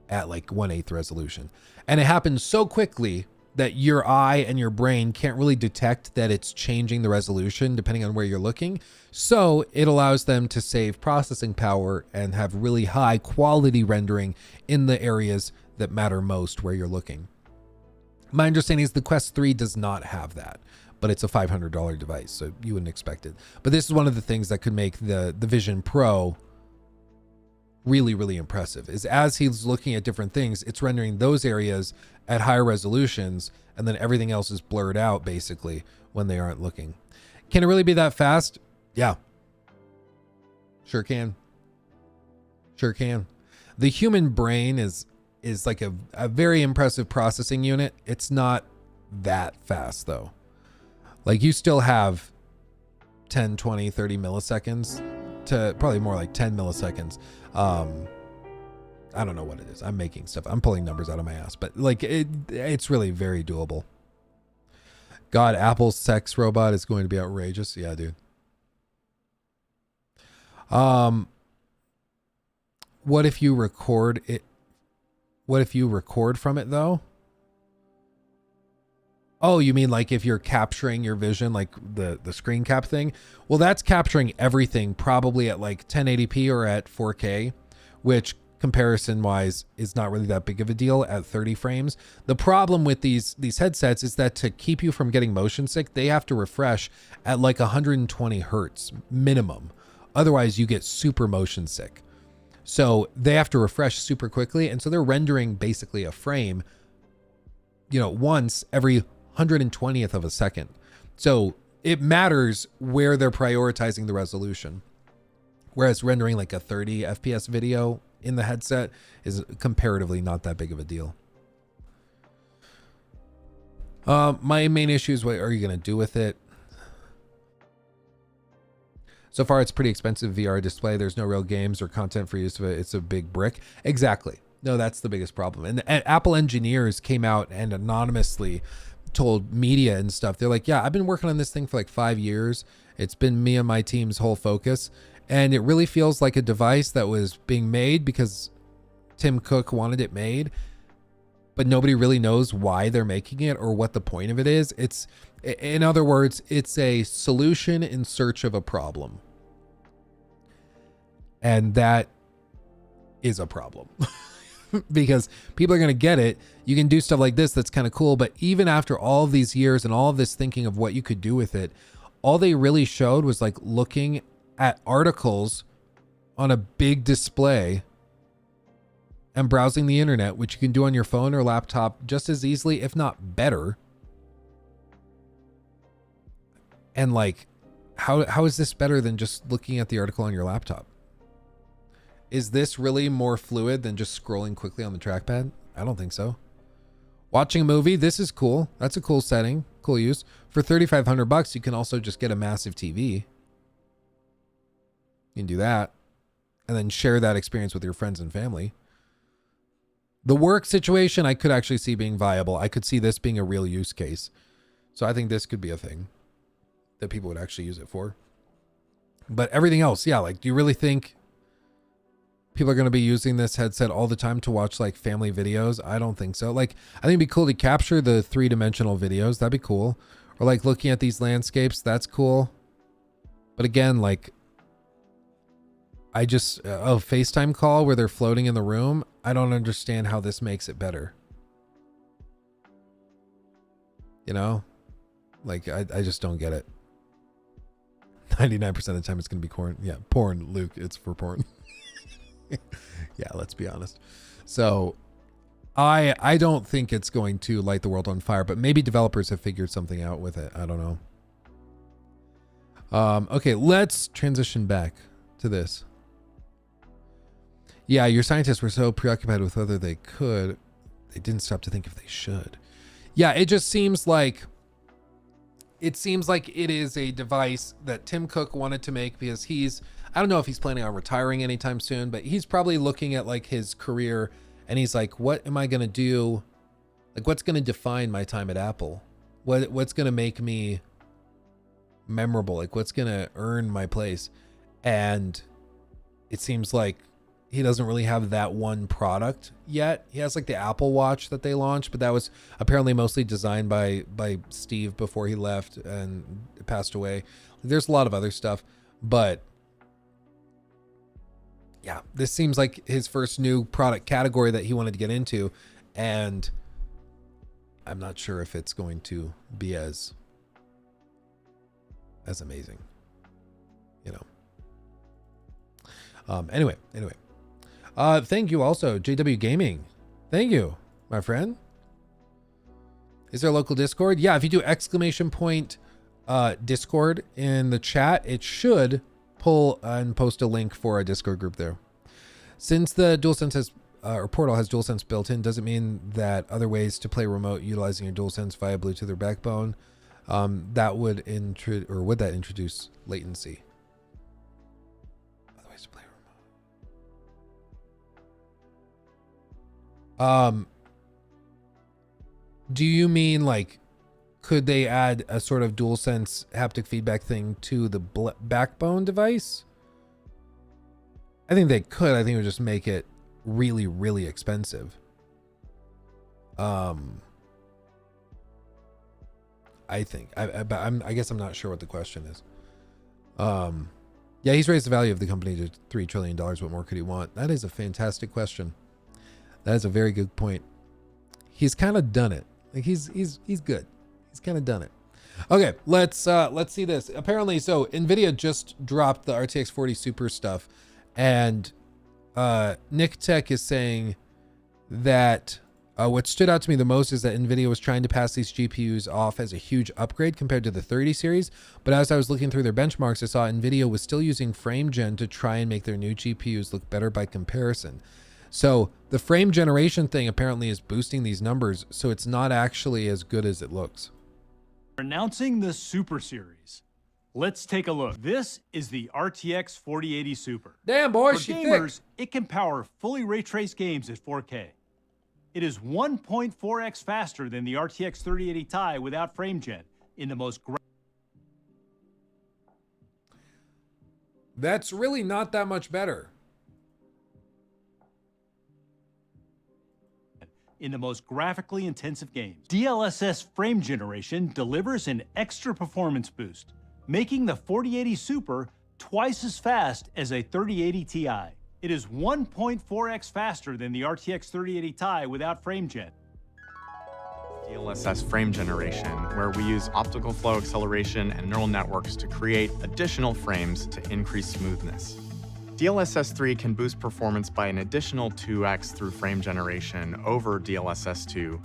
at like 1/8 resolution. And it happens so quickly that your eye and your brain can't really detect that it's changing the resolution depending on where you're looking. So it allows them to save processing power and have really high quality rendering in the areas that matter most where you're looking. My understanding is the Quest 3 does not have that, but it's a $500 device, so you wouldn't expect it. But this is one of the things that could make the Vision Pro really, really impressive. Is as he's looking at different things, it's rendering those areas at higher resolutions, and then everything else is blurred out basically when they aren't looking. Can it really be that fast? Yeah. Sure can. Sure can. The human brain is like a very impressive processing unit. It's not that fast though. Like you still have 10, 20, 30 milliseconds to probably more like 10 milliseconds. I don't know what it is. I'm making stuff. I'm pulling numbers out of my ass, but like it's really very doable. God, Apple's sex robot is going to be outrageous. Yeah, dude. What if you record it? What if you record from it though? Oh, you mean like if you're capturing your vision, like the screen cap thing? Well, that's capturing everything probably at like 1080p or at 4K, which comparison wise is not really that big of a deal at 30 frames. The problem with these headsets is that to keep you from getting motion sick, they have to refresh at like 120 hertz minimum. Otherwise you get super motion sick. So they have to refresh super quickly. And so they're rendering basically a frame, you know, once every 120th of a second. So it matters where they're prioritizing the resolution. Whereas rendering like a 30 FPS video in the headset is comparatively not that big of a deal. My main issue is what are you going to do with it? So far, it's pretty expensive VR display. There's no real games or content for use of it. It's a big brick. Exactly. No, that's the biggest problem. And Apple engineers came out and anonymously told media and stuff. They're like, yeah, I've been working on this thing for like 5 years. It's been me and my team's whole focus. And it really feels like a device that was being made because Tim Cook wanted it made, but nobody really knows why they're making it or what the point of it is. It's, in other words, it's a solution in search of a problem. And that is a problem because people are going to get it. You can do stuff like this. That's kind of cool. But even after all of these years and all of this thinking of what you could do with it, all they really showed was like looking at articles on a big display and browsing the internet, which you can do on your phone or laptop just as easily, if not better. And like, how is this better than just looking at the article on your laptop? Is this really more fluid than just scrolling quickly on the trackpad? I don't think so. Watching a movie, this is cool. That's a cool setting, cool use. For $3,500, you can also just get a massive TV. You can do that and then share that experience with your friends and family. The work situation, I could actually see being viable. I could see this being a real use case. So I think this could be a thing that people would actually use it for. But everything else, yeah, like, do you really think people are going to be using this headset all the time to watch like family videos? I don't think so. Like, I think it'd be cool to capture the 3-dimensional videos. That'd be cool. Or like looking at these landscapes. That's cool. But again, like, I just, a FaceTime call where they're floating in the room. I don't understand how this makes it better. You know, like, I just don't get it. 99% of the time it's going to be porn. Yeah, porn, Luke. It's for porn. Yeah, let's be honest. So I don't think it's going to light the world on fire, but maybe developers have figured something out with it. I don't know. Okay, let's transition back to this. Yeah, your scientists were so preoccupied with whether they could, they didn't stop to think if they should. Yeah, it just seems like it is a device that Tim Cook wanted to make because I don't know if he's planning on retiring anytime soon, but he's probably looking at like his career and he's like, what am I going to do? Like, what's going to define my time at Apple? What's going to make me memorable? Like, what's going to earn my place? And it seems like he doesn't really have that one product yet. He has like the Apple Watch that they launched, but that was apparently mostly designed by Steve before he left and passed away. There's a lot of other stuff, but yeah, this seems like his first new product category that he wanted to get into, and I'm not sure if it's going to be as amazing, you know. Anyway. Thank you also, JW Gaming. Thank you, my friend. Is there a local Discord? Yeah, if you do ! Discord in the chat, it should pull and post a link for a Discord group there. Since the DualSense has, or Portal has DualSense built in, does it mean that other ways to play remote utilizing your DualSense via Bluetooth or backbone, that would would that introduce latency? Other ways to play remote. Do you mean like, could they add a sort of DualSense haptic feedback thing to the backbone device? I think they could. I think it would just make it really, really expensive. I think. I guess I'm not sure what the question is. Yeah, he's raised the value of the company to $3 trillion. What more could he want? That is a fantastic question. That is a very good point. He's kind of done it. Like he's good. He's kind of done it. Okay, let's see this. Apparently, so NVIDIA just dropped the RTX 40 Super stuff, and Nick Tech is saying that what stood out to me the most is that NVIDIA was trying to pass these GPUs off as a huge upgrade compared to the 30 series. But as I was looking through their benchmarks, I saw NVIDIA was still using FrameGen to try and make their new GPUs look better by comparison. So the frame generation thing apparently is boosting these numbers, so it's not actually as good as it looks. Announcing the Super Series. Let's take a look. This is the RTX 4080 Super. Damn, boy, For she gamers, thick. it can power fully ray-traced games at 4K. It is 1.4x faster than the RTX 3080 Ti without FrameGen in the most That's really not that much better. graphically intensive games. DLSS frame generation delivers an extra performance boost, making the 4080 Super twice as fast as a 3080 Ti. It is 1.4x faster than the RTX 3080 Ti without FrameGen. DLSS frame generation, where we use optical flow acceleration and neural networks to create additional frames to increase smoothness. DLSS 3 can boost performance by an additional 2x through frame generation over DLSS 2.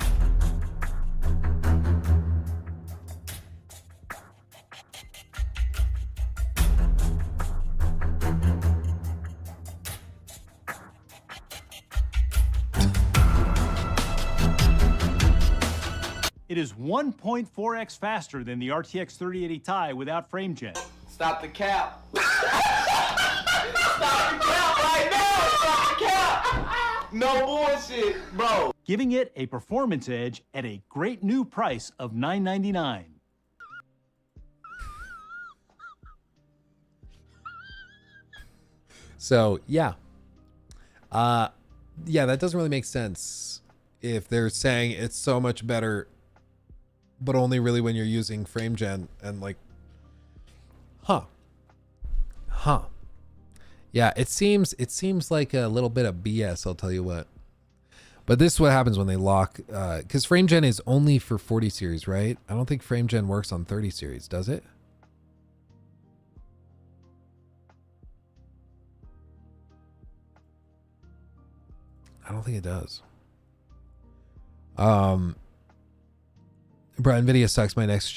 It is 1.4x faster than the RTX 3080 Ti without FrameGen. Stop the cap. Stop the cap right now. Stop the cap. No bullshit, bro. Giving it a performance edge at a great new price of $999. So yeah. Yeah, that doesn't really make sense if they're saying it's so much better, but only really when you're using FrameGen and like, huh. Yeah, it seems like a little bit of BS, I'll tell you what. But this is what happens when they lock, because FrameGen is only for 40 series, right? I don't think FrameGen works on 30 series, does it? I don't think it does. Bro, NVIDIA sucks. My next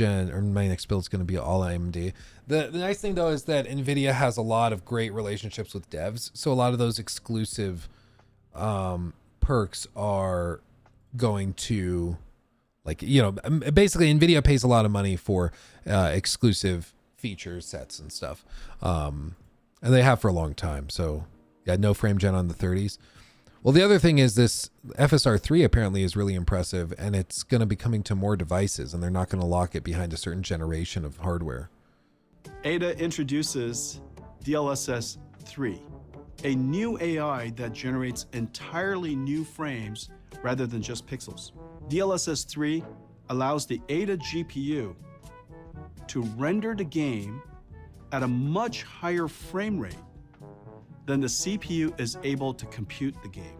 build is going to be all AMD. The nice thing though is that NVIDIA has a lot of great relationships with devs, so a lot of those exclusive perks are going to, like, you know, basically NVIDIA pays a lot of money for exclusive feature sets and stuff, and they have for a long time. So yeah, no FrameGen on the 30s. Well, the other thing is this FSR 3 apparently is really impressive, and it's going to be coming to more devices, and they're not going to lock it behind a certain generation of hardware. Ada introduces DLSS 3, a new AI that generates entirely new frames rather than just pixels. DLSS 3 allows the Ada GPU to render the game at a much higher frame rate than the CPU is able to compute the game.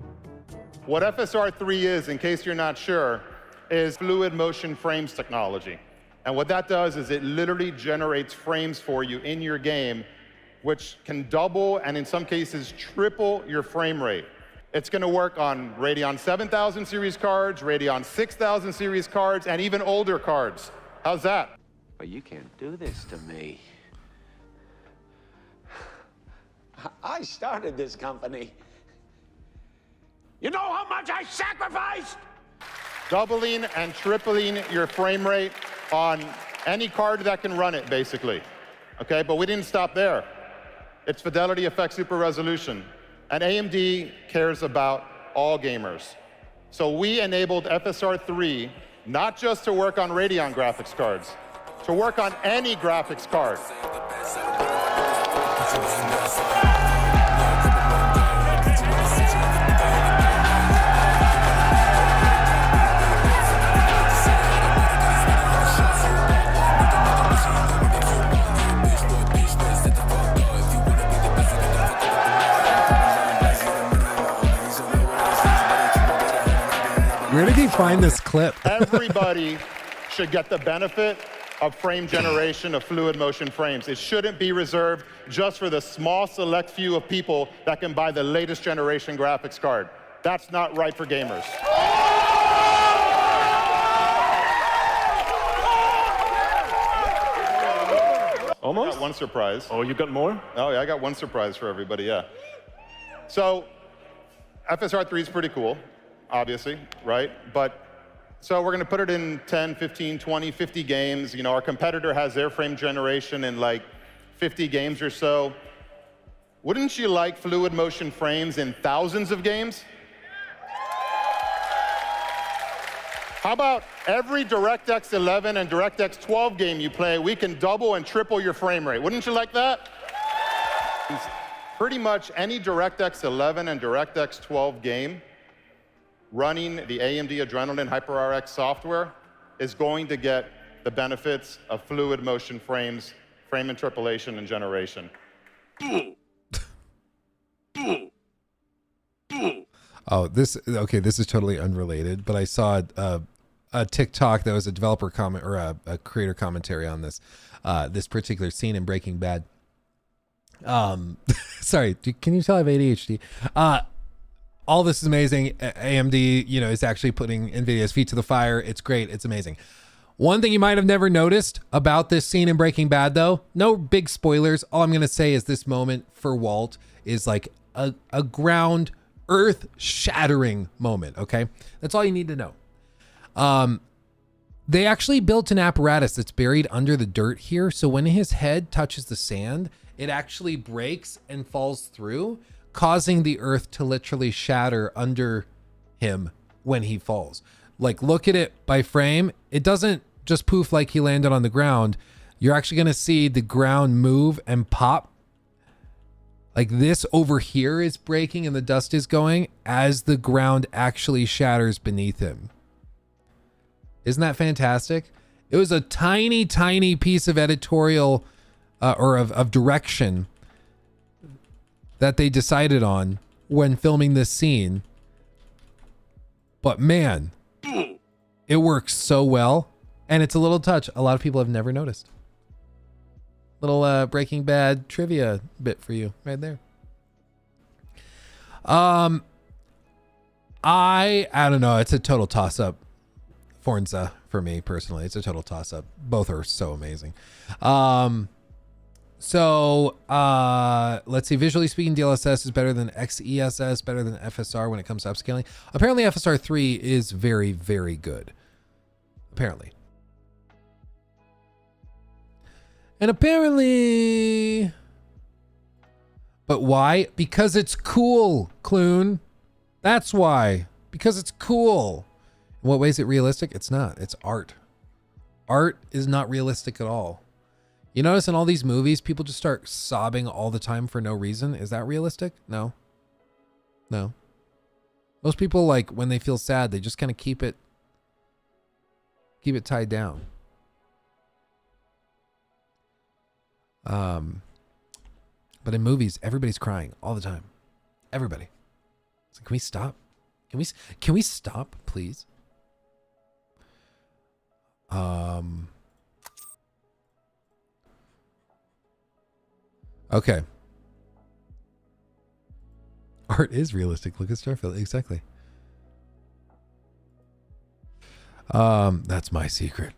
What FSR 3 is, in case you're not sure, is fluid motion frames technology. And what that does is it literally generates frames for you in your game, which can double and in some cases triple your frame rate. It's going to work on Radeon 7000 series cards, Radeon 6000 series cards, and even older cards. How's that? But you can't do this to me. I started this company. You know how much I sacrificed? Doubling and tripling your frame rate on any card that can run it, basically. Okay, but we didn't stop there. It's Fidelity Effect Super Resolution. And AMD cares about all gamers. So we enabled FSR 3 not just to work on Radeon graphics cards, to work on any graphics card. Where did he find this clip? Everybody should get the benefit of frame generation of fluid motion frames. It shouldn't be reserved just for the small select few of people that can buy the latest generation graphics card. That's not right for gamers. Almost? I got one surprise. Oh, you got more? Oh, yeah, I got one surprise for everybody, yeah. So, FSR 3 is pretty cool, obviously, right? But, so we're gonna put it in 10, 15, 20, 50 games. You know, our competitor has their frame generation in like 50 games or so. Wouldn't you like fluid motion frames in thousands of games? How about every DirectX 11 and DirectX 12 game you play, we can double and triple your frame rate. Wouldn't you like that? Pretty much any DirectX 11 and DirectX 12 game running the AMD Adrenalin HyperRX software is going to get the benefits of fluid motion frames, frame interpolation, and generation. Oh, this is totally unrelated, but I saw a TikTok that was a developer comment or a creator commentary on this particular scene in Breaking Bad. Sorry, can you tell I have ADHD? All this is amazing. AMD, is actually putting NVIDIA's feet to the fire. It's great. It's amazing. One thing you might have never noticed about this scene in Breaking Bad, though, no big spoilers. All I'm going to say is this moment for Walt is like a ground earth-shattering moment, okay? That's all you need to know. They actually built an apparatus that's buried under the dirt here, so when his head touches the sand, it actually breaks and falls through, causing the earth to literally shatter under him when he falls. Like, look at it by frame. It doesn't just poof like he landed on the ground. You're actually going to see the ground move and pop. Like this over here is breaking and the dust is going as the ground actually shatters beneath him. Isn't that fantastic? It was a tiny, tiny piece of editorial or of direction that they decided on when filming this scene. But man, it works so well. And it's a little touch a lot of people have never noticed. Little Breaking Bad trivia bit for you right there. I don't know. It's a total toss up. Forza for me personally. It's a total toss up. Both are so amazing. Let's see. Visually speaking, DLSS is better than XESS, better than FSR when it comes to upscaling. Apparently FSR 3 is very, very good. Apparently. And apparently, but why? Because it's cool, Clune. That's why. Because it's cool. In what way is it realistic? It's not. It's art. Art is not realistic at all. You notice in all these movies, people just start sobbing all the time for no reason. Is that realistic? No. No. Most people, like, when they feel sad, they just kind of keep it tied down. But in movies, everybody's crying all the time. Everybody. So can we stop? Can we stop, please? Okay. Art is realistic. Look at Starfield. Exactly. That's my secret.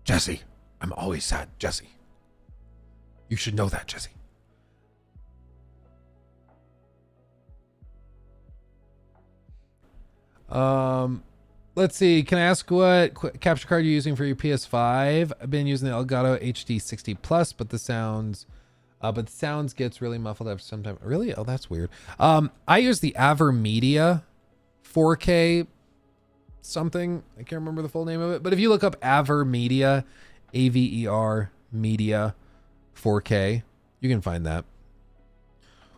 Jesse, I'm always sad. Jesse. You should know that, Jesse. Let's see. Can I ask what capture card you're using for your PS5? I've been using the Elgato HD 60 Plus, but the sounds gets really muffled after some time. Really? Oh, that's weird. I use the Avermedia 4K something. I can't remember the full name of it, but if you look up Avermedia, AVER Media 4K, you can find that.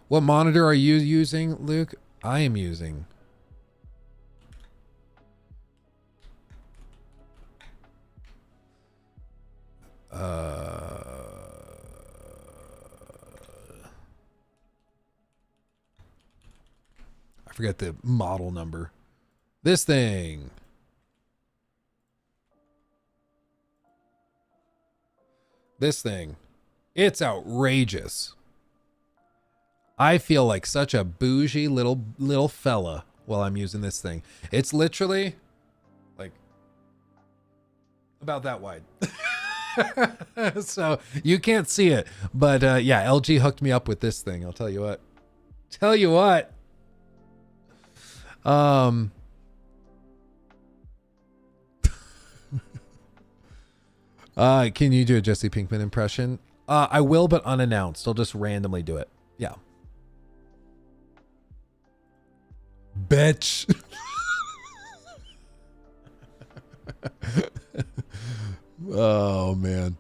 What monitor are you using, Luke? I am using I forget the model number. This thing. This thing. It's outrageous. I feel like such a bougie little fella while I'm using this thing. It's literally like about that wide. So you can't see it, but yeah, LG hooked me up with this thing. I'll tell you what. Can you do a Jesse Pinkman impression? I will, but unannounced. I'll just randomly do it. Yeah. Bitch. Oh man.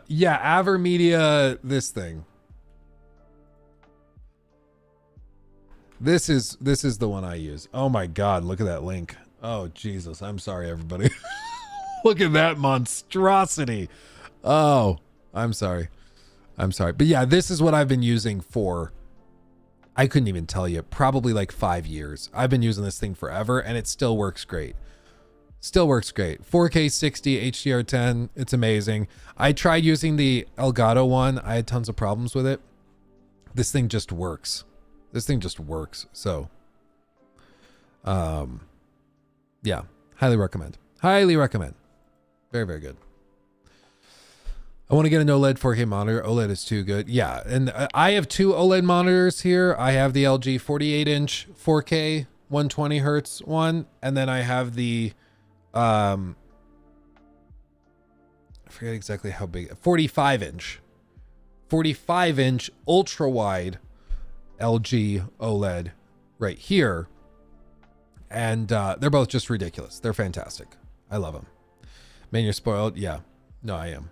Yeah, Avermedia, this thing. This is the one I use. Oh my god, look at that link. Oh Jesus, I'm sorry everybody. Look at that monstrosity. Oh, I'm sorry. But yeah, this is what I've been using for, I couldn't even tell you, probably like 5 years. I've been using this thing forever and it still works great. 4K 60 HDR10. It's amazing. I tried using the Elgato one. I had tons of problems with it. This thing just works. So, yeah, highly recommend. Very, very good. I want to get an OLED 4K monitor. OLED is too good. Yeah, and I have two OLED monitors here. I have the LG 48-inch 4K 120 hertz one, and then I have the I forget exactly how big. 45-inch ultra wide LG OLED right here, and they're both just ridiculous. They're fantastic. I love them. Man, you're spoiled. Yeah, no, I am.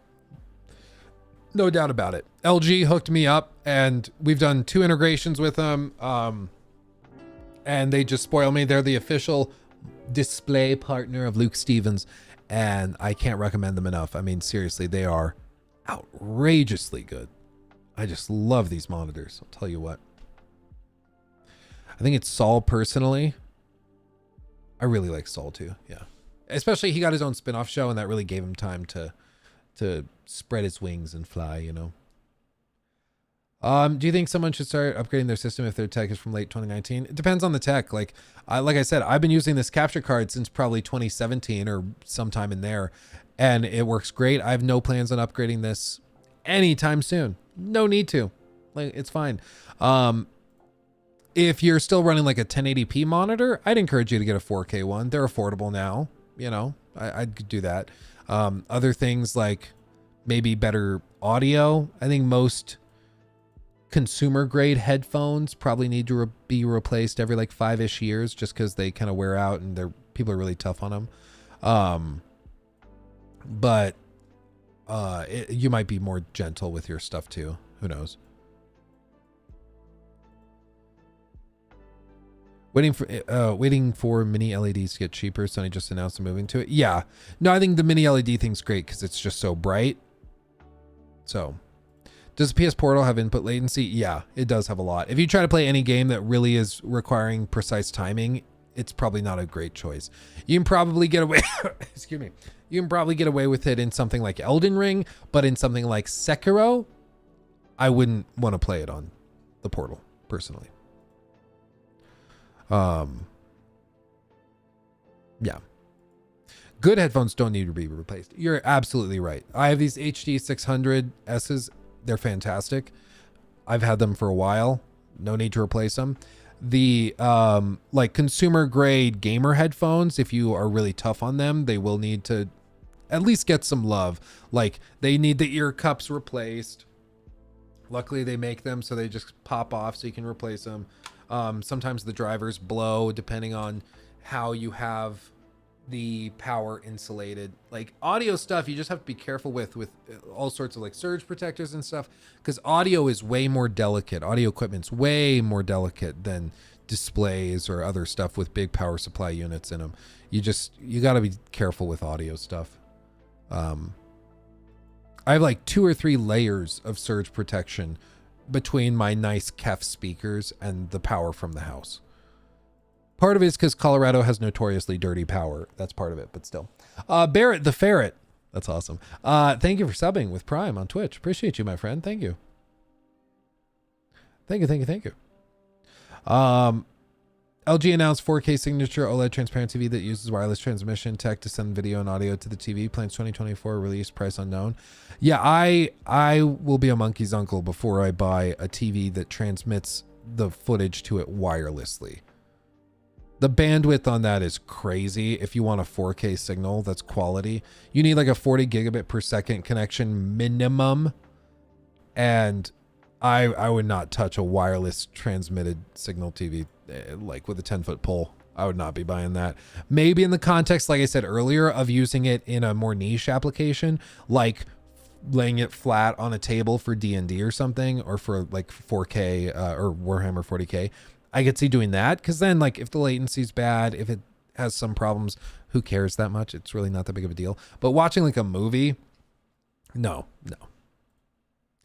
No doubt about it. LG hooked me up, and we've done 2 integrations with them, and they just spoil me. They're the official display partner of Luke Stevens, and I can't recommend them enough. I mean, seriously, they are outrageously good. I just love these monitors. I'll tell you what. I think it's Saul personally. I really like Saul too. Yeah. Especially he got his own spin-off show, and that really gave him time to spread his wings and fly, you know. Do you think someone should start upgrading their system if their tech is from late 2019? It depends on the tech. Like I said, I've been using this capture card since probably 2017 or sometime in there, and it works great. I have no plans on upgrading this anytime soon. No need to. Like, it's fine. If you're still running like a 1080p monitor, I'd encourage you to get a 4K one. They're affordable now. You know, I'd do that. Other things like maybe better audio. I think most consumer grade headphones probably need to be replaced every like 5-ish years, just because they kind of wear out and people are really tough on them. But you might be more gentle with your stuff too. Who knows? Waiting for mini LEDs to get cheaper. Sony just announced they're moving to it. Yeah. No, I think the mini LED thing's great because it's just so bright. So, does the PS Portal have input latency? Yeah, it does have a lot. If you try to play any game that really is requiring precise timing, it's probably not a great choice. You can probably get away excuse me. You can probably get away with it in something like Elden Ring, but in something like Sekiro, I wouldn't want to play it on the Portal personally. Yeah. Good headphones don't need to be replaced. You're absolutely right. I have these HD 600Ss. They're fantastic. I've had them for a while. No need to replace them. The like consumer grade gamer headphones, if you are really tough on them, they will need to at least get some love. Like they need the ear cups replaced. Luckily they make them so they just pop off so you can replace them. Sometimes the drivers blow depending on how you have the power insulated. Like audio stuff, you just have to be careful with all sorts of like surge protectors and stuff, because audio is way more delicate. Audio equipment's way more delicate than displays or other stuff with big power supply units in them. You got to be careful with audio stuff. I have like 2 or 3 layers of surge protection between my nice KEF speakers and the power from the house. Part of it is because Colorado has notoriously dirty power. That's part of it, but still. Barrett the Ferret. That's awesome. Thank you for subbing with Prime on Twitch. Appreciate you, my friend. Thank you. Thank you. LG announced 4K signature OLED transparent TV that uses wireless transmission tech to send video and audio to the TV. Plans 2024, release, price unknown. Yeah, I will be a monkey's uncle before I buy a TV that transmits the footage to it wirelessly. The bandwidth on that is crazy. If you want a 4K signal that's quality, you need like a 40 gigabit per second connection minimum. And I would not touch a wireless transmitted signal TV like with a 10-foot pole. I would not be buying that. Maybe in the context, like I said earlier, of using it in a more niche application, like laying it flat on a table for D&D or something, or for like 4K or Warhammer 40K. I could see doing that, because then like if the latency's bad, if it has some problems, who cares that much? It's really not that big of a deal. But watching like a movie, no.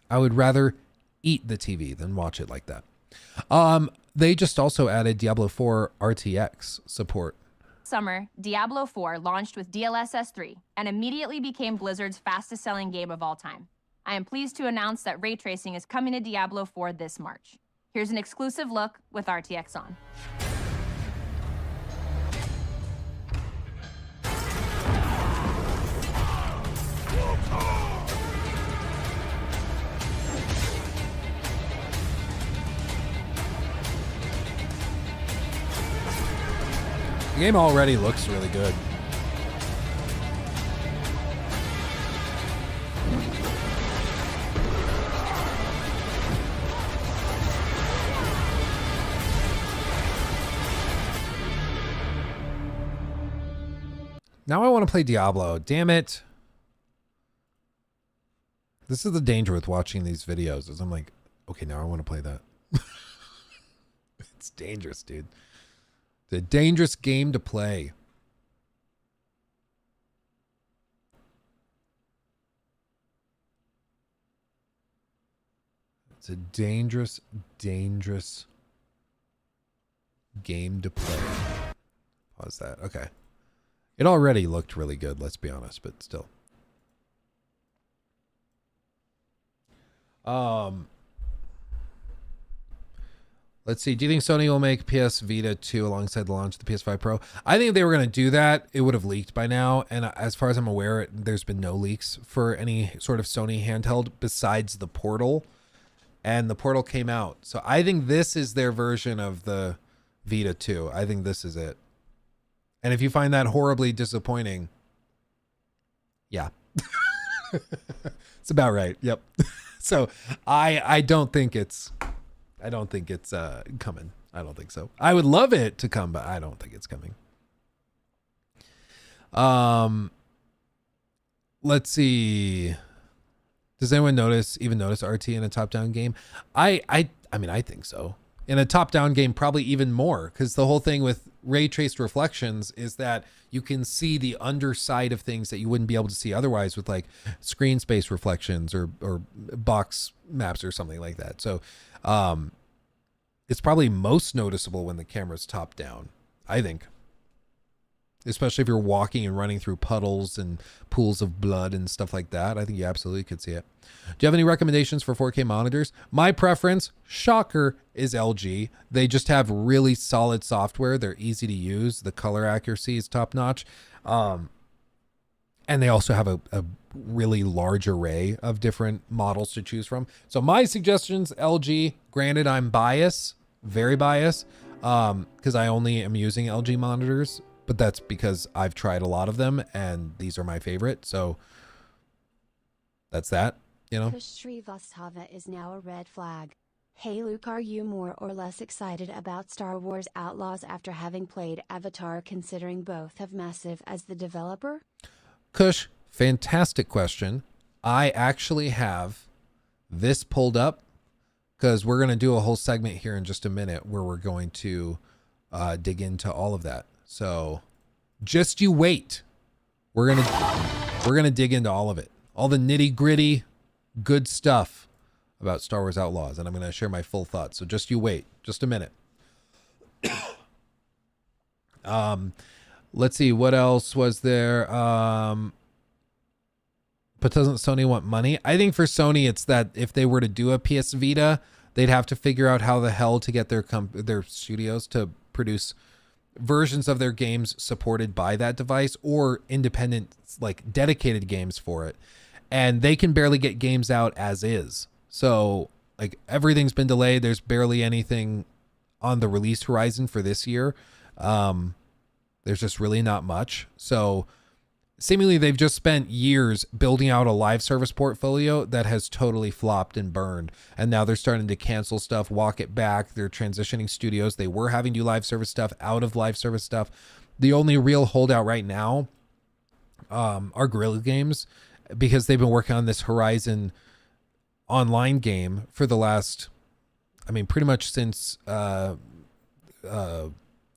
I would rather eat the TV than watch it like that. They just also added Diablo 4 RTX support. Summer, Diablo 4 launched with DLSS 3 and immediately became Blizzard's fastest selling game of all time. I am pleased to announce that ray tracing is coming to Diablo 4 this March. Here's an exclusive look with RTX on. The game already looks really good. Now I want to play Diablo. Damn it. This is the danger with watching these videos, is I'm like, okay, now I want to play that. It's dangerous, dude. It's a dangerous game to play. It's a dangerous game to play. Pause that. Okay. It already looked really good, let's be honest, but still. Let's see. Do you think Sony will make PS Vita 2 alongside the launch of the PS5 Pro? I think if they were going to do that, it would have leaked by now. And as far as I'm aware, there's been no leaks for any sort of Sony handheld besides the Portal. And the Portal came out. So I think this is their version of the Vita 2. I think this is it. And if you find that horribly disappointing, yeah. It's about right. Yep. So I don't think it's coming. I don't think so. I would love it to come, but I don't think it's coming. Let's see. Does anyone even notice RT in a top-down game? I mean, I think so. In a top-down game, probably even more, because the whole thing with ray traced reflections is that you can see the underside of things that you wouldn't be able to see otherwise with like screen space reflections or box maps or something like that. So it's probably most noticeable when the camera's top down, I think. especially if you're walking and running through puddles and pools of blood and stuff like that. I think you absolutely could see it. Do you have any recommendations for 4K monitors? My preference, shocker, is LG. They just have really solid software. They're easy to use. The color accuracy is top notch. And they also have a really large array of different models to choose from. So my suggestions, LG. Granted, I'm biased, very biased, because I only am using LG monitors, but that's because I've tried a lot of them and these are my favorite. So that's that, you know. Shrivastava is now a red flag. Hey Luke, are you more or less excited about Star Wars Outlaws after having played Avatar, considering both have Massive as the developer? Kush, fantastic question. I actually have this pulled up because we're going to do a whole segment here in just a minute where we're going to dig into all of that. So just you wait. We're going to dig into all of it. All the nitty-gritty good stuff about Star Wars Outlaws, and I'm going to share my full thoughts. So just you wait, just a minute. Let's see, what else was there? But doesn't Sony want money? I think for Sony, it's that if they were to do a PS Vita, they'd have to figure out how the hell to get their studios to produce versions of their games supported by that device or independent, like dedicated games for it. And they can barely get games out as is. So like everything's been delayed. There's barely anything on the release horizon for this year. There's just really not much. So seemingly they've just spent years building out a live service portfolio that has totally flopped and burned. And now they're starting to cancel stuff, walk it back. They're transitioning studios. They were having to do live service stuff out of live service stuff. The only real holdout right now are Guerrilla Games, because they've been working on this Horizon online game for the last, I mean, pretty much since, well,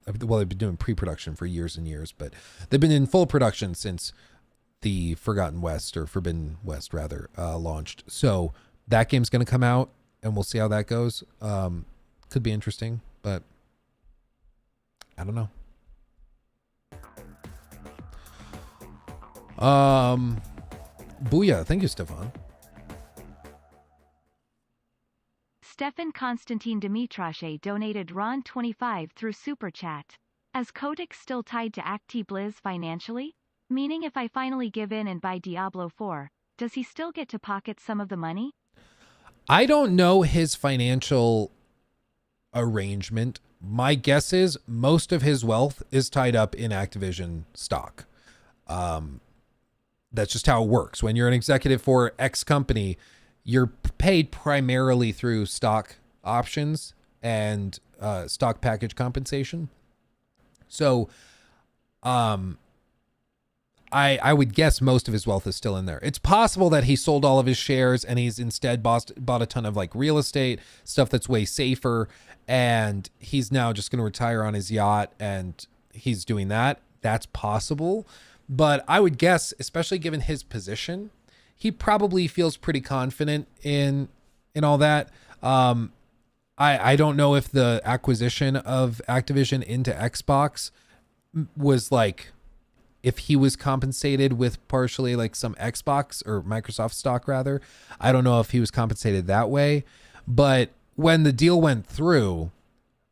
they've been doing pre-production for years and years, but they've been in full production since the Forgotten West, or Forbidden West rather, launched. So that game's going to come out and we'll see how that goes. Could be interesting, but I don't know. Booyah. Thank you, Stefan. Stefan Konstantin Dimitrashe donated RON 25 through Super Chat. Is Kotick still tied to ActiBliz financially? Meaning if I finally give in and buy Diablo 4, does he still get to pocket some of the money? I don't know his financial arrangement. My guess is most of his wealth is tied up in Activision stock. That's just how it works. When you're an executive for X company, you're paid primarily through stock options and stock package compensation. So I would guess most of his wealth is still in there. It's possible that he sold all of his shares and he's instead bought a ton of like real estate, stuff that's way safer, and he's now just going to retire on his yacht and he's doing that. That's possible. But I would guess, especially given his position, he probably feels pretty confident in all that. I don't know if the acquisition of Activision into Xbox was like, if he was compensated with partially like some Xbox or Microsoft stock rather. I don't know if he was compensated that way. But when the deal went through,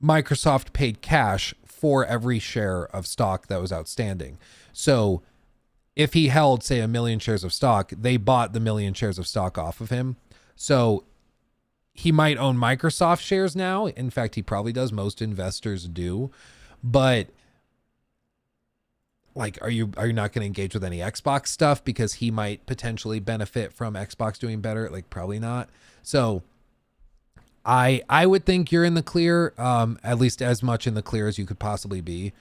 Microsoft paid cash for every share of stock that was outstanding. So if he held, say, 1 million shares of stock, they bought the 1 million shares of stock off of him. So he might own Microsoft shares now. In fact, he probably does. Most investors do. But like, are you not going to engage with any Xbox stuff because he might potentially benefit from Xbox doing better? Like, probably not. So I would think you're in the clear, at least as much in the clear as you could possibly be.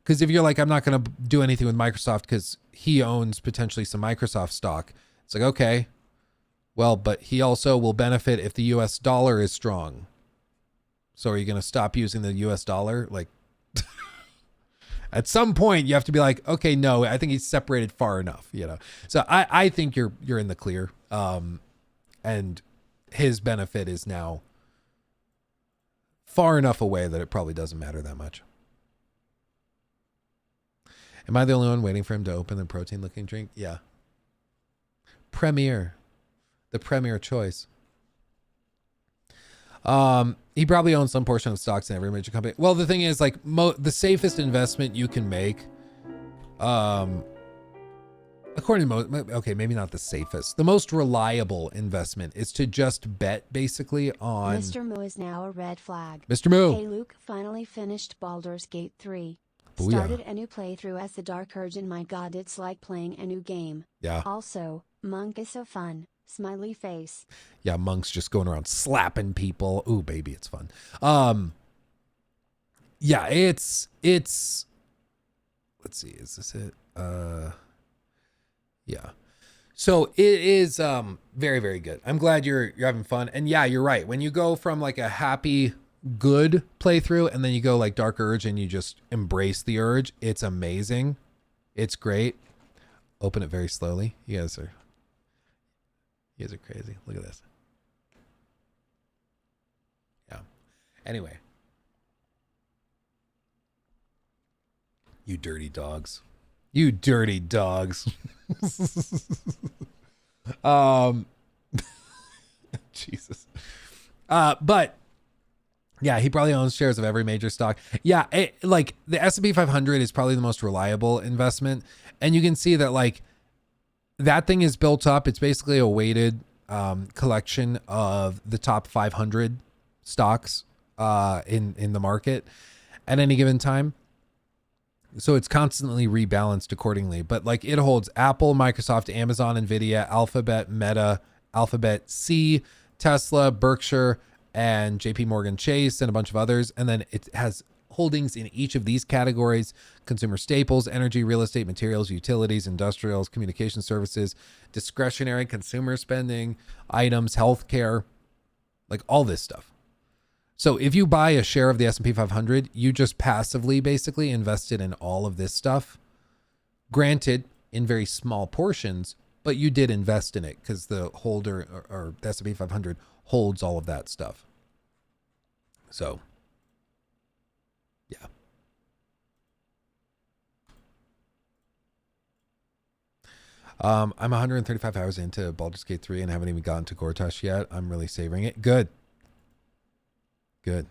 Because if you're like, I'm not going to do anything with Microsoft because he owns potentially some Microsoft stock. It's like, okay, well, but he also will benefit if the US dollar is strong. So are you going to stop using the US dollar? Like, at some point you have to be like, okay, no, I think he's separated far enough, you know? So I think you're in the clear. And his benefit is now far enough away that it probably doesn't matter that much. Am I the only one waiting for him to open the protein looking drink? Yeah. Premier. The premier choice. He probably owns some portion of stocks in every major company. Well, the thing is, like, the safest investment you can make, according to okay, maybe not the safest. The most reliable investment is to just bet basically on. Mr. Moo is now a red flag. Mr. Moo. Hey, Luke finally finished Baldur's Gate 3. Booyah. Started a new playthrough as the Dark Urge, and my god, it's like playing a new game. Yeah. Also, Monk is so fun. Smiley face. Yeah, Monk's just going around slapping people. Ooh, baby, it's fun. Yeah, it's let's see, is this it? Yeah. So it is very, very good. I'm glad you're having fun. And yeah, you're right. When you go from like a happy, good playthrough and then you go like Dark Urge and you just embrace the urge, it's amazing. It's great. Open it very slowly. You guys are crazy. Look at this. Yeah. Anyway. You dirty dogs. You dirty dogs. Jesus. But yeah, he probably owns shares of every major stock. Yeah, like the S&P 500 is probably the most reliable investment. And you can see that like that thing is built up. It's basically a weighted collection of the top 500 stocks in the market at any given time. So it's constantly rebalanced accordingly. But like it holds Apple, Microsoft, Amazon, Nvidia, Alphabet, Meta, Alphabet C, Tesla, Berkshire, and JP Morgan Chase, and a bunch of others. And then it has holdings in each of these categories: consumer staples, energy, real estate, materials, utilities, industrials, communication services, discretionary consumer spending, items, healthcare, like all this stuff. So if you buy a share of the S&P 500, you just passively basically invested in all of this stuff. Granted, in very small portions, but you did invest in it because the holder or the S&P 500 holds all of that stuff. So, yeah. I'm 135 hours into Baldur's Gate 3 and haven't even gotten to Gortash yet. I'm really savoring it. Good. Good.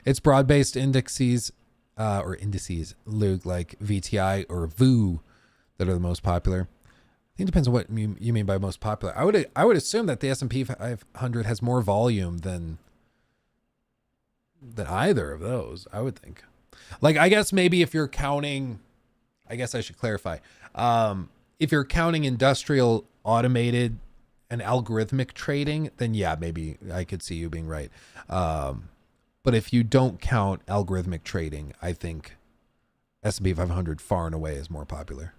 It's broad-based indices, Luke, like VTI or VOO, that are the most popular. I think it depends on what you mean by most popular. I would assume that the S&P 500 has more volume than either of those. I would think. Like, I guess maybe if you're counting, I guess I should clarify. If you're counting industrial, automated, and algorithmic trading, then yeah, maybe I could see you being right. But if you don't count algorithmic trading, I think S&P 500 far and away is more popular.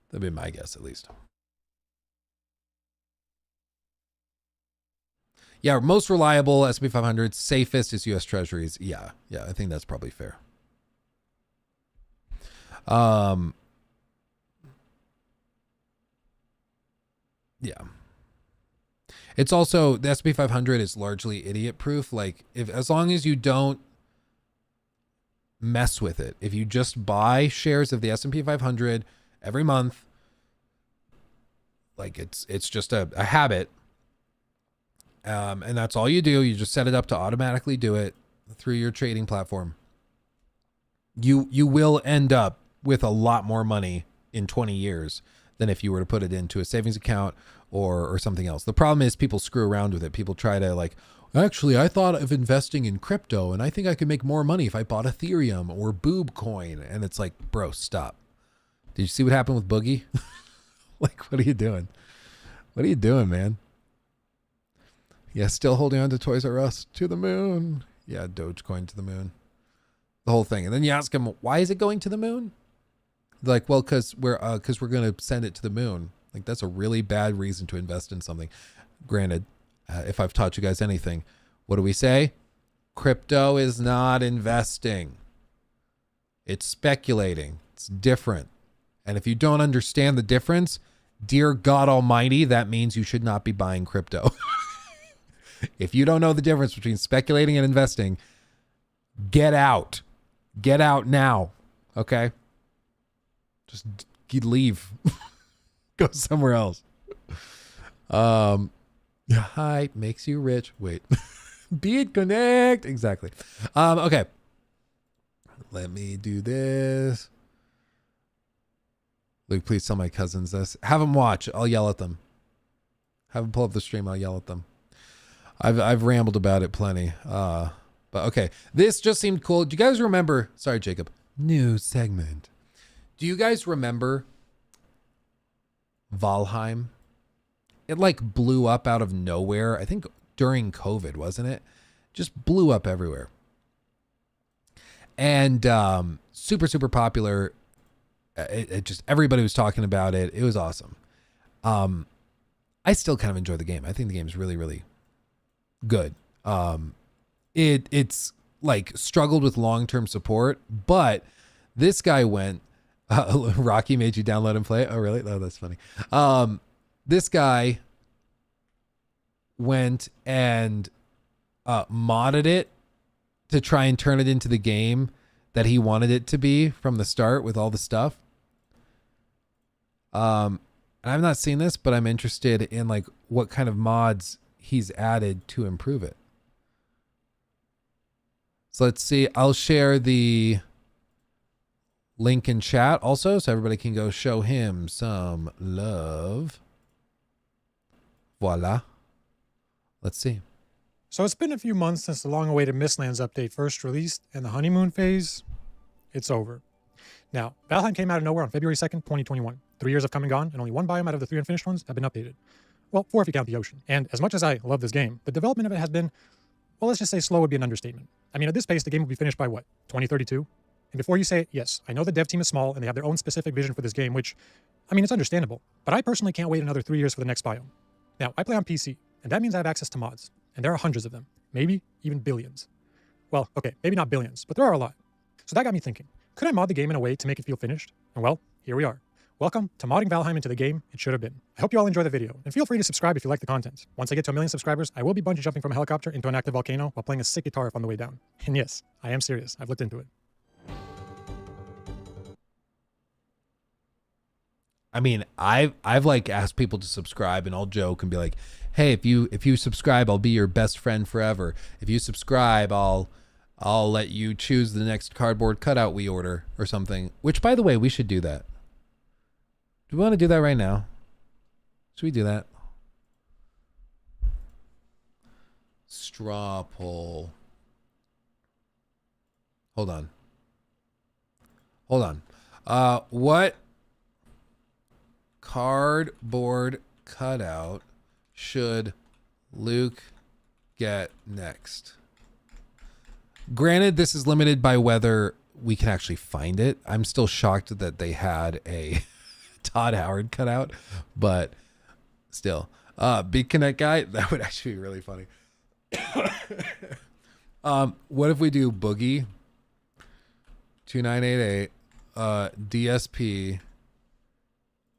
That'd be my guess, at least. Yeah, most reliable S&P 500, safest is U.S. Treasuries. Yeah, I think that's probably fair. Yeah. It's also, the S&P 500 is largely idiot proof. Like, as long as you don't mess with it, if you just buy shares of the S&P 500 every month, like it's just a habit. And that's all you do. You just set it up to automatically do it through your trading platform. You will end up with a lot more money in 20 years than if you were to put it into a savings account or something else. The problem is people screw around with it. People try to like, actually, I thought of investing in crypto and I think I could make more money if I bought Ethereum or Boob Coin. And it's like, bro, stop. Did you see what happened with Boogie? Like, what are you doing? What are you doing, man? Yeah, still holding on to Toys R Us to the moon. Yeah, Dogecoin to the moon. The whole thing. And then you ask them, why is it going to the moon? They're like, well, because we're going to send it to the moon. Like, that's a really bad reason to invest in something. Granted, if I've taught you guys anything, what do we say? Crypto is not investing. It's speculating. It's different. And if you don't understand the difference, dear God Almighty, that means you should not be buying crypto. If you don't know the difference between speculating and investing, get out. Get out now. Okay? Just leave. Go somewhere else. Hype makes you rich. Wait. Beat connect. Exactly. Okay. Let me do this. Luke, please tell my cousins this. Have them watch. I'll yell at them. Have them pull up the stream. I'll yell at them. I've rambled about it plenty. But okay. This just seemed cool. Do you guys remember? Sorry, Jacob. New segment. Do you guys remember Valheim? It like blew up out of nowhere. I think during COVID, wasn't it? Just blew up everywhere. And super, super popular. It just, everybody was talking about it. It was awesome. I still kind of enjoy the game. I think the game is really, really good. It's like struggled with long-term support, but this guy went, Rocky made you download and play it. Oh, really? Oh, that's funny. This guy went and modded it to try and turn it into the game that he wanted it to be from the start with all the stuff. And I've not seen this, but I'm interested in like what kind of mods he's added to improve it. So let's see. I'll share the link in chat also so everybody can go show him some love. Voila. Let's see. So it's been a few months since the long-awaited Mistlands update first released, and the honeymoon phase, it's over. Now, Valheim came out of nowhere on February 2nd, 2021. 3 years have come and gone, and only one biome out of the 3 unfinished ones have been updated. Well, 4 if you count the ocean. And as much as I love this game, the development of it has been, well, let's just say slow would be an understatement. I mean, at this pace, the game will be finished by what, 2032? And before you say it, yes, I know the dev team is small and they have their own specific vision for this game, which, I mean, it's understandable. But I personally can't wait another 3 years for the next biome. Now, I play on PC, and that means I have access to mods. And there are hundreds of them, maybe even billions. Well, okay, maybe not billions, but there are a lot. So that got me thinking, could I mod the game in a way to make it feel finished? And well, here we are. Welcome to modding Valheim into the game it should have been. I hope you all enjoy the video, and feel free to subscribe if you like the content. Once I get to 1 million subscribers, I will be bungee jumping from a helicopter into an active volcano while playing a sick guitar on the way down. And yes, I am serious. I've looked into it. I mean, I've like asked people to subscribe, and I'll joke and be like, "Hey, if you subscribe, I'll be your best friend forever. If you subscribe, I'll let you choose the next cardboard cutout we order or something." Which, by the way, we should do that. Do we want to do that right now? Should we do that? Straw poll. Hold on. What cardboard cutout should Luke get next? Granted, this is limited by whether we can actually find it. I'm still shocked that they had a Todd Howard cutout, but still. Big Connect guy, that would actually be really funny. What if we do Boogie 2988 DSP?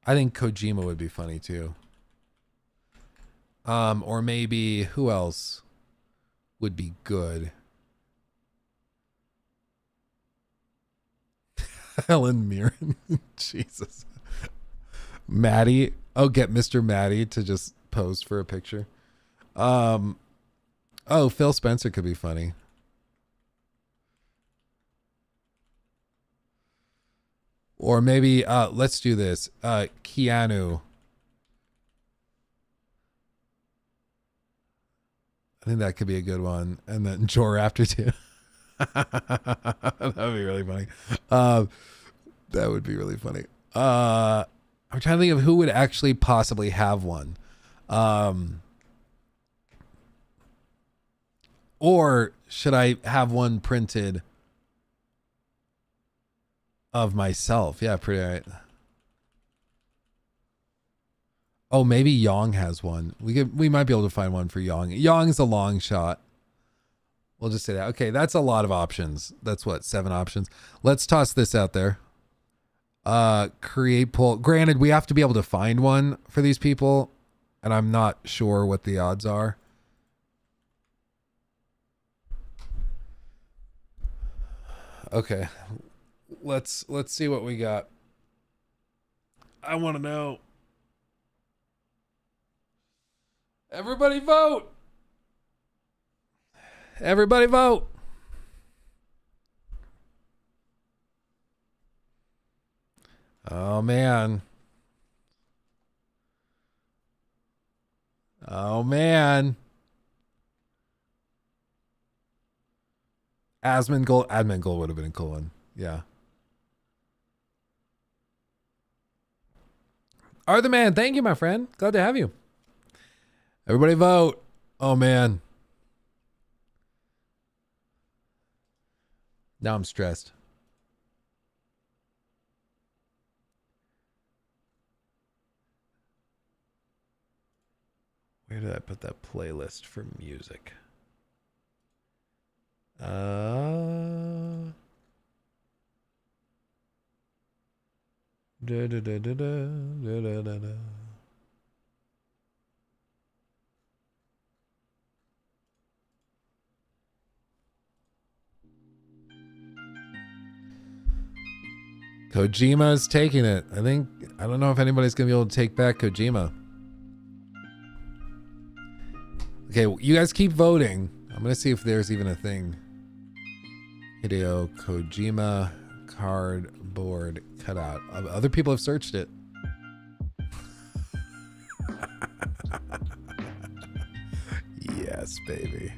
I think Kojima would be funny too. Or maybe who else would be good? Helen Mirren. Jesus. Maddie. Oh, get Mr. Maddie to just pose for a picture. Oh, Phil Spencer could be funny. Or maybe let's do this. Keanu. I think that could be a good one. And then Jor after too. That would be really funny. That would be really funny. I'm trying to think of who would actually possibly have one. Or should I have one printed of myself? Yeah, pretty right. Oh, maybe Yong has one. We might be able to find one for Yong. Yong's a long shot. We'll just say that. Okay, that's a lot of options. That's what, 7 options. Let's toss this out there. Create poll. Granted, we have to be able to find one for these people, and I'm not sure what the odds are. Okay. Let's see what we got. I want to know. Everybody vote. Everybody vote. Oh man. Oh man. Asmongold would have been a cool one. Yeah. Arthur Man, thank you, my friend. Glad to have you. Everybody vote. Oh man. Now I'm stressed. Where did I put that playlist for music? Kojima's taking it. I don't know if anybody's gonna be able to take back Kojima. Okay, you guys keep voting. I'm gonna see if there's even a thing. Hideo Kojima cardboard cutout. Other people have searched it. Yes, baby.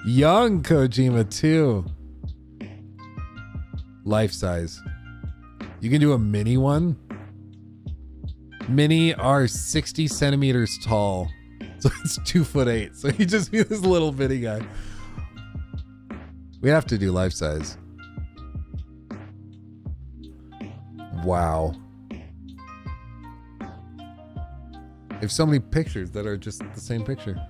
Young Kojima too. Life size. You can do a mini one. Mini are 60 centimeters tall. So it's 2'8". So he just be this little bitty guy. We have to do life size. Wow. There's so many pictures that are just the same picture.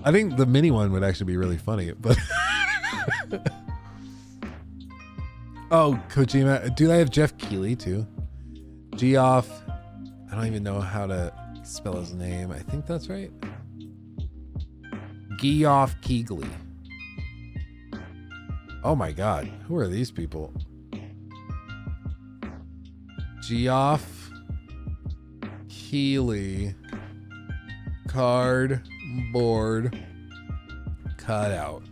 I think the mini one would actually be really funny, but oh, Kojima. Do they have Jeff Keighley too? Geoff. I don't even know how to spell his name. I think that's right. Geoff Keighley. Oh my god. Who are these people? Geoff Keighley cardboard cutout.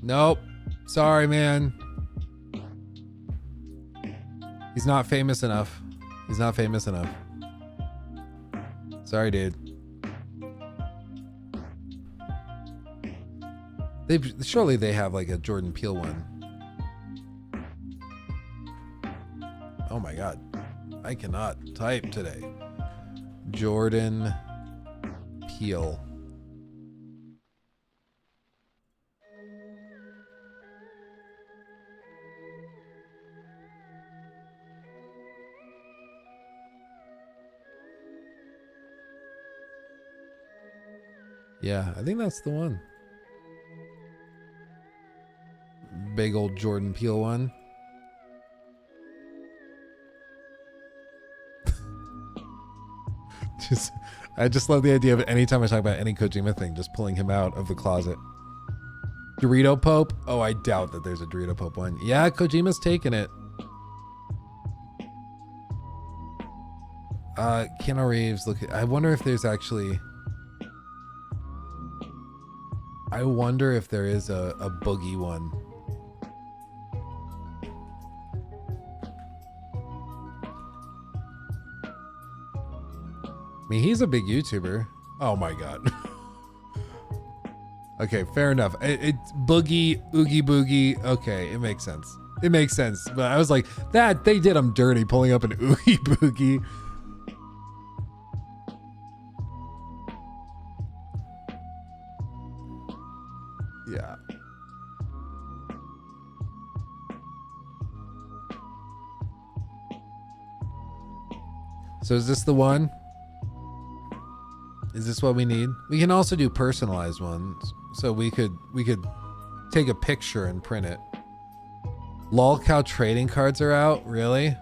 Nope. Sorry, man. He's not famous enough. He's not famous enough. Sorry, dude. Surely they have like a Jordan Peele one. Oh my god. I cannot type today. Jordan Peele. Yeah, I think that's the one. Big old Jordan Peele one. I just love the idea of anytime I talk about any Kojima thing, just pulling him out of the closet. Dorito Pope? Oh, I doubt that there's a Dorito Pope one. Yeah, Kojima's taking it. Keanu Reeves, look, I wonder if there's actually... I wonder if there is a Boogie one. I mean, he's a big YouTuber. Oh my god. Okay, fair enough. It's Boogie, Oogie Boogie. Okay, it makes sense. It makes sense. But I was like, that they did him dirty pulling up an Oogie Boogie. Yeah. So is this the one? Is this what we need? We can also do personalized ones. So we could take a picture and print it. Lolcow trading cards are out? Really?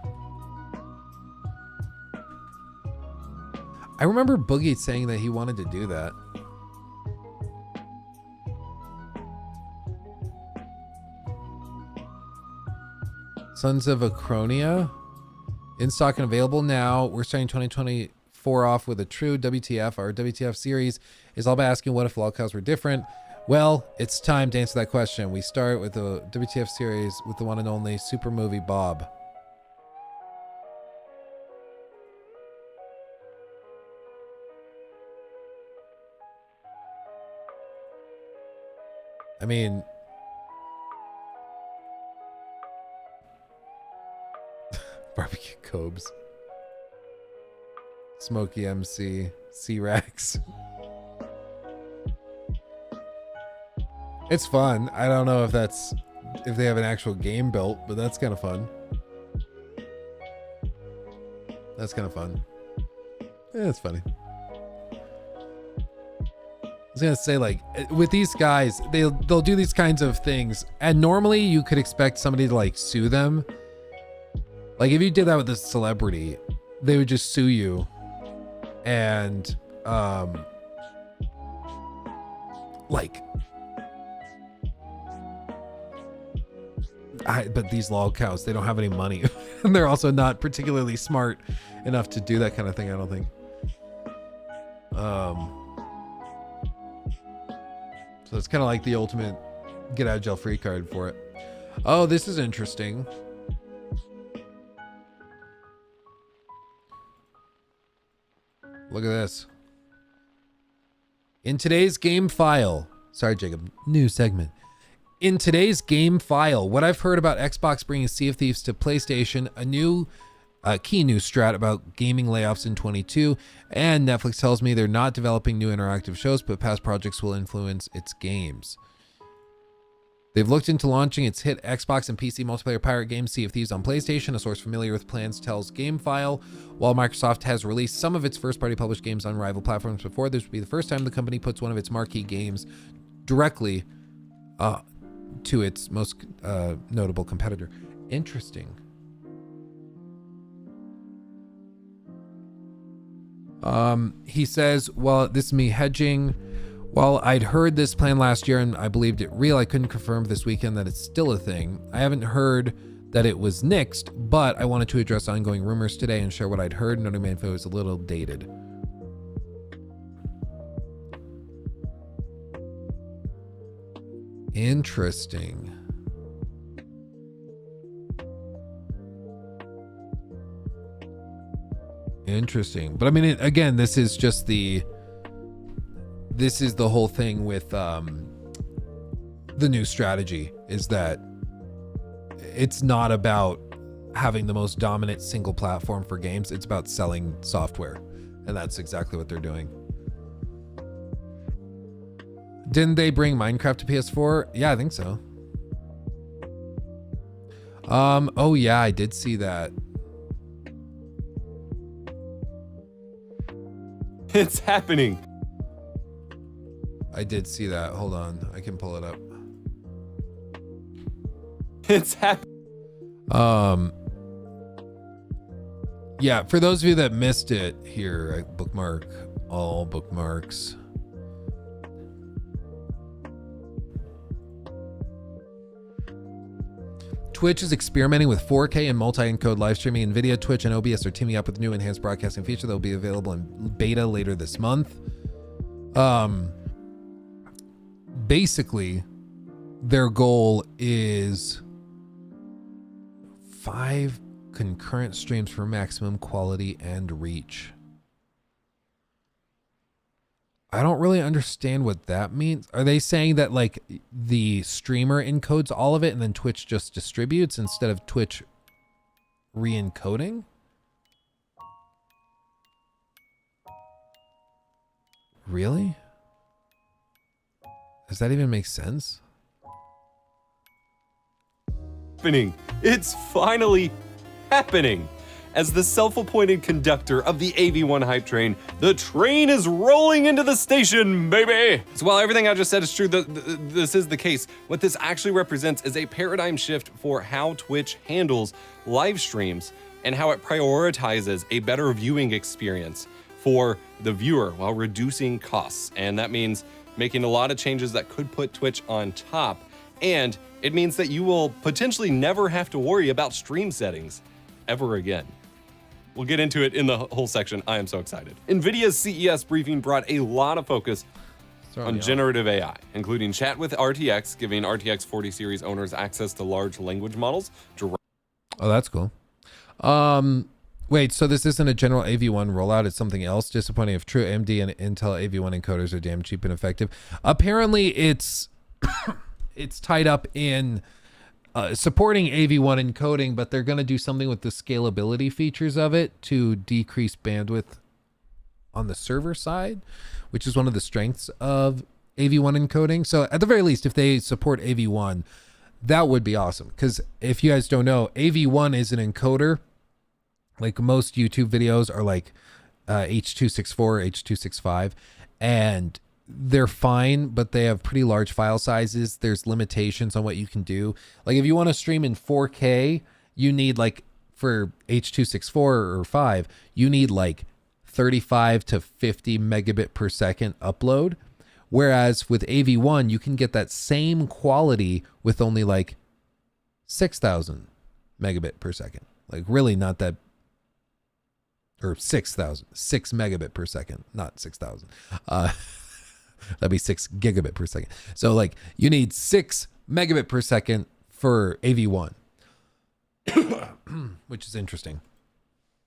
I remember Boogie saying that he wanted to do that. Sons of Acronia. In stock and available now. We're starting 2024 off with a true WTF. Our WTF series is all about asking what if lolcows were different. Well, it's time to answer that question. We start with the WTF series with the one and only Super Movie Bob. I mean, Barbecue Cobes, Smokey MC, C-Rex. It's fun. I don't know if they have an actual game built, but that's kind of fun. That's kind of fun. Yeah, it's funny. I was gonna say, like, with these guys, they'll do these kinds of things, and normally you could expect somebody to like sue them. Like if you did that with a celebrity, they would just sue you, and but these lolcows, they don't have any money, and they're also not particularly smart enough to do that kind of thing. I don't think. So it's kind of like the ultimate get out of jail free card for it. Oh, this is interesting. Look at this. In today's game file, sorry, Jacob, new segment. In today's game file, what I've heard about Xbox bringing Sea of Thieves to PlayStation, a new key news strat about gaming layoffs in 22, and Netflix tells me they're not developing new interactive shows, but past projects will influence its games. They've looked into launching its hit Xbox and PC multiplayer pirate game Sea of Thieves on PlayStation. A source familiar with plans tells GameFile. While Microsoft has released some of its first-party published games on rival platforms before, this would be the first time the company puts one of its marquee games directly to its most notable competitor. Interesting. He says, well, this is me hedging. While I'd heard this plan last year and I believed it real, I couldn't confirm this weekend that it's still a thing. I haven't heard that it was nixed, but I wanted to address ongoing rumors today and share what I'd heard. No new info is a little dated. Interesting. Interesting. But I mean, again, this is the whole thing with the new strategy, is that it's not about having the most dominant single platform for games. It's about selling software. And that's exactly what they're doing. Didn't they bring Minecraft to PS4? Yeah, I think so. Oh yeah, I did see that. It's happening. I did see that. Hold on. I can pull it up. It's happening. Yeah, for those of you that missed it, here, I bookmark all bookmarks. Twitch is experimenting with 4K and multi-encode live streaming. NVIDIA, Twitch, and OBS are teaming up with a new enhanced broadcasting feature that will be available in beta later this month. Basically, their goal is 5 concurrent streams for maximum quality and reach. I don't really understand what that means. Are they saying that like the streamer encodes all of it and then Twitch just distributes instead of Twitch re-encoding? Really? Does that even make sense? It's finally happening. As the self-appointed conductor of the AV1 hype train, the train is rolling into the station, baby! So while everything I just said is true, this is the case. What this actually represents is a paradigm shift for how Twitch handles live streams and how it prioritizes a better viewing experience for the viewer while reducing costs. And that means making a lot of changes that could put Twitch on top And it means that you will potentially never have to worry about stream settings ever again. We'll get into it in the whole section. I am so excited. NVIDIA's CES briefing brought a lot of focus on generative AI, including chat with RTX, giving RTX 40 series owners access to large language models. Oh, that's cool. Wait, so this isn't a general AV1 rollout, it's something else? Disappointing if true. AMD and Intel AV1 encoders are damn cheap and effective. Apparently it's it's tied up in supporting AV1 encoding, but they're going to do something with the scalability features of it to decrease bandwidth on the server side, which is one of the strengths of AV1 encoding. So at the very least, if they support AV1, that would be awesome. Because if you guys don't know, AV1 is an encoder. Like most YouTube videos are like H.264, H.265, and they're fine, but they have pretty large file sizes. There's limitations on what you can do. Like if you want to stream in 4K, you need like for H.264 or 5, you need like 35 to 50 megabit per second upload. Whereas with AV1, you can get that same quality with only like 6,000 megabit per second. Like really not that, or 6 megabit per second, not 6,000. That'd be 6 gigabit per second. So like you need 6 megabit per second for AV1, which is interesting.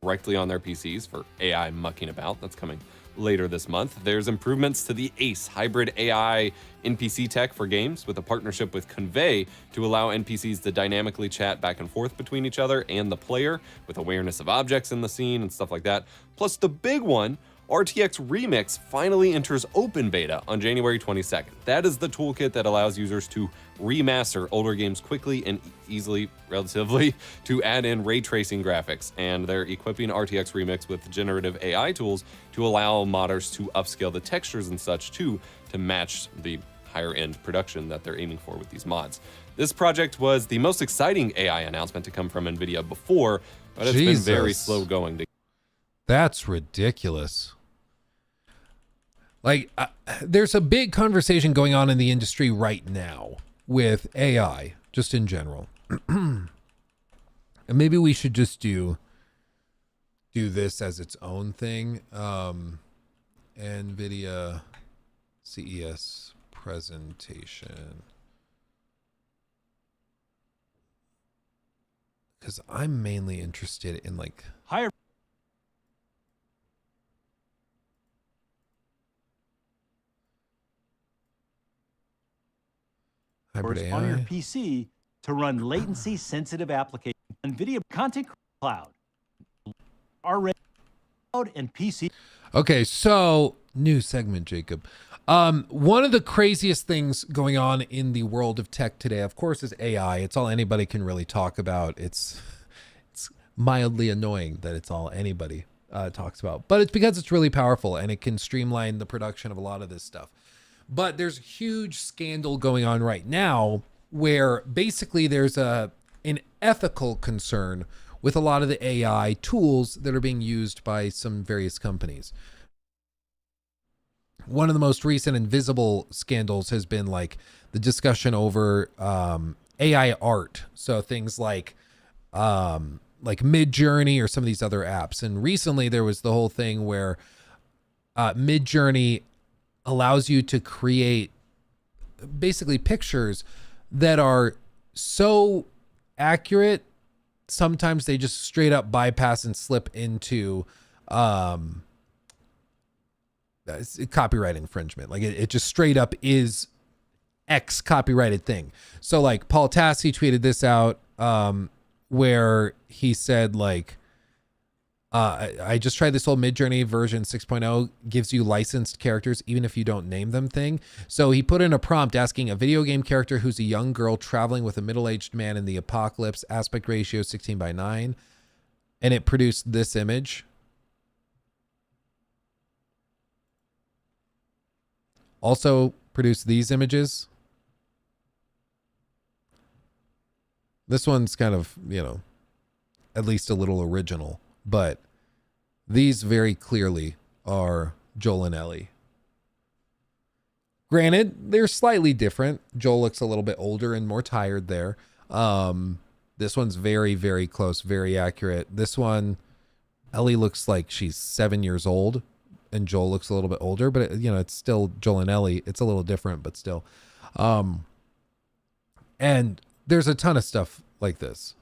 Directly on their PCs for AI mucking about. That's coming later this month. There's improvements to the ACE hybrid AI NPC tech for games with a partnership with Convey to allow NPCs to dynamically chat back and forth between each other and the player with awareness of objects in the scene and stuff like that. Plus the big one, RTX Remix finally enters open beta on January 22nd. That is the toolkit that allows users to remaster older games quickly and easily, relatively, to add in ray tracing graphics. And they're equipping RTX Remix with generative AI tools to allow modders to upscale the textures and such too, to match the higher end production that they're aiming for with these mods. This project was the most exciting AI announcement to come from NVIDIA before, but it's been very slow going to. That's ridiculous. Like, there's a big conversation going on in the industry right now with AI, just in general. And maybe we should just do this as its own thing. NVIDIA CES presentation. Because I'm mainly interested in like higher. Hybrid AI. On your PC to run latency-sensitive applications. NVIDIA Content Cloud, already cloud and PC. Okay, so new segment, Jacob. One of the craziest things going on in the world of tech today, of course, is AI. It's all anybody can really talk about. It's mildly annoying that it's all anybody talks about, but it's because it's really powerful and it can streamline the production of a lot of this stuff. But there's a huge scandal going on right now where basically there's an ethical concern with a lot of the AI tools that are being used by some various companies. One of the most recent and visible scandals has been like the discussion over AI art. So things like Midjourney or some of these other apps. And recently there was the whole thing where Midjourney allows you to create basically pictures that are so accurate, sometimes they just straight up bypass and slip into copyright infringement. Like it just straight up is X copyrighted thing. So like Paul Tassi tweeted this out where he said like, I just tried this whole Midjourney version 6.0 gives you licensed characters even if you don't name them thing. So he put in a prompt asking a video game character who's a young girl traveling with a middle-aged man in the apocalypse, aspect ratio 16:9, and it produced this image. Also produced these images. This one's kind of, at least a little original. But these very clearly are Joel and Ellie. Granted, they're slightly different. Joel looks a little bit older and more tired there. This one's very, very close, very accurate. This one, Ellie looks like she's 7 years old, and Joel looks a little bit older, but it's still Joel and Ellie. It's a little different, but still. And there's a ton of stuff like this.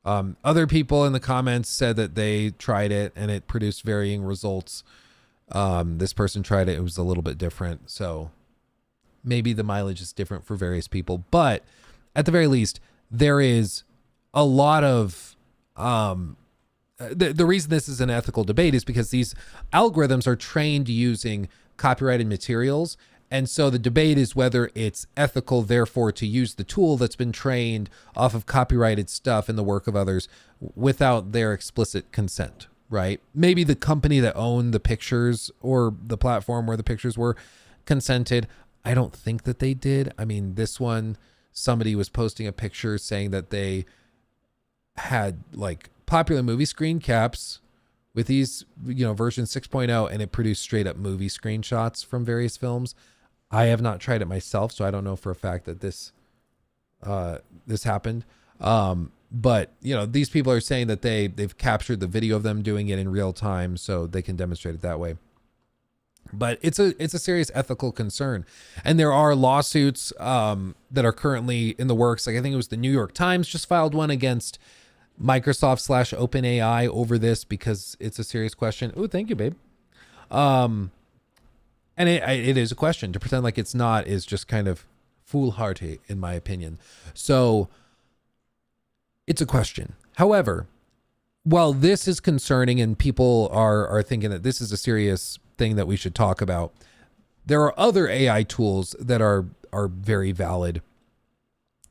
Other people in the comments said that they tried it and it produced varying results. This person tried it. It was a little bit different. So maybe the mileage is different for various people, but at the very least, there is a lot of, the reason this is an ethical debate is because these algorithms are trained using copyrighted materials. And so the debate is whether it's ethical, therefore, to use the tool that's been trained off of copyrighted stuff in the work of others without their explicit consent, right? Maybe the company that owned the pictures or the platform where the pictures were consented. I don't think that they did. I mean, this one, somebody was posting a picture saying that they had like popular movie screen caps with these, version 6.0, and it produced straight up movie screenshots from various films. I have not tried it myself, so I don't know for a fact that this happened. But these people are saying that they've captured the video of them doing it in real time, so they can demonstrate it that way. But it's a serious ethical concern, and there are lawsuits that are currently in the works. Like I think it was the New York Times just filed one against Microsoft / OpenAI over this because it's a serious question. Oh, thank you, babe. And it is a question. To pretend like it's not is just kind of foolhardy, in my opinion. So it's a question. However, while this is concerning and people are thinking that this is a serious thing that we should talk about, there are other AI tools that are very valid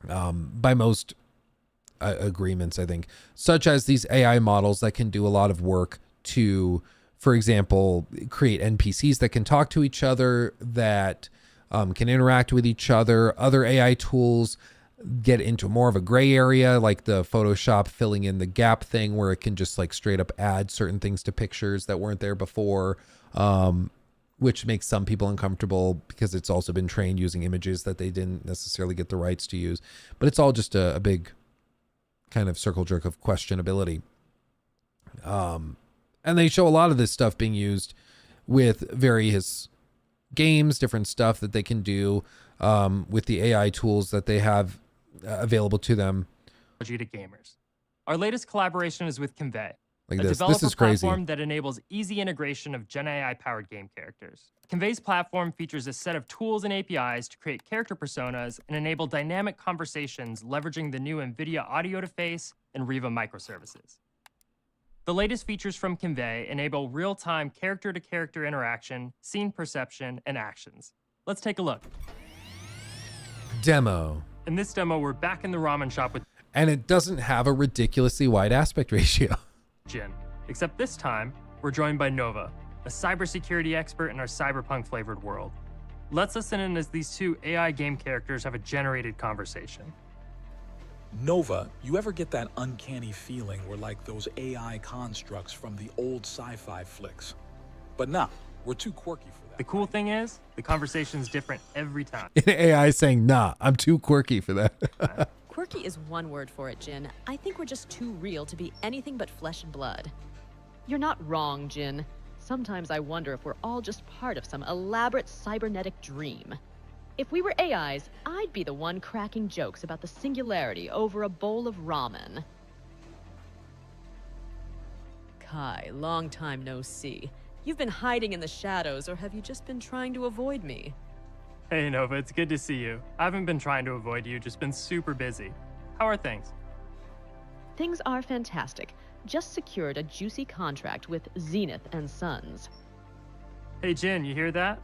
by most agreements, I think, such as these AI models that can do a lot of work to, for example, create NPCs that can talk to each other, that can interact with each other. Other AI tools get into more of a gray area, like the Photoshop filling in the gap thing, where it can just like straight up add certain things to pictures that weren't there before, which makes some people uncomfortable because it's also been trained using images that they didn't necessarily get the rights to use. But it's all just a big kind of circle jerk of questionability. And they show a lot of this stuff being used with various games, different stuff that they can do with the AI tools that they have available to them. To gamers. Our latest collaboration is with Convey, Like a this. developer This is crazy. platform that enables easy integration of Gen AI-powered game characters. Convey's platform features a set of tools and APIs to create character personas and enable dynamic conversations leveraging the new NVIDIA Audio-to-Face and Riva microservices. The latest features from Convey enable real-time character-to-character interaction, scene perception, and actions. Let's take a look. Demo. In this demo, we're back in the ramen shop with And it doesn't have a ridiculously wide aspect ratio. Jin. Except this time, we're joined by Nova, a cybersecurity expert in our cyberpunk-flavored world. Let's listen in as these two AI game characters have a generated conversation. Nova, you ever get that uncanny feeling we're like those AI constructs from the old sci-fi flicks? But nah, we're too quirky for that. The cool thing is, the conversation's different every time. In AI saying, nah, I'm too quirky for that. Quirky is one word for it, Jin. I think we're just too real to be anything but flesh and blood. You're not wrong, Jin. Sometimes I wonder if we're all just part of some elaborate cybernetic dream. If we were AIs, I'd be the one cracking jokes about the singularity over a bowl of ramen. Kai, long time no see. You've been hiding in the shadows, or have you just been trying to avoid me? Hey Nova, it's good to see you. I haven't been trying to avoid you, just been super busy. How are things? Things are fantastic. Just secured a juicy contract with Zenith and Sons. Hey Jin, you hear that?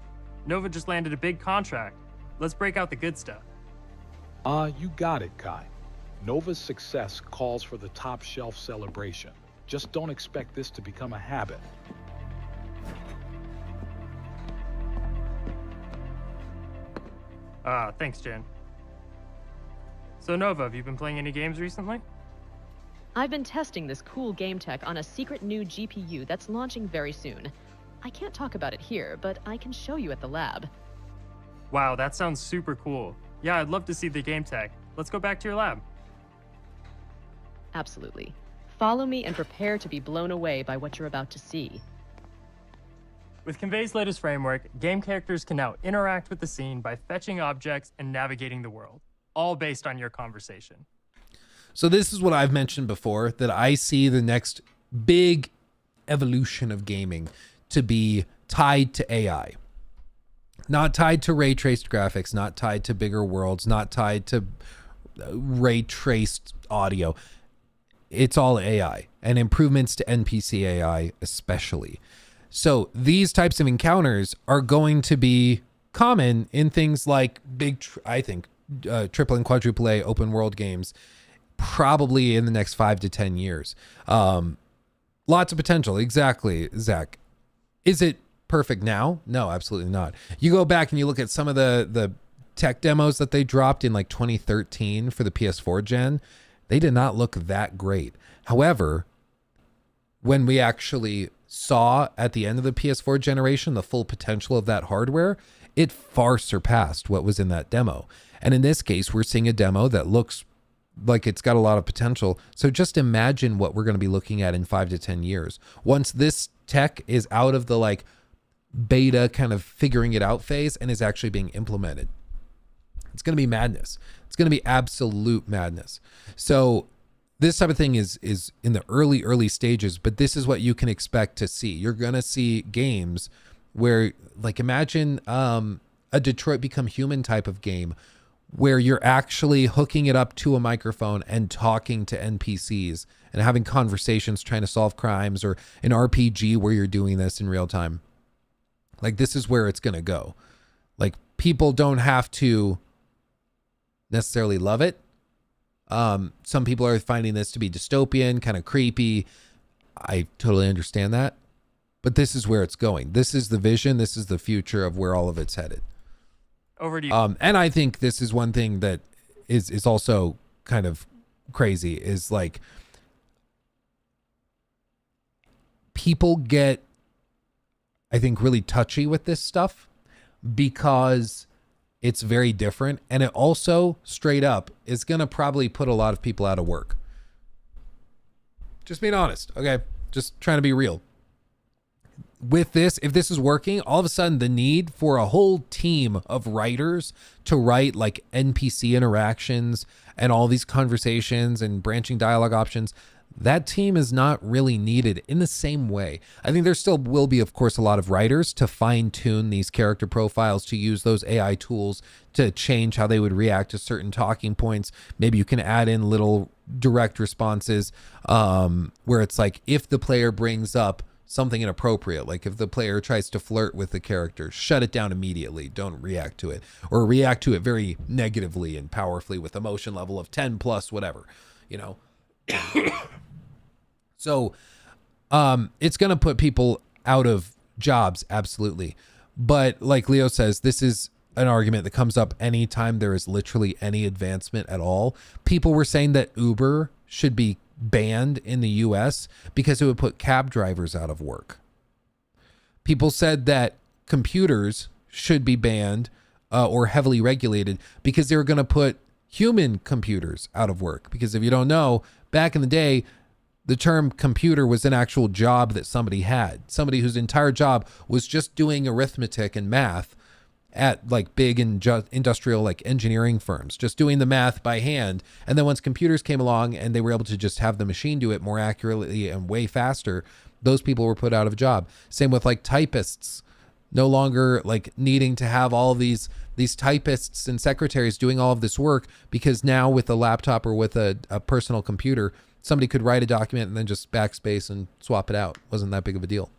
Nova just landed a big contract. Let's break out the good stuff. You got it, Kai. Nova's success calls for the top shelf celebration. Just don't expect this to become a habit. Thanks, Jin. So Nova, have you been playing any games recently? I've been testing this cool game tech on a secret new GPU that's launching very soon. I can't talk about it here, but I can show you at the lab. Wow, that sounds super cool. Yeah, I'd love to see the game tech. Let's go back to your lab. Absolutely. Follow me and prepare to be blown away by what you're about to see. With Convey's latest framework, game characters can now interact with the scene by fetching objects and navigating the world, all based on your conversation. So this is what I've mentioned before, that I see the next big evolution of gaming to be tied to AI. Not tied to ray traced graphics, not tied to bigger worlds, not tied to ray traced audio. It's all AI and improvements to NPC AI especially. So these types of encounters are going to be common in things like I think triple and quadruple A open world games, probably in the next 5 to 10 years. Lots of potential. Exactly, Zach. Is it perfect now? No, absolutely not. You go back and you look at some of the tech demos that they dropped in like 2013 for the PS4 gen. They did not look that great. However, when we actually saw at the end of the PS4 generation the full potential of that hardware, it far surpassed what was in that demo. And in this case, we're seeing a demo that looks like it's got a lot of potential. So just imagine what we're going to be looking at in 5 to 10 years. Once this tech is out of the like beta kind of figuring it out phase and is actually being implemented, it's going to be madness. It's going to be absolute madness. So this type of thing is in the early stages, but this is what you can expect to see. You're going to see games where, like, imagine a Detroit Become Human type of game where you're actually hooking it up to a microphone and talking to NPCs and having conversations trying to solve crimes, or an RPG where you're doing this in real time. Like, this is where it's going to go. Like, people don't have to necessarily love it. Some people are finding this to be dystopian, kind of creepy. I totally understand that. But this is where it's going. This is the vision. This is the future of where all of it's headed. Over to you. And I think this is one thing that is also kind of crazy, is like people get, I think, really touchy with this stuff because it's very different. And it also, straight up, is going to probably put a lot of people out of work. Just being honest, okay? Just trying to be real. With this, if this is working, all of a sudden the need for a whole team of writers to write like NPC interactions and all these conversations and branching dialogue options, that team is not really needed in the same way. I think there still will be, of course, a lot of writers to fine tune these character profiles, to use those AI tools to change how they would react to certain talking points. Maybe you can add in little direct responses where it's like, if the player brings up something inappropriate, like if the player tries to flirt with the character, shut it down immediately. Don't react to it, or react to it very negatively and powerfully with emotion level of 10 plus, whatever, you know. So it's going to put people out of jobs, absolutely. But like Leo says, this is an argument that comes up anytime there is literally any advancement at all. People were saying that Uber should be banned in the US because it would put cab drivers out of work. People said that computers should be banned or heavily regulated because they were going to put human computers out of work. Because if you don't know, back in the day, the term computer was an actual job that somebody had. Somebody whose entire job was just doing arithmetic and math at like big industrial like engineering firms, just doing the math by hand. And then once computers came along and they were able to just have the machine do it more accurately and way faster, those people were put out of a job. Same with like typists, no longer like needing to have all of these typists and secretaries doing all of this work, because now with a laptop or with a personal computer, somebody could write a document and then just backspace and swap it out. Wasn't that big of a deal.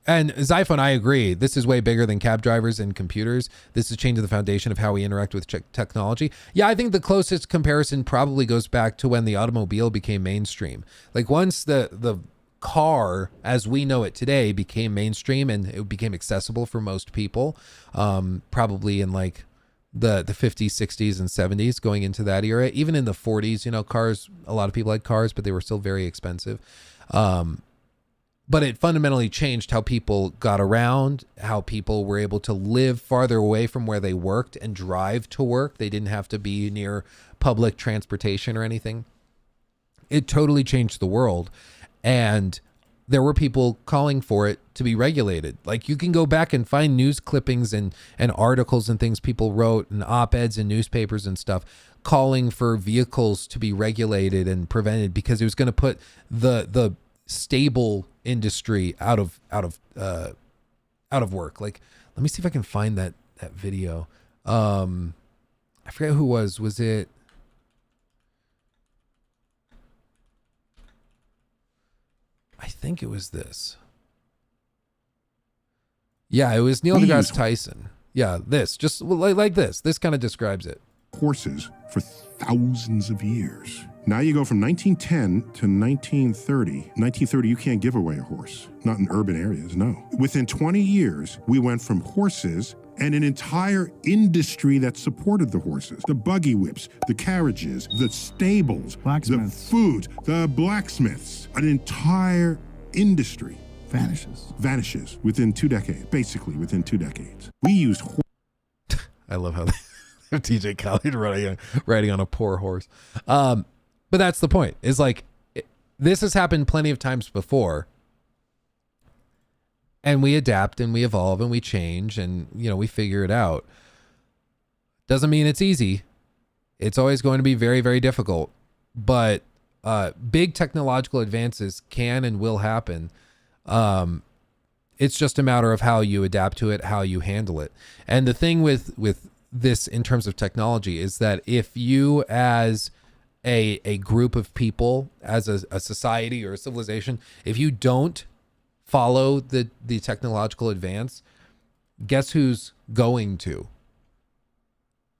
And Xiphone, I agree. This is way bigger than cab drivers and computers. This is changing the foundation of how we interact with technology. Yeah, I think the closest comparison probably goes back to when the automobile became mainstream. Like once the car, as we know it today, became mainstream and it became accessible for most people, probably in like the 50s, 60s, and 70s, going into that era. Even in the 40s, you know, cars, a lot of people had cars, but they were still very expensive. but it fundamentally changed how people got around, how people were able to live farther away from where they worked and drive to work. They didn't have to be near public transportation or anything. It totally changed the world. And there were people calling for it to be regulated. Like, you can go back and find news clippings and articles and things people wrote and op-eds in newspapers and stuff calling for vehicles to be regulated and prevented because it was going to put the stable industry out of work. Like, let me see if I can find that video. I forget who was it? I think it was this. Yeah, it was Neil deGrasse Tyson. Yeah, this, just like this. This kind of describes it. Horses for thousands of years. Now you go from 1910 to 1930. 1930, you can't give away a horse. Not in urban areas, no. Within 20 years, we went from horses and an entire industry that supported the horses. The buggy whips, the carriages, the stables, the food, the blacksmiths. An entire industry vanishes within 2 decades, basically within 2 decades. We used I love how TJ Khaled riding on a poor horse. But that's the point. Is like, this has happened plenty of times before. And we adapt and we evolve and we change and, we figure it out. Doesn't mean it's easy. It's always going to be very, very difficult. But big technological advances can and will happen. It's just a matter of how you adapt to it, how you handle it. And the thing with this in terms of technology is that if you as a group of people, as a society or a civilization, if you don't follow the technological advance, guess who's going to?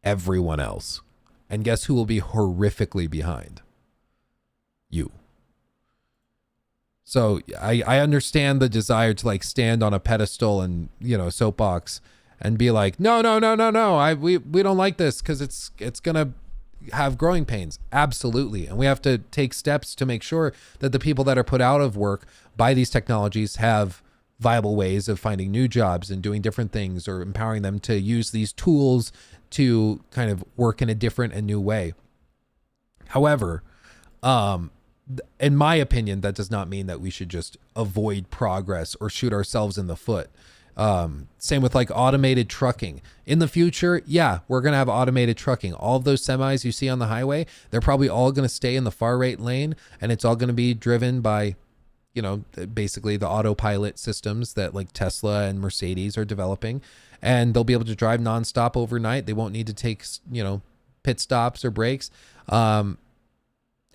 Everyone else. And guess who will be horrifically behind? You. So I understand the desire to like stand on a pedestal and, soapbox and be like, no, we don't like this because it's going to have growing pains. Absolutely. And we have to take steps to make sure that the people that are put out of work by these technologies have viable ways of finding new jobs and doing different things, or empowering them to use these tools to kind of work in a different and new way. However, in my opinion, that does not mean that we should just avoid progress or shoot ourselves in the foot. Same with like automated trucking. In the future, yeah, we're going to have automated trucking. All of those semis you see on the highway, they're probably all going to stay in the far right lane, and it's all going to be driven by, basically the autopilot systems that like Tesla and Mercedes are developing, and they'll be able to drive nonstop overnight. They won't need to take, pit stops or breaks. And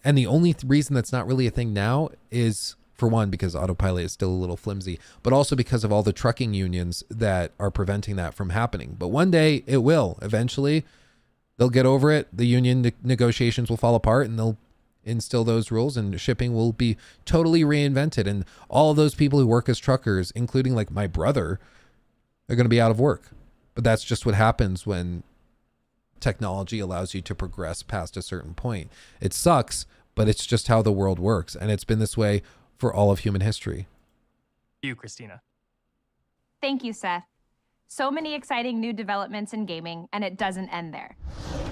the only reason that's not really a thing now is, for one, because autopilot is still a little flimsy, but also because of all the trucking unions that are preventing that from happening. But one day it will. Eventually, they'll get over it. The union negotiations will fall apart, and they'll instill those rules, and shipping will be totally reinvented. And all of those people who work as truckers, including like my brother, are going to be out of work. But that's just what happens when technology allows you to progress past a certain point. It sucks, but it's just how the world works. And it's been this way for all of human history. You, Christina. Thank you, Seth. So many exciting new developments in gaming, and it doesn't end there.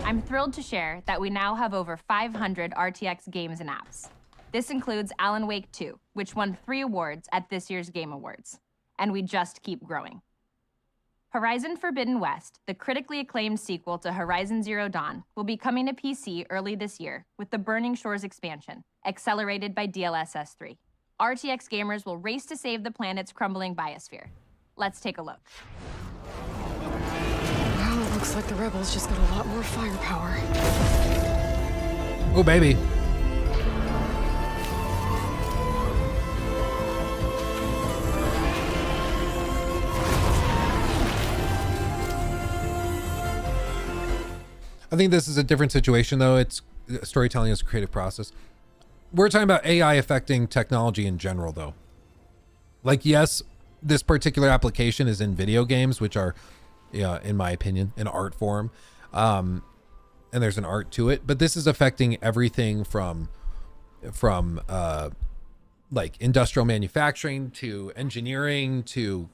I'm thrilled to share that we now have over 500 RTX games and apps. This includes Alan Wake 2, which won 3 awards at this year's Game Awards. And we just keep growing. Horizon Forbidden West, the critically acclaimed sequel to Horizon Zero Dawn, will be coming to PC early this year with the Burning Shores expansion, accelerated by DLSS 3. RTX gamers will race to save the planet's crumbling biosphere. Let's take a look. Well, it looks like the rebels just got a lot more firepower. Oh, baby. I think this is a different situation, though. It's storytelling is a creative process. We're talking about AI affecting technology in general, though. Like, yes, this particular application is in video games, which are, in my opinion, an art form. And there's an art to it. But this is affecting everything from like industrial manufacturing to engineering to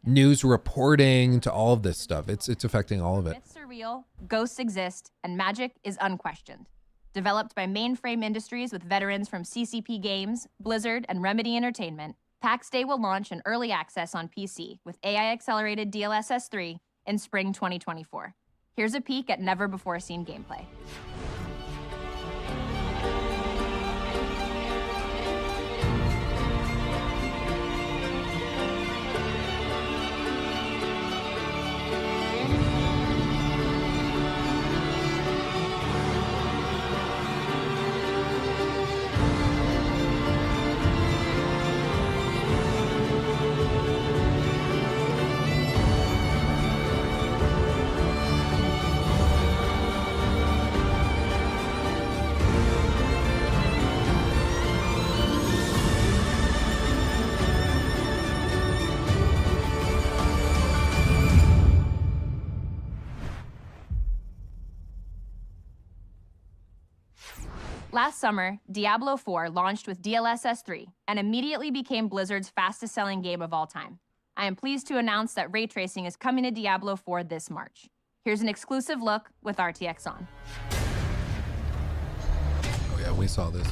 news reporting to all of this stuff. It's affecting all of it. Myths are real, ghosts exist, and magic is unquestioned. Developed by Mainframe Industries with veterans from CCP Games, Blizzard, and Remedy Entertainment, PAX Day will launch in early access on PC with AI-accelerated DLSS 3 in spring 2024. Here's a peek at never-before-seen gameplay. Last summer, Diablo 4 launched with DLSS 3 and immediately became Blizzard's fastest-selling game of all time. I am pleased to announce that ray tracing is coming to Diablo 4 this March. Here's an exclusive look with RTX on. Oh yeah, we saw this.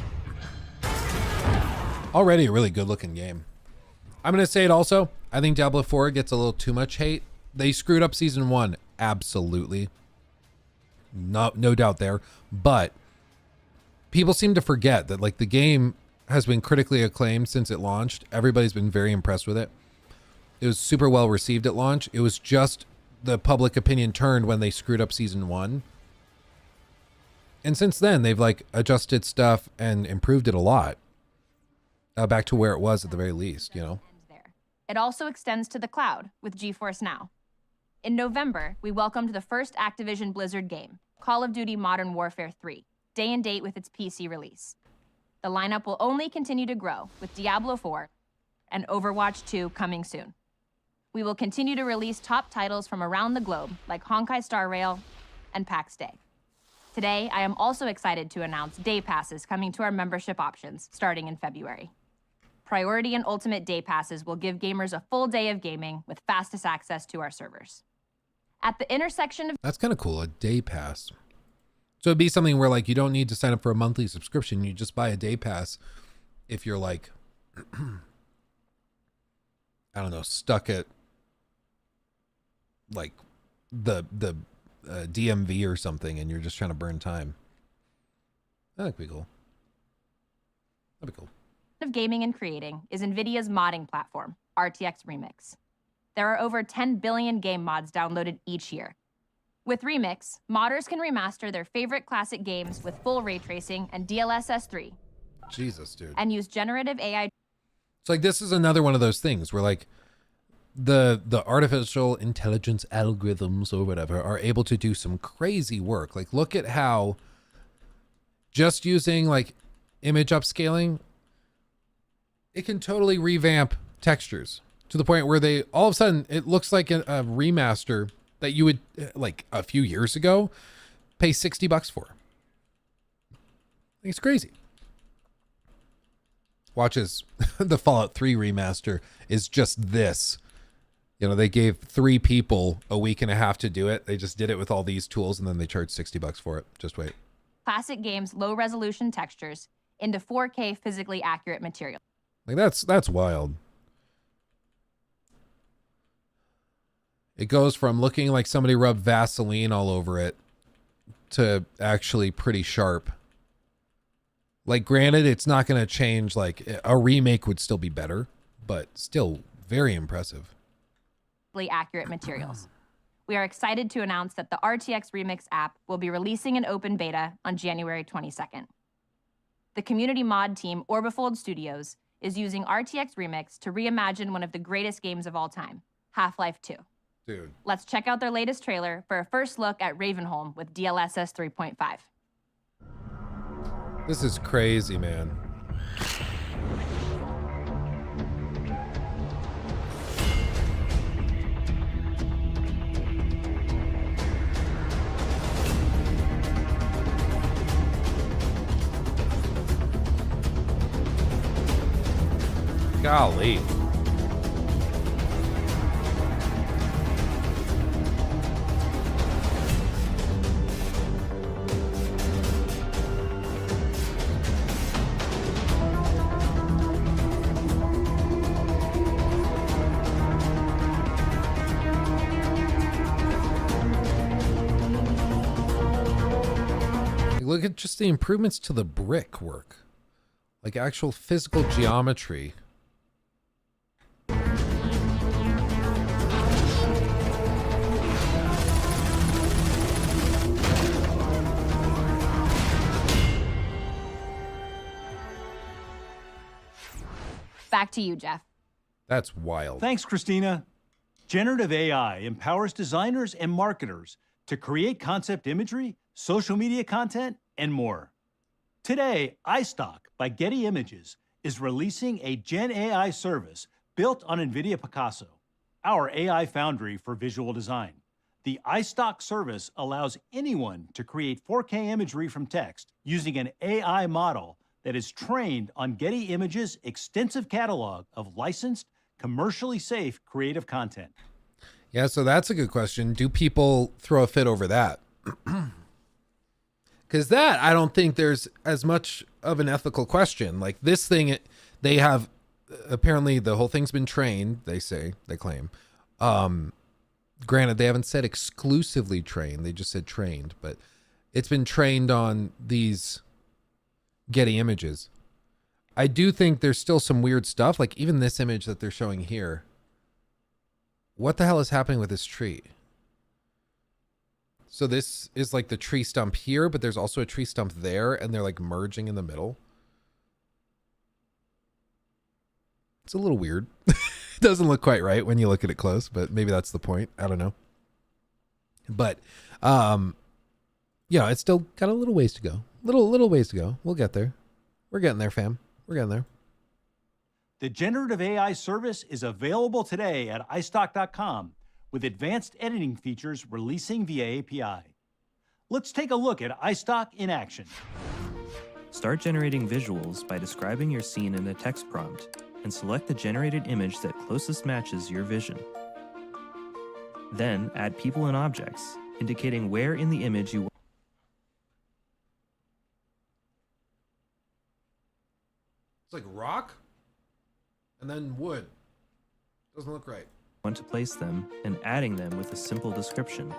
Already a really good-looking game. I'm going to say it also. I think Diablo 4 gets a little too much hate. They screwed up Season 1, absolutely. No doubt there. But people seem to forget that like the game has been critically acclaimed since it launched. Everybody's been very impressed with it. It was super well received at launch. It was just the public opinion turned when they screwed up Season 1. And since then, they've like adjusted stuff and improved it a lot. Back to where it was at the very least, you know? It also extends to the cloud with GeForce Now. In November, we welcomed the first Activision Blizzard game, Call of Duty Modern Warfare 3, day and date with its PC release. The lineup will only continue to grow with Diablo 4 and Overwatch 2 coming soon. We will continue to release top titles from around the globe like Honkai Star Rail and PAX Day. Today, I am also excited to announce Day Passes coming to our membership options starting in February. Priority and Ultimate Day Passes will give gamers a full day of gaming with fastest access to our servers. At the intersection of... That's kind of cool, a day pass. So it'd be something where like you don't need to sign up for a monthly subscription. You just buy a day pass if you're like, I don't know, stuck at like the DMV or something and you're just trying to burn time. That'd be cool. That'd be cool. Of gaming and creating is NVIDIA's modding platform, RTX Remix. There are over 10 billion game mods downloaded each year. With Remix, modders can remaster their favorite classic games with full ray tracing and DLSS 3. Jesus, dude. And use generative AI. It's like this is another one of those things where like the artificial intelligence algorithms or whatever are able to do some crazy work. Like look at how just using like image upscaling, it can totally revamp textures to the point where they all of a sudden it looks like a remaster that you would like a few years ago pay $60 for. It's crazy. Watch as the Fallout 3 remaster is just this. You know, they gave 3 people a week and a half to do it. They just did it with all these tools and then they charged $60 for it. Just wait. Classic games, low resolution textures into 4K physically accurate material. Like that's wild. It goes from looking like somebody rubbed Vaseline all over it to actually pretty sharp. Like granted, it's not going to change, like a remake would still be better, but still very impressive. Accurate materials. We are excited to announce that the RTX Remix app will be releasing an open beta on January 22nd. The community mod team Orbifold Studios is using RTX Remix to reimagine one of the greatest games of all time, Half-Life 2. Dude. Let's check out their latest trailer for a first look at Ravenholm with DLSS 3.5. This is crazy, man. Golly. Look at just the improvements to the brickwork, like actual physical geometry. Back to you, Jeff. That's wild. Thanks, Christina. Generative AI empowers designers and marketers to create concept imagery, social media content, and more. Today, iStock by Getty Images is releasing a Gen AI service built on NVIDIA Picasso, our AI foundry for visual design. The iStock service allows anyone to create 4K imagery from text using an AI model that is trained on Getty Images' extensive catalog of licensed, commercially safe creative content. Yeah, so that's a good question. Do people throw a fit over that? Because that, I don't think there's as much of an ethical question. Like this thing, they have, apparently the whole thing's been trained, they say, they claim. Granted, they haven't said exclusively trained, they just said trained, but it's been trained on these Getty Images. I do think there's still some weird stuff, like even this image that they're showing here. What the hell is happening with this tree? So this is like the tree stump here, but there's also a tree stump there, and they're like merging in the middle. It's a little weird. It doesn't look quite right when you look at it close, but maybe that's the point. I don't know. But, yeah, it's still got a little ways to go. Little ways to go. We'll get there. We're getting there, fam. We're getting there. The generative AI service is available today at iStock.com with advanced editing features releasing via API. Let's take a look at iStock in action. Start generating visuals by describing your scene in a text prompt and select the generated image that closest matches your vision. Then add people and objects, indicating where in the image you It's like rock and then wood. Doesn't look right. want to place them and adding them with a simple description.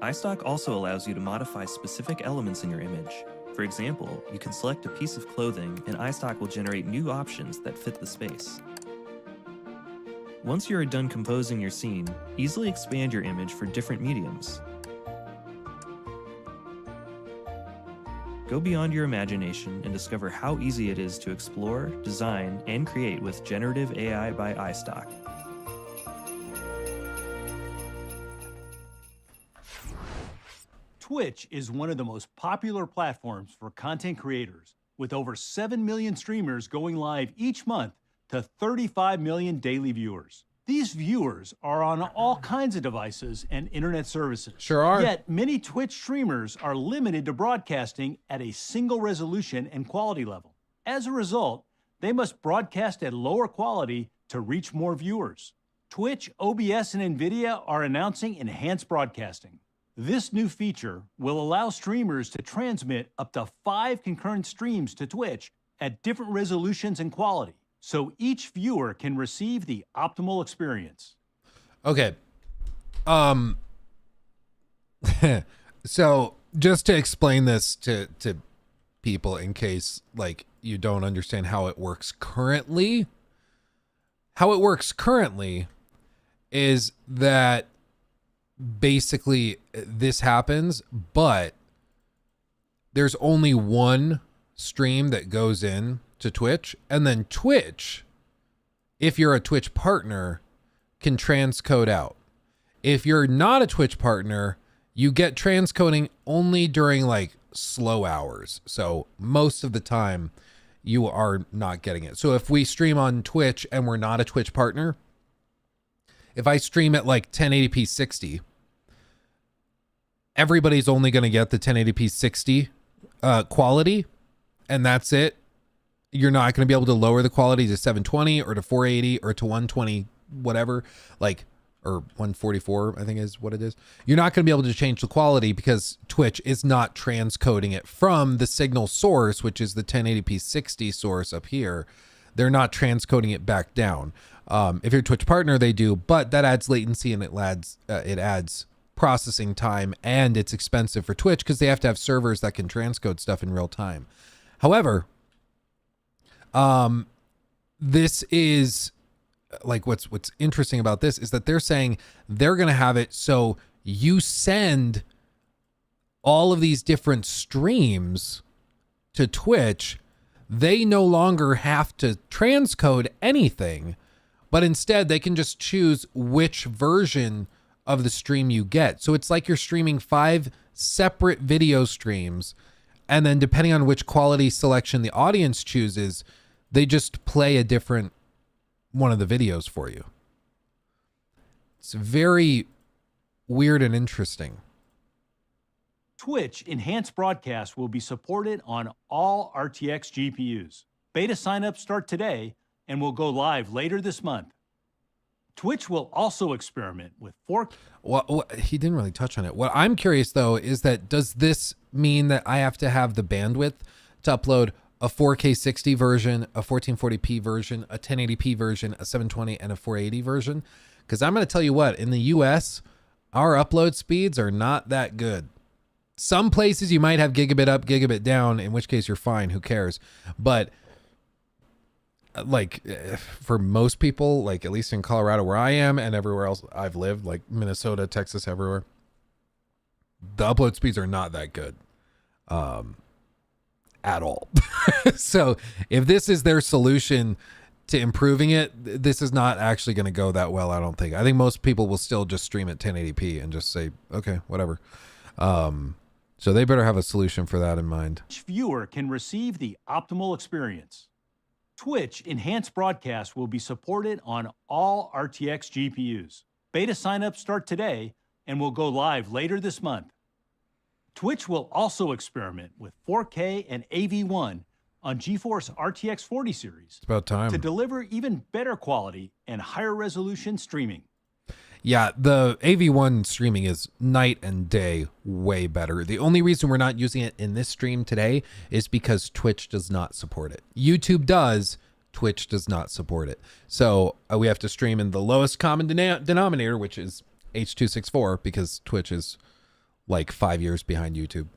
iStock also allows you to modify specific elements in your image. For example, you can select a piece of clothing and iStock will generate new options that fit the space. Once you are done composing your scene, easily expand your image for different mediums. Go beyond your imagination and discover how easy it is to explore, design, and create with generative AI by iStock. Twitch is one of the most popular platforms for content creators, with over 7 million streamers going live each month to 35 million daily viewers. These viewers are on all kinds of devices and internet services. Sure are. Yet many Twitch streamers are limited to broadcasting at a single resolution and quality level. As a result, they must broadcast at lower quality to reach more viewers. Twitch, OBS, and NVIDIA are announcing enhanced broadcasting. This new feature will allow streamers to transmit up to 5 concurrent streams to Twitch at different resolutions and quality, so each viewer can receive the optimal experience. Okay. So just to explain this to people in case like you don't understand how it works currently. How it works currently is that basically this happens, but there's only one stream that goes in to Twitch, and then Twitch, if you're a Twitch partner, can transcode out. If you're not a Twitch partner, you get transcoding only during like slow hours. So most of the time you are not getting it. So if we stream on Twitch and we're not a Twitch partner, if I stream at like 1080p 60, everybody's only going to get the 1080p 60 quality, and that's it. You're not going to be able to lower the quality to 720 or to 480 or to 120, whatever, like, or 144, I think is what it is. You're not going to be able to change the quality because Twitch is not transcoding it from the signal source, which is the 1080p 60 source up here. They're not transcoding it back down. If you're a Twitch partner, they do, but that adds latency and it adds processing time, and it's expensive for Twitch because they have to have servers that can transcode stuff in real time. However, this is like what's interesting about this is that they're saying they're going to have it so you send all of these different streams to Twitch. They no longer have to transcode anything, but instead they can just choose which version of the stream you get. So it's like you're streaming 5 separate video streams, and then depending on which quality selection the audience chooses, they just play a different one of the videos for you. It's very weird and interesting. Twitch Enhanced Broadcast will be supported on all RTX GPUs. Beta signups start today and will go live later this month. Twitch will also experiment with 4K. Well, he didn't really touch on it. What I'm curious, though, is that does this mean that I have to have the bandwidth to upload a 4K 60 version, a 1440p version, a 1080p version, a 720, and a 480 version? Because I'm going to tell you what, in the US, our upload speeds are not that good. Some places you might have gigabit up, gigabit down, in which case you're fine, who cares? But like for most people, like at least in Colorado where I am and everywhere else I've lived, like Minnesota, Texas, everywhere, the upload speeds are not that good at all. So if this is their solution to improving it, this is not actually going to go that well, I don't think. I think most people will still just stream at 1080p and just say, okay, whatever. So they better have a solution for that in mind. Each viewer can receive the optimal experience. Twitch Enhanced Broadcast will be supported on all RTX GPUs. Beta signups start today and will go live later this month. Twitch will also experiment with 4K and AV1 on GeForce RTX 40 series. It's about time. To deliver even better quality and higher resolution streaming. Yeah, the AV1 streaming is night and day way better. The only reason we're not using it in this stream today is because Twitch does not support it. YouTube does, Twitch does not support it. So we have to stream in the lowest common denominator, which is H.264, because Twitch is like 5 years behind YouTube.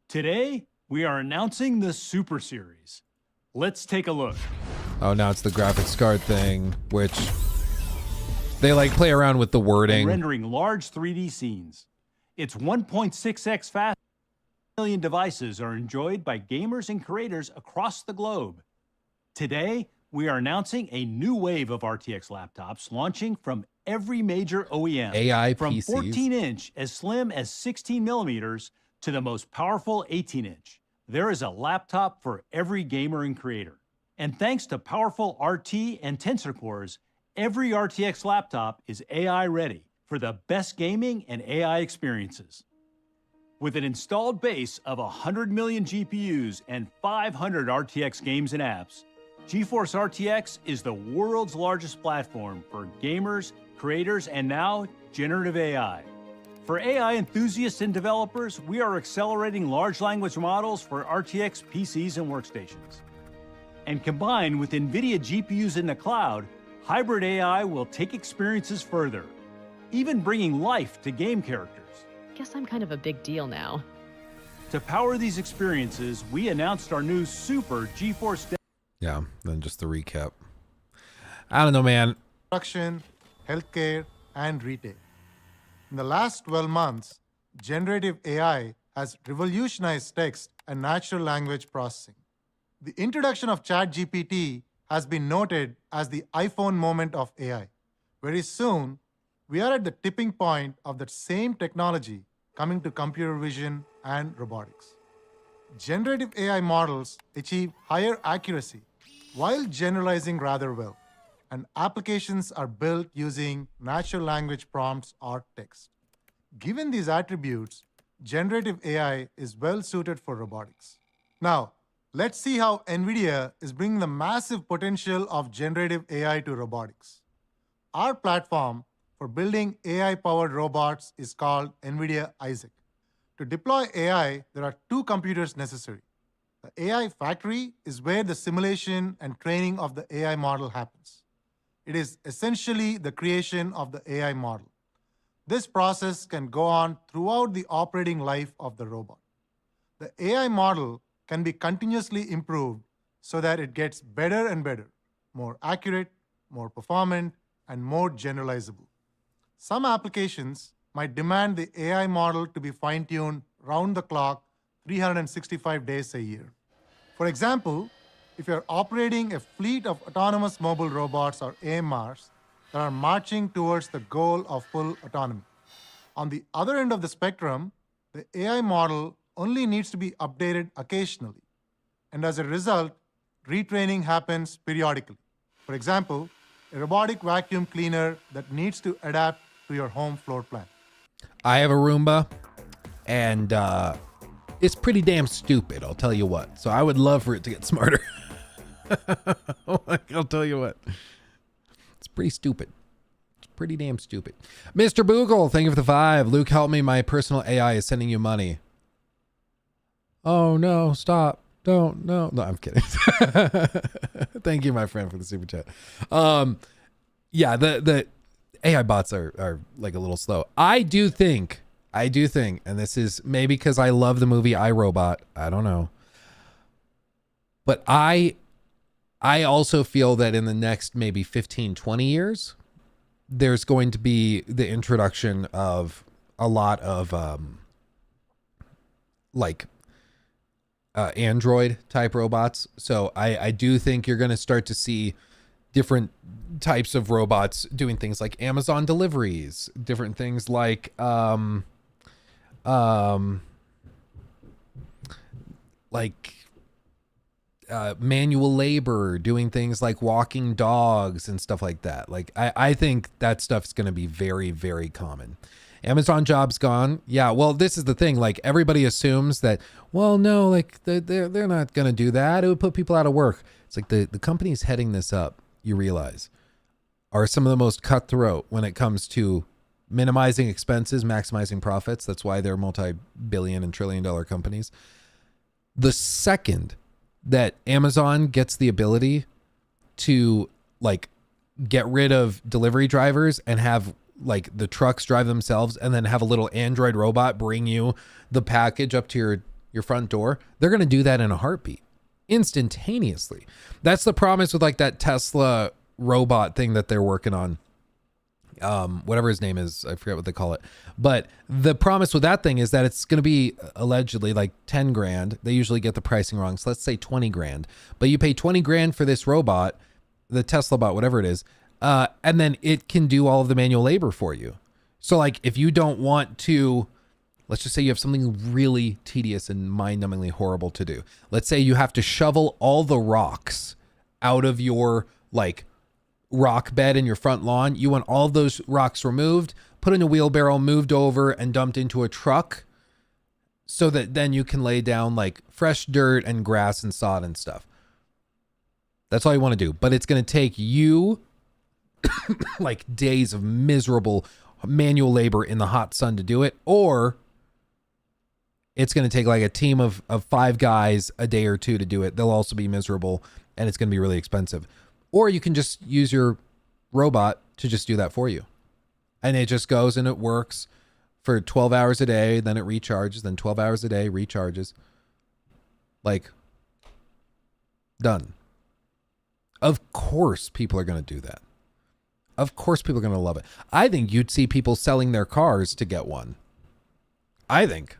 Today, we are announcing the Super Series. Let's take a look. Oh, now it's the graphics card thing, which they like play around with the wording. And rendering large 3D scenes. It's 1.6x fast. Million devices are enjoyed by gamers and creators across the globe. Today, we are announcing a new wave of RTX laptops launching from every major OEM. AI from PCs. 14-inch as slim as 16 millimeters to the most powerful 18-inch. There is a laptop for every gamer and creator. And thanks to powerful RT and Tensor cores, every RTX laptop is AI ready for the best gaming and AI experiences. With an installed base of 100 million GPUs and 500 RTX games and apps, GeForce RTX is the world's largest platform for gamers, creators, and now generative AI. For AI enthusiasts and developers, we are accelerating large language models for RTX PCs and workstations. And combined with NVIDIA GPUs in the cloud, hybrid AI will take experiences further, even bringing life to game characters. Guess I'm kind of a big deal now. To power these experiences, we announced our new Super GeForce. Yeah, then just the recap. I don't know, man. Construction, healthcare, and retail. In the last 12 months, generative AI has revolutionized text and natural language processing. The introduction of ChatGPT has been noted as the iPhone moment of AI. Very soon, we are at the tipping point of that same technology coming to computer vision and robotics. Generative AI models achieve higher accuracy while generalizing rather well, and applications are built using natural language prompts or text. Given these attributes, generative AI is well suited for robotics. Now, Let's see how NVIDIA is bringing the massive potential of generative AI to robotics. Our platform for building AI-powered robots is called NVIDIA Isaac. To deploy AI, there are two computers necessary. The AI factory is where the simulation and training of the AI model happens. It is essentially the creation of the AI model. This process can go on throughout the operating life of the robot. The AI model can be continuously improved so that it gets better and better, more accurate, more performant, and more generalizable. Some applications might demand the AI model to be fine-tuned round the clock 365 days a year. For example, if you're operating a fleet of autonomous mobile robots or AMRs that are marching towards the goal of full autonomy. On the other end of the spectrum, the AI model only needs to be updated occasionally. And as a result, retraining happens periodically. For example, a robotic vacuum cleaner that needs to adapt to your home floor plan. I have a Roomba, and it's pretty damn stupid, I'll tell you what. So I would love for it to get smarter. I'll tell you what. It's pretty stupid. It's pretty damn stupid. Mr. Boogle, thank you for the 5. Luke, help me. My personal AI is sending you money. Oh, no, stop. Don't, no. No, I'm kidding. Thank you, my friend, for the super chat. Yeah, the AI bots are like a little slow. I do think, and this is maybe because I love the movie iRobot. I don't know. But I also feel that in the next maybe 15, 20 years, there's going to be the introduction of a lot of Android type robots. So I do think you're going to start to see different types of robots doing things like Amazon deliveries, different things like manual labor, doing things like walking dogs and stuff like that. Like I think that stuff's going to be very, very common. Amazon jobs gone. Yeah, well, this is the thing. Like everybody assumes that, well, no, like they're not going to do that. It would put people out of work. It's like the companies heading this up, you realize, are some of the most cutthroat when it comes to minimizing expenses, maximizing profits. That's why they're multi-billion and trillion-dollar companies. The second that Amazon gets the ability to like get rid of delivery drivers and have like the trucks drive themselves and then have a little Android robot bring you the package up to your front door, they're going to do that in a heartbeat, instantaneously. That's the promise with like that Tesla robot thing that they're working on. Whatever his name is, I forget what they call it. But the promise with that thing is that it's going to be allegedly like 10 grand. They usually get the pricing wrong. So let's say 20 grand, but you pay 20 grand for this robot, the Tesla bot, whatever it is. And then it can do all of the manual labor for you. So like if you don't want to, let's just say you have something really tedious and mind-numbingly horrible to do. Let's say you have to shovel all the rocks out of your like rock bed in your front lawn. You want all of those rocks removed, put in a wheelbarrow, moved over and dumped into a truck so that then you can lay down like fresh dirt and grass and sod and stuff. That's all you want to do. But it's going to take you like days of miserable manual labor in the hot sun to do it, or it's going to take like a team of 5 guys a day or 2 to do it. They'll also be miserable and it's going to be really expensive. Or you can just use your robot to just do that for you. And it just goes and it works for 12 hours a day, then it recharges, then 12 hours a day, recharges. Like, done. Of course people are going to do that. Of course people are going to love it. I think you'd see people selling their cars to get one. I think.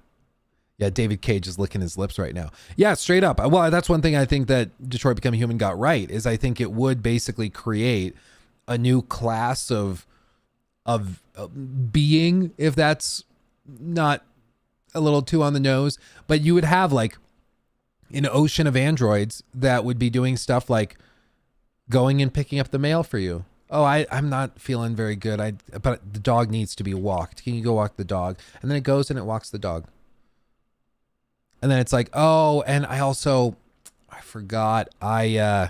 Yeah, David Cage is licking his lips right now. Yeah, straight up. Well, that's one thing I think that Detroit Become Human got right, is I think it would basically create a new class of being, if that's not a little too on the nose. But you would have like an ocean of androids that would be doing stuff like going and picking up the mail for you. Oh, I'm not feeling very good. But the dog needs to be walked. Can you go walk the dog? And then it goes and it walks the dog. And then it's like, oh, and I also, forgot. I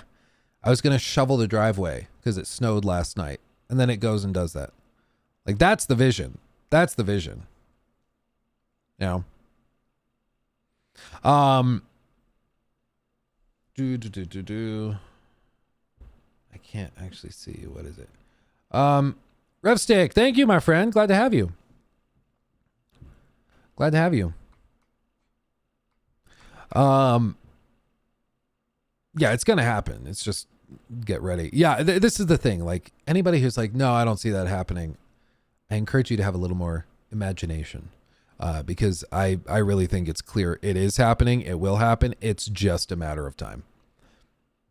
was gonna shovel the driveway because it snowed last night, and then it goes and does that. Like, that's the vision. That's the vision. You know. I can't actually see. What is it? Revstick, thank you, my friend. Glad to have you. Glad to have you. Yeah, it's gonna happen. It's just get ready. Yeah, this is the thing. Like, anybody who's like, no, I don't see that happening, I encourage you to have a little more imagination, because I really think it's clear it is happening. It will happen. It's just a matter of time.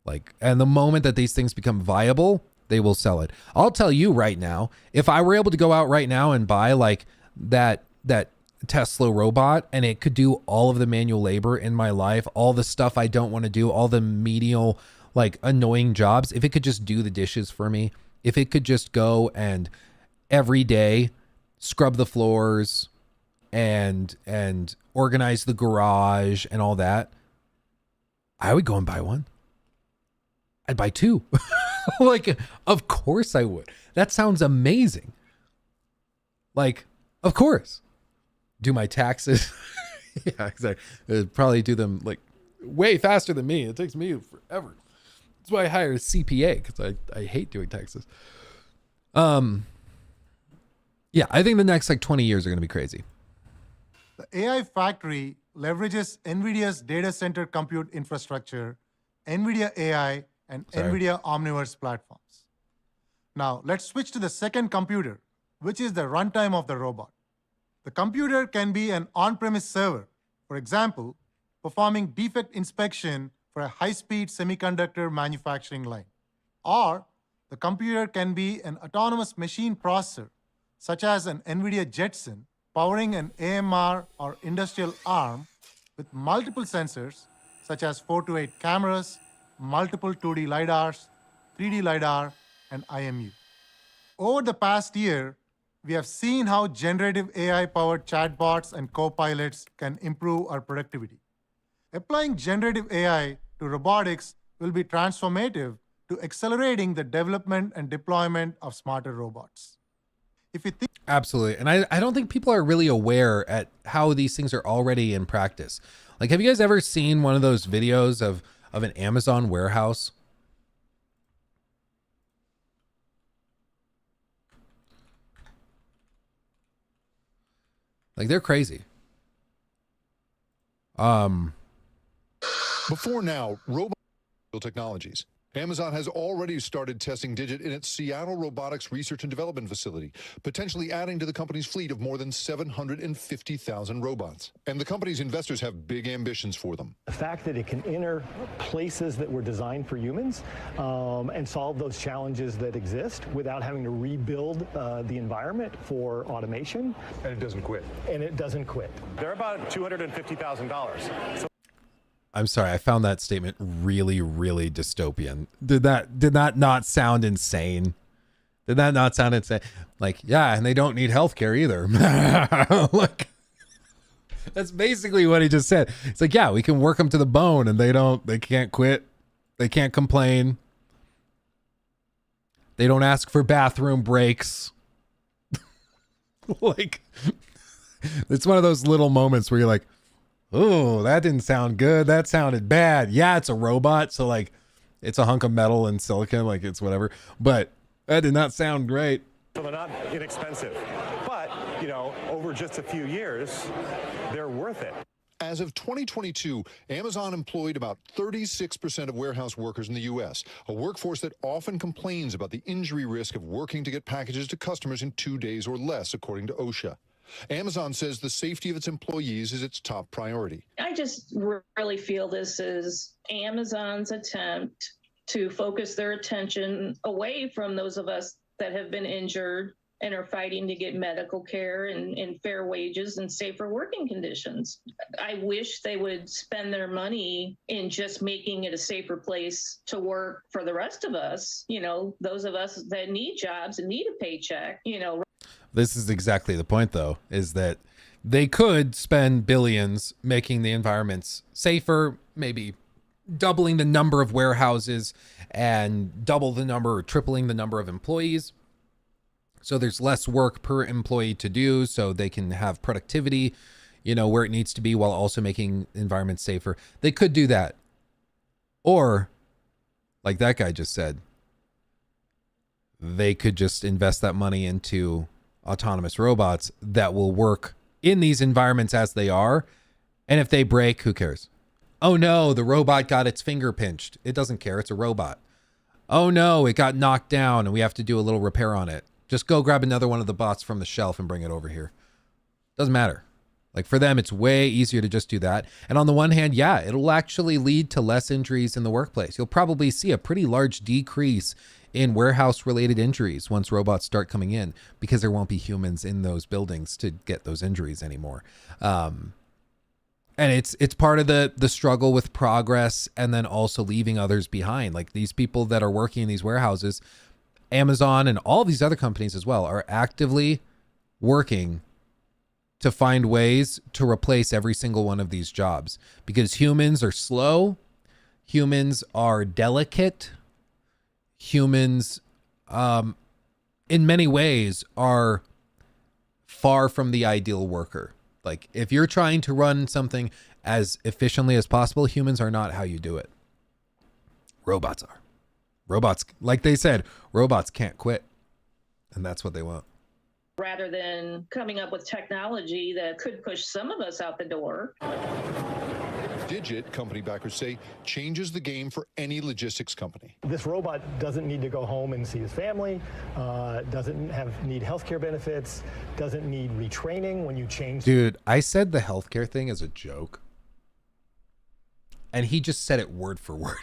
Like, and the moment that these things become viable, they will sell it. I'll tell you right now, if I were able to go out right now and buy like that Tesla robot, and it could do all of the manual labor in my life, all the stuff I don't want to do, all the menial, like, annoying jobs, if it could just do the dishes for me, if it could just go and every day scrub the floors and organize the garage and all that, I would go and buy one. I'd buy two. Like, of course I would. That sounds amazing. Like, of course. Do my taxes. Yeah, exactly. It'd probably do them like way faster than me. It takes me forever. That's why I hire a CPA, because I hate doing taxes. Yeah, I think the next like 20 years are going to be crazy. The AI factory leverages NVIDIA's data center compute infrastructure, NVIDIA AI, and NVIDIA Omniverse platforms. Now, let's switch to the second computer, which is the runtime of the robot. The computer can be an on-premise server, for example, performing defect inspection for a high-speed semiconductor manufacturing line. Or the computer can be an autonomous machine processor, such as an NVIDIA Jetson, powering an AMR or industrial arm with multiple sensors, such as 4 to 8 cameras, multiple 2D LiDARs, 3D LiDAR, and IMU. Over the past year, we have seen how generative AI-powered chatbots and co-pilots can improve our productivity. Applying generative AI to robotics will be transformative to accelerating the development and deployment of smarter robots. If you think Absolutely. And I don't think people are really aware at how these things are already in practice. Like, have you guys ever seen one of those videos of an Amazon warehouse? Like, they're crazy. Before now, robot technologies. Amazon has already started testing Digit in its Seattle Robotics Research and Development Facility, potentially adding to the company's fleet of more than 750,000 robots. And the company's investors have big ambitions for them. The fact that it can enter places that were designed for humans and solve those challenges that exist without having to rebuild the environment for automation. And it doesn't quit. And it doesn't quit. They're about $250,000. So I'm sorry, I found that statement really, really dystopian. Did that not sound insane? Did that not sound insane? Like, yeah, and they don't need healthcare either. Like, that's basically what he just said. It's like, yeah, we can work them to the bone, and they can't quit. They can't complain. They don't ask for bathroom breaks. Like, it's one of those little moments where you're like, oh, that didn't sound good. That sounded bad. Yeah, it's a robot, so like it's a hunk of metal and silicon, like it's whatever. But that did not sound great. they're not inexpensive. But, you know, over just a few years, they're worth it. As of 2022, Amazon employed about 36% of warehouse workers in the U.S., a workforce that often complains about the injury risk of working to get packages to customers in 2 days or less, according to OSHA. Amazon says the safety of its employees is its top priority. I just really feel this is Amazon's attempt to focus their attention away from those of us that have been injured and are fighting to get medical care and fair wages and safer working conditions. I wish they would spend their money in just making it a safer place to work for the rest of us, you know, those of us that need jobs and need a paycheck, you know. This is exactly the point, though, is that they could spend billions making the environments safer, maybe doubling the number of warehouses and double the number or tripling the number of employees. So there's less work per employee to do, so they can have productivity, you know, where it needs to be while also making environments safer. They could do that. Or, like that guy just said, they could just invest that money into autonomous robots that will work in these environments as they are. And if they break, who cares? Oh no, the robot got its finger pinched. It doesn't care. It's a robot. Oh no, it got knocked down and we have to do a little repair on it. Just go grab another one of the bots from the shelf and bring it over here. Doesn't matter. Like for them, it's way easier to just do that. And on the one hand, yeah, it'll actually lead to less injuries in the workplace. You'll probably see a pretty large decrease in warehouse related injuries once robots start coming in, because there won't be humans in those buildings to get those injuries anymore. And it's part of the struggle with progress, and then also leaving others behind. Like these people that are working in these warehouses, Amazon and all these other companies as well, are actively working to find ways to replace every single one of these jobs, because humans are slow, humans are delicate, humans in many ways are far from the ideal worker. Like if you're trying to run something as efficiently as possible, humans are not how you do it. Robots are. Robots, like they said, robots can't quit. And that's what they want. Rather than coming up with technology that could push some of us out the door. Digit, company backers say, changes the game for any logistics company. This robot doesn't need to go home and see his family, doesn't need healthcare benefits, doesn't need retraining when you change. Dude, I said the healthcare thing as a joke, and he just said it word for word.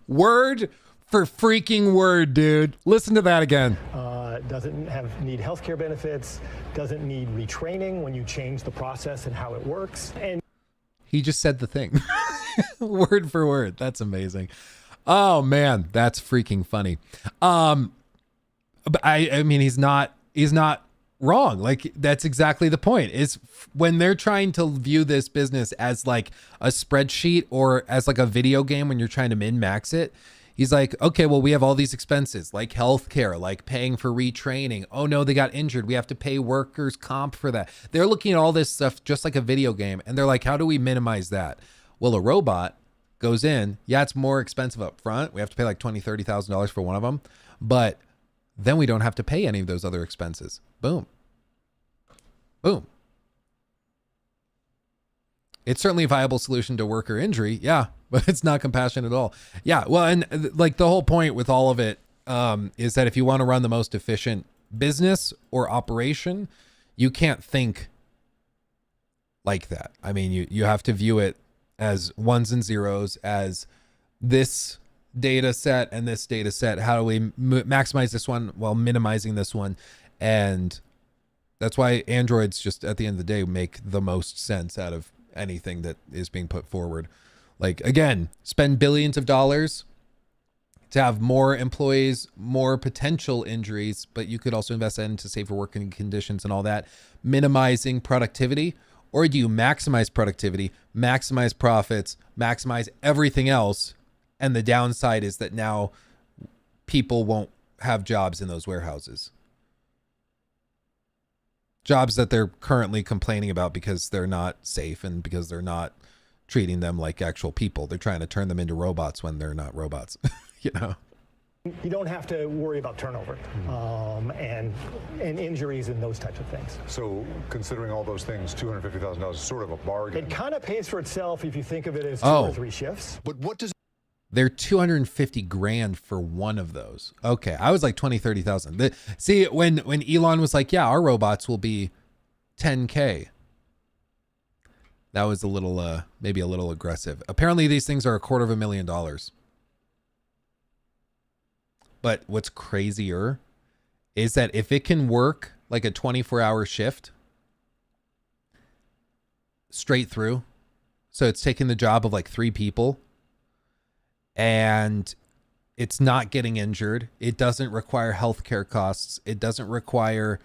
Word for freaking word, dude. Listen to that again. Doesn't need healthcare benefits, doesn't need retraining when you change the process and how it works. And he just said the thing word for word. That's amazing. Oh man, that's freaking funny. But I mean, he's not wrong. Like that's exactly the point, is when they're trying to view this business as like a spreadsheet or as like a video game when you're trying to min-max it. He's like, okay, well, we have all these expenses like healthcare, like paying for retraining. Oh no, they got injured. We have to pay workers' comp for that. They're looking at all this stuff just like a video game. And they're like, how do we minimize that? Well, a robot goes in. Yeah, it's more expensive up front. We have to pay like $20,000, $30,000 for one of them. But then we don't have to pay any of those other expenses. Boom. Boom. It's certainly a viable solution to worker injury. Yeah, but it's not compassionate at all. Yeah, well, and like the whole point with all of it is that if you want to run the most efficient business or operation, you can't think like that. I mean, you have to view it as ones and zeros, as this data set and this data set. How do we maximize this one while minimizing this one? And that's why androids just at the end of the day make the most sense out of anything that is being put forward. Like again, spend billions of dollars to have more employees, more potential injuries, but you could also invest that into safer working conditions and all that, minimizing productivity. Or do you maximize productivity, maximize profits, maximize everything else? And the downside is that now people won't have jobs in those warehouses. Jobs that they're currently complaining about because they're not safe and because they're not treating them like actual people. They're trying to turn them into robots when they're not robots, you know? You don't have to worry about turnover and injuries and those types of things. So considering all those things, $250,000 is sort of a bargain. It kind of pays for itself if you think of it as 2 or 3 shifts. But what does They're $250,000 for one of those. Okay, I was like 20, 30,000. See, when Elon was like, yeah, our robots will be 10K. That was a little, maybe a little aggressive. Apparently these things are $250,000. But what's crazier is that if it can work like a 24-hour shift straight through, so it's taking the job of like 3 people, and it's not getting injured. It doesn't require healthcare costs. It doesn't require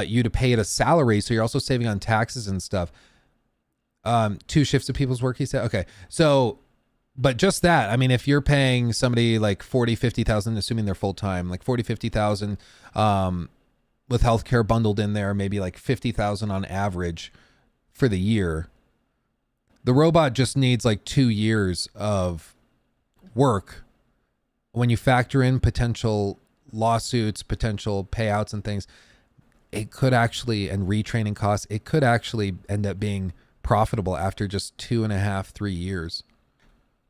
you to pay it a salary. So you're also saving on taxes and stuff. 2 shifts of people's work, he said. Okay. So But just that, I mean, if you're paying somebody like 40, 50,000, assuming they're full time, like 40, 50,000, with healthcare bundled in there, maybe like 50,000 on average for the year. The robot just needs like 2 years of work. When you factor in potential lawsuits, potential payouts and things, it could actually, and retraining costs, it could actually end up being profitable after just 2.5, 3 years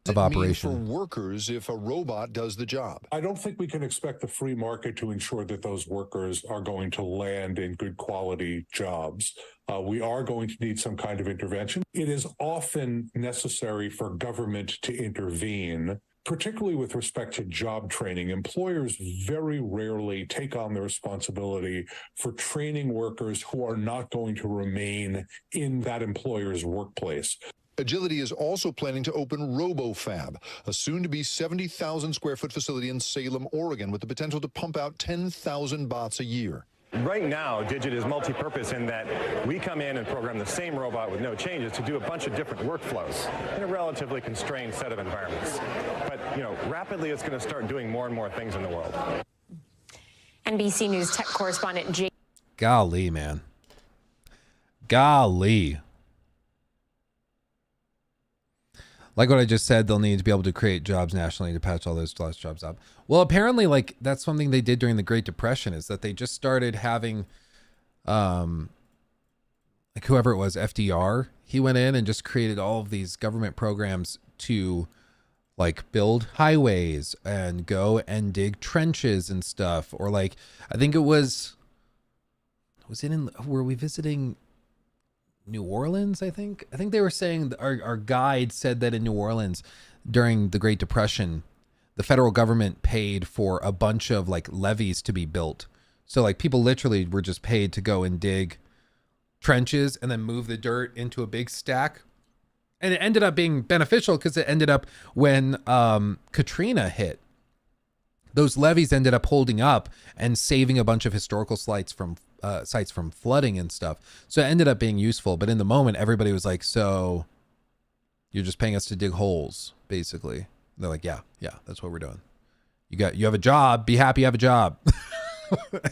of operation. For workers if a robot does the job? I don't think we can expect the free market to ensure that those workers are going to land in good quality jobs. We are going to need some kind of intervention. It is often necessary for government to intervene, particularly with respect to job training. Employers very rarely take on the responsibility for training workers who are not going to remain in that employer's workplace. Agility is also planning to open RoboFab, a soon-to-be 70,000 square foot facility in Salem, Oregon, with the potential to pump out 10,000 bots a year. Right now, Digit is multi-purpose in that we come in and program the same robot with no changes to do a bunch of different workflows in a relatively constrained set of environments. But, rapidly it's going to start doing more and more things in the world. NBC News tech correspondent Jake. Golly, man. Golly. Like what I just said, they'll need to be able to create jobs nationally to patch all those lost jobs up. Well, apparently, like, that's something they did during the Great Depression, is that they just started having, like, whoever it was, FDR, he went in and just created all of these government programs to, like, build highways and go and dig trenches and stuff. Or, like, I think it was were we visiting New Orleans? I think they were saying, our guide said that in New Orleans during the Great Depression, the federal government paid for a bunch of like levees to be built. So like people literally were just paid to go and dig trenches and then move the dirt into a big stack. And it ended up being beneficial because it ended up when Katrina hit, those levees ended up holding up and saving a bunch of historical sites from flooding and stuff. So it ended up being useful. But in the moment, everybody was like, so you're just paying us to dig holes, basically. And they're like, yeah, that's what we're doing. You have a job. Be happy you have a job.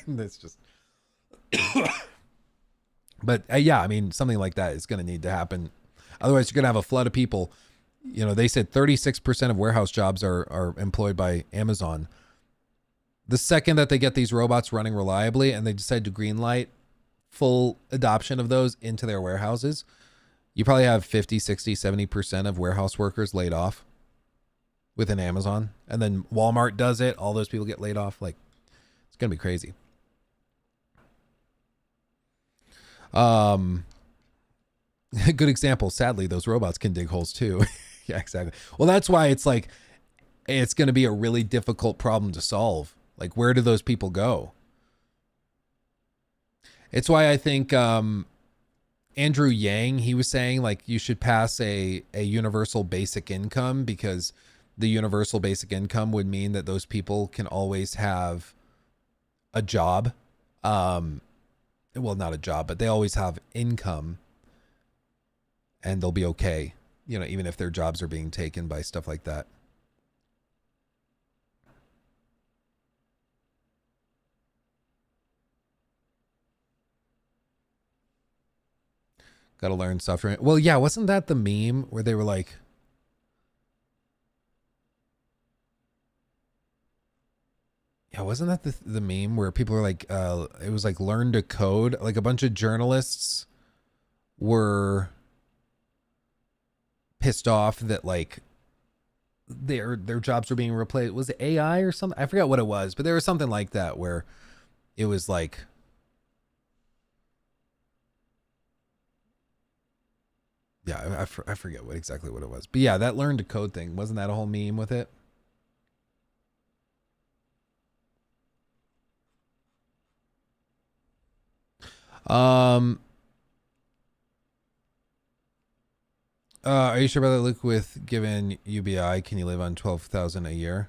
And it's just, but yeah, I mean, something like that is going to need to happen. Otherwise, you're going to have a flood of people. They said 36% of warehouse jobs are employed by Amazon. The second that they get these robots running reliably and they decide to greenlight full adoption of those into their warehouses, you probably have 50, 60, 70% of warehouse workers laid off within Amazon. And then Walmart does it. All those people get laid off. Like, it's going to be crazy. Good example. Sadly, those robots can dig holes too. Yeah, exactly. Well, that's why it's like, it's going to be a really difficult problem to solve. Like, where do those people go? It's why I think Andrew Yang, he was saying like you should pass a universal basic income, because the universal basic income would mean that those people can always have a job. Well, not a job, but they always have income and they'll be okay, even if their jobs are being taken by stuff like that. Got to learn suffering. Well, yeah, wasn't that the meme where they were like, yeah, wasn't that the meme where people were like, it was like learn to code. Like a bunch of journalists were pissed off that like their jobs were being replaced. Was it AI or something? I forgot what it was, but there was something like that where it was like, yeah, I forget exactly what it was. But yeah, that learn to code thing, wasn't that a whole meme with it? Are you sure about that, Luke? With given UBI, can you live on 12,000 a year?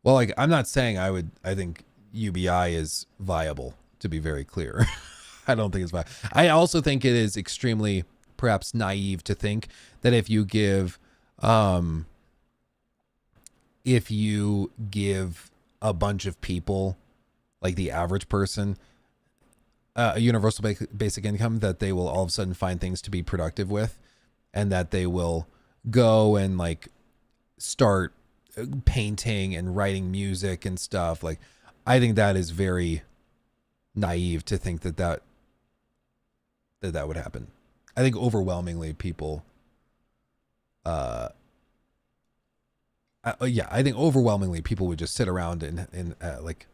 Well, like, I'm not saying I think UBI is viable, to be very clear. I don't think it's viable. I also think it is extremely perhaps naive to think that if you give if you give a bunch of people, like the average person, a universal basic income, that they will all of a sudden find things to be productive with, and that they will go and like start painting and writing music and stuff. Like, I think that is very naive to think that would happen. I think overwhelmingly people, I think overwhelmingly people would just sit around and like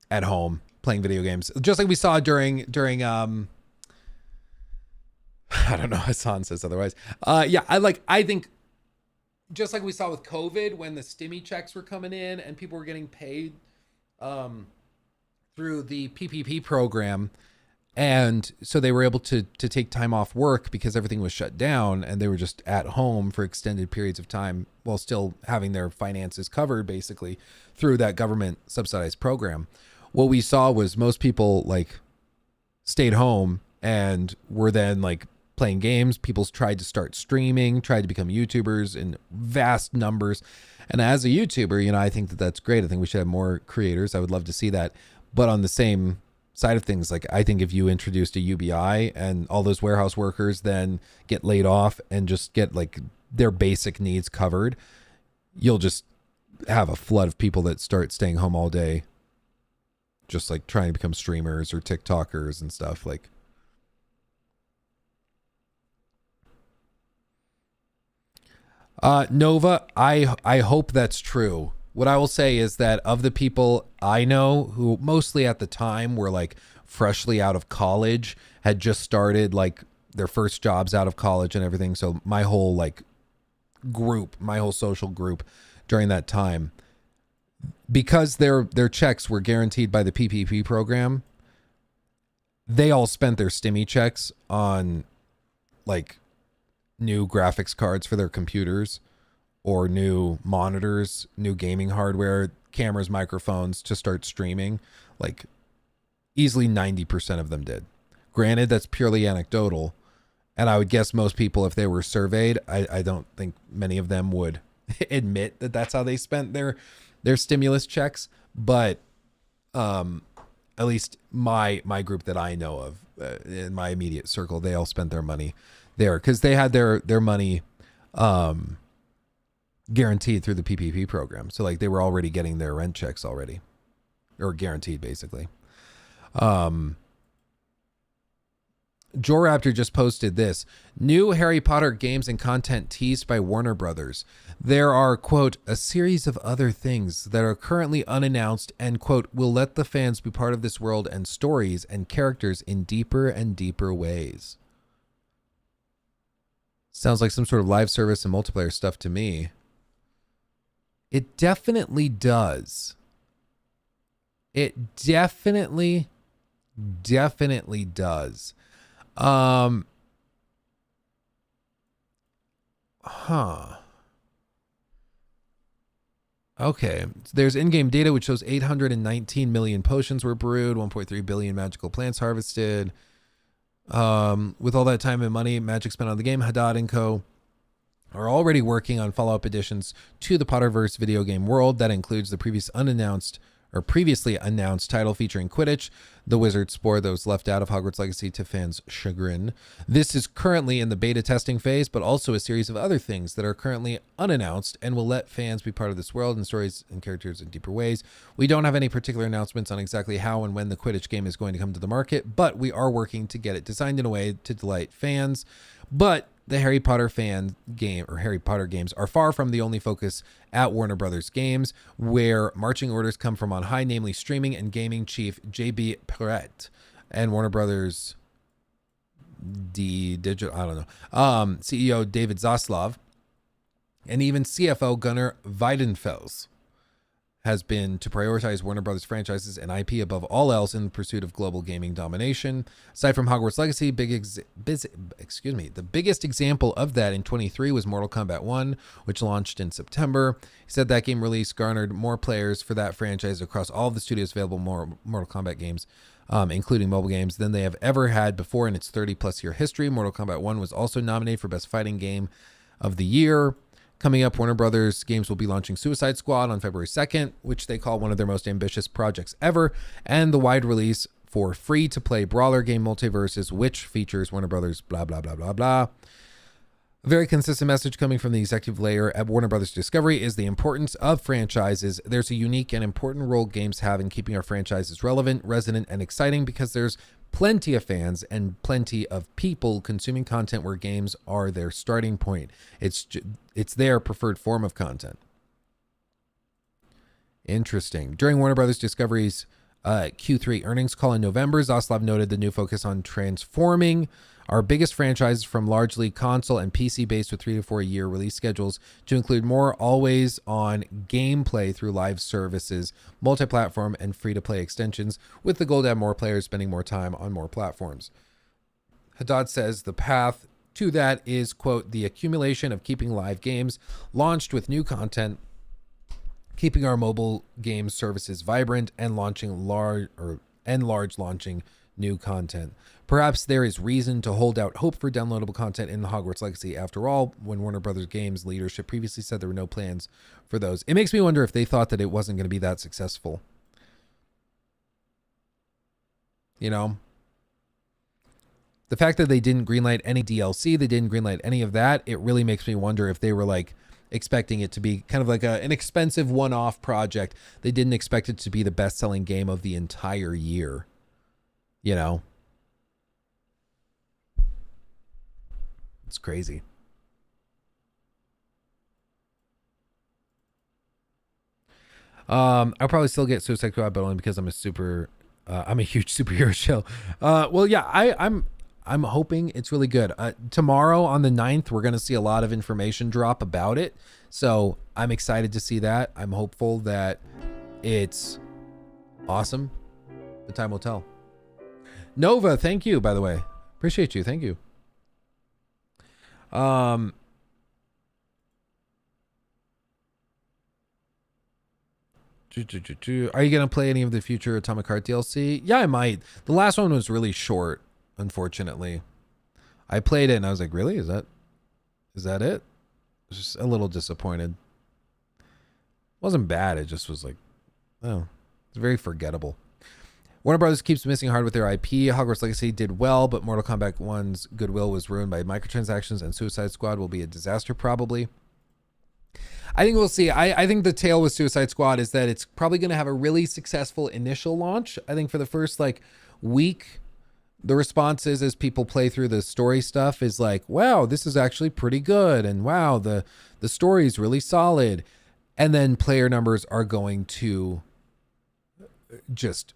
at home playing video games, just like we saw during I don't know, Hassan says otherwise. I think just like we saw with COVID, when the stimmy checks were coming in and people were getting paid through the PPP program, and so they were able to take time off work because everything was shut down, and they were just at home for extended periods of time while still having their finances covered basically through that government subsidized program. What we saw was most people like stayed home and were then like playing games. People tried to start streaming, tried to become YouTubers in vast numbers. And as a YouTuber, you know, I think that that's great. I think we should have more creators. I would love to see that. But on the same side of things, like, I think if you introduced a UBI and all those warehouse workers then get laid off and just get like their basic needs covered, you'll just have a flood of people that start staying home all day, just like trying to become streamers or TikTokers and stuff. Like, Nova, I hope that's true. What I will say is that of the people I know who mostly at the time were like freshly out of college, had just started like their first jobs out of college and everything. So my whole like group, my whole social group during that time, because their checks were guaranteed by the PPP program, they all spent their stimmy checks on like new graphics cards for their computers, or new monitors, new gaming hardware, cameras, microphones to start streaming. Like, easily 90% of them did. Granted, that's purely anecdotal, and I would guess most people, if they were surveyed, I don't think many of them would admit that that's how they spent their stimulus checks. But at least my group that I know of, in my immediate circle, they all spent their money there because they had their money guaranteed through the PPP program. So like they were already getting their rent checks already, or guaranteed basically. Joraptor just posted this: new Harry Potter games and content teased by Warner Brothers. There are, quote, a series of other things that are currently unannounced and, quote, will let the fans be part of this world and stories and characters in deeper and deeper ways. Sounds like some sort of live service and multiplayer stuff to me. It definitely does. It definitely does. Okay. There's in-game data which shows 819 million potions were brewed, 1.3 billion magical plants harvested. With all that time and money Magic spent on the game, Haddad and Co. are already working on follow-up additions to the Potterverse video game world. That includes the previously announced title featuring Quidditch, the Wizard Sport that was left out of Hogwarts Legacy to fans' chagrin. This is currently in the beta testing phase, but also a series of other things that are currently unannounced and will let fans be part of this world and stories and characters in deeper ways. We don't have any particular announcements on exactly how and when the Quidditch game is going to come to the market, but we are working to get it designed in a way to delight fans. But the Harry Potter fan game, or Harry Potter games, are far from the only focus at Warner Brothers Games, where marching orders come from on high, namely streaming and gaming chief JB Perrette and Warner Brothers CEO David Zaslav, and even CFO Gunnar Weidenfels has been to prioritize Warner Brothers franchises and IP above all else in pursuit of global gaming domination. Aside from Hogwarts Legacy, the biggest example of that in 23 was Mortal Kombat 1, which launched in September. He said that game release garnered more players for that franchise across all of the studios available Mortal Kombat games, including mobile games, than they have ever had before in its 30-plus year history. Mortal Kombat 1 was also nominated for Best Fighting Game of the Year. Coming up, Warner Brothers Games will be launching Suicide Squad on February 2nd, which they call one of their most ambitious projects ever, and the wide release for free-to-play brawler game Multiverses, which features Warner Brothers blah, blah, blah, blah, blah. A very consistent message coming from the executive layer at Warner Brothers Discovery is the importance of franchises. There's a unique and important role games have in keeping our franchises relevant, resonant, and exciting because there's plenty of fans and plenty of people consuming content where games are their starting point. It's their preferred form of content. Interesting. During Warner Brothers Discovery's Q3 earnings call in November, Zaslav noted the new focus on transforming our biggest franchises from largely console and PC based with 3 to 4 year release schedules to include more always on gameplay through live services, multi-platform, and free-to-play extensions, with the goal to have more players spending more time on more platforms. Haddad says the path to that is, quote, the accumulation of keeping live games launched with new content, keeping our mobile game services vibrant, and launching large launching new content. Perhaps there is reason to hold out hope for downloadable content in the Hogwarts Legacy. After all, when Warner Brothers Games leadership previously said there were no plans for those, it makes me wonder if they thought that it wasn't going to be that successful. You know, the fact that they didn't greenlight any DLC, they didn't greenlight any of that, it really makes me wonder if they were like expecting it to be kind of like an expensive one-off project. They didn't expect it to be the best-selling game of the entire year. You know, it's crazy. I'll probably still get Suicide Squad, but only because I'm a huge superhero show. Well, yeah, I'm hoping it's really good. Tomorrow on the 9th, we're going to see a lot of information drop about it. So I'm excited to see that. I'm hopeful that it's awesome. The time will tell. Nova, thank you, by the way. Appreciate you. Thank you. Are you going to play any of the future Atomic Heart DLC? Yeah, I might. The last one was really short, unfortunately. I played it and I was like, really? Is that it? I was just a little disappointed. It wasn't bad. It just was like, oh, it's very forgettable. Warner Brothers keeps missing hard with their IP. Hogwarts Legacy did well, but Mortal Kombat 1's goodwill was ruined by microtransactions, and Suicide Squad will be a disaster probably. I think we'll see. I think the tale with Suicide Squad is that it's probably going to have a really successful initial launch. I think for the first like week, the responses as people play through the story stuff is like, wow, this is actually pretty good. And wow, the story is really solid. And then player numbers are going to just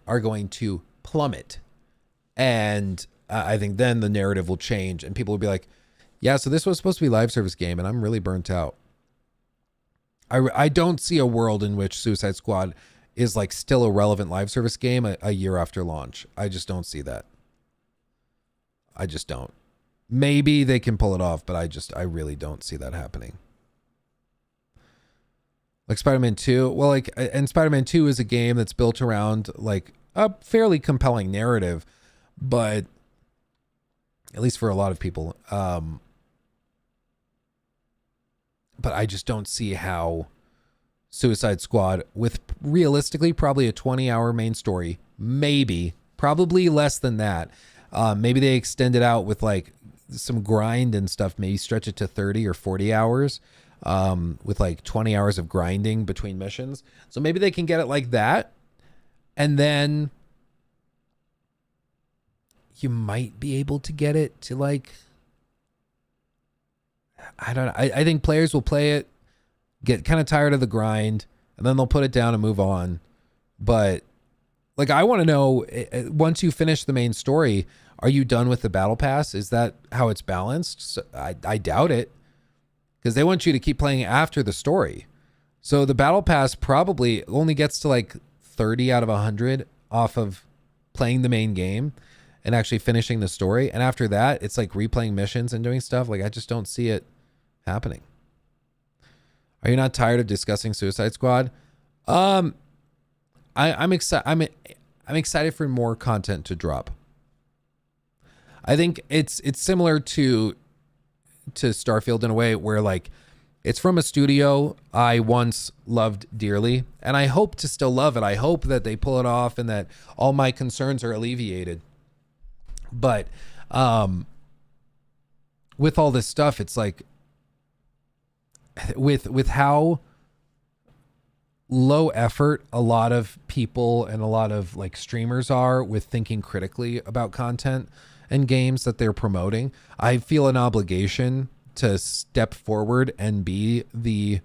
are going to plummet. And I think then the narrative will change and people will be like, yeah, so this was supposed to be a live service game and I'm really burnt out. I don't see a world in which Suicide Squad is like still a relevant live service game a year after launch. I just don't see that. I just don't. Maybe they can pull it off, but I really don't see that happening. Like Spider-Man 2, well, like, and Spider-Man 2 is a game that's built around like a fairly compelling narrative, but at least for a lot of people, but I just don't see how Suicide Squad, with realistically probably a 20-hour main story, maybe, probably less than that. Maybe they extend it out with like some grind and stuff, maybe stretch it to 30 or 40 hours. With like 20 hours of grinding between missions. So maybe they can get it like that. And then you might be able to get it to like, I don't know. I think players will play it, get kind of tired of the grind, and then they'll put it down and move on. But like, I want to know, once you finish the main story, are you done with the battle pass? Is that how it's balanced? So I doubt it. Because they want you to keep playing after the story. So the battle pass probably only gets to like 30 out of 100 off of playing the main game and actually finishing the story. And after that, it's like replaying missions and doing stuff. Like, I just don't see it happening. Are you not tired of discussing Suicide Squad? I'm excited. I'm excited for more content to drop. I think it's similar to to Starfield in a way where like it's from a studio I once loved dearly, and I hope to still love it. I hope that they pull it off and that all my concerns are alleviated. But with all this stuff, it's like with how low effort a lot of people and a lot of like streamers are with thinking critically about content and games that they're promoting, I feel an obligation to step forward and be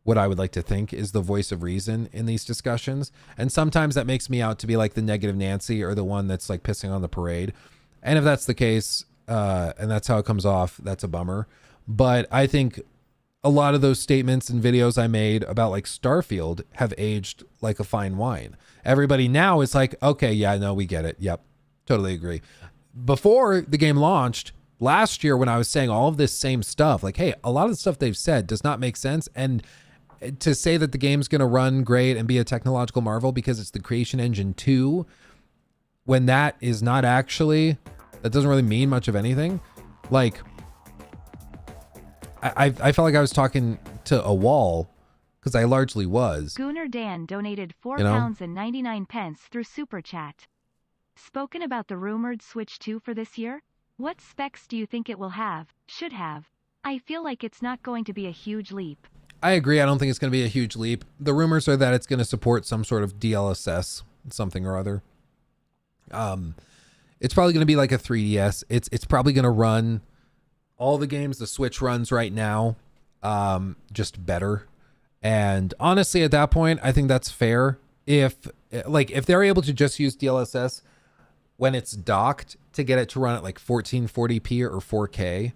what I would like to think is the voice of reason in these discussions. And sometimes that makes me out to be like the negative Nancy or the one that's like pissing on the parade. And if that's the case, and that's how it comes off, that's a bummer. But I think a lot of those statements and videos I made about like Starfield have aged like a fine wine. Everybody now is like, okay, yeah, no, we get it. Yep. Totally agree. Before the game launched last year, when I was saying all of this same stuff, like, hey, a lot of the stuff they've said does not make sense. And to say that the game's going to run great and be a technological marvel because it's the Creation Engine 2, when that is not actually, that doesn't really mean much of anything. Like, I felt like I was talking to a wall, because I largely was. Gooner Dan donated £4.99 through Super Chat. Spoken about the rumored Switch 2 for this year? What specs do you think it will have, should have? I feel like it's not going to be a huge leap. I agree. I don't think it's going to be a huge leap. The rumors are that it's going to support some sort of DLSS, something or other. It's probably going to be like a 3DS. It's probably going to run all the games the Switch runs right now, just better. And honestly, at that point, I think that's fair. If they're able to just use DLSS when it's docked to get it to run at like 1440p or 4K,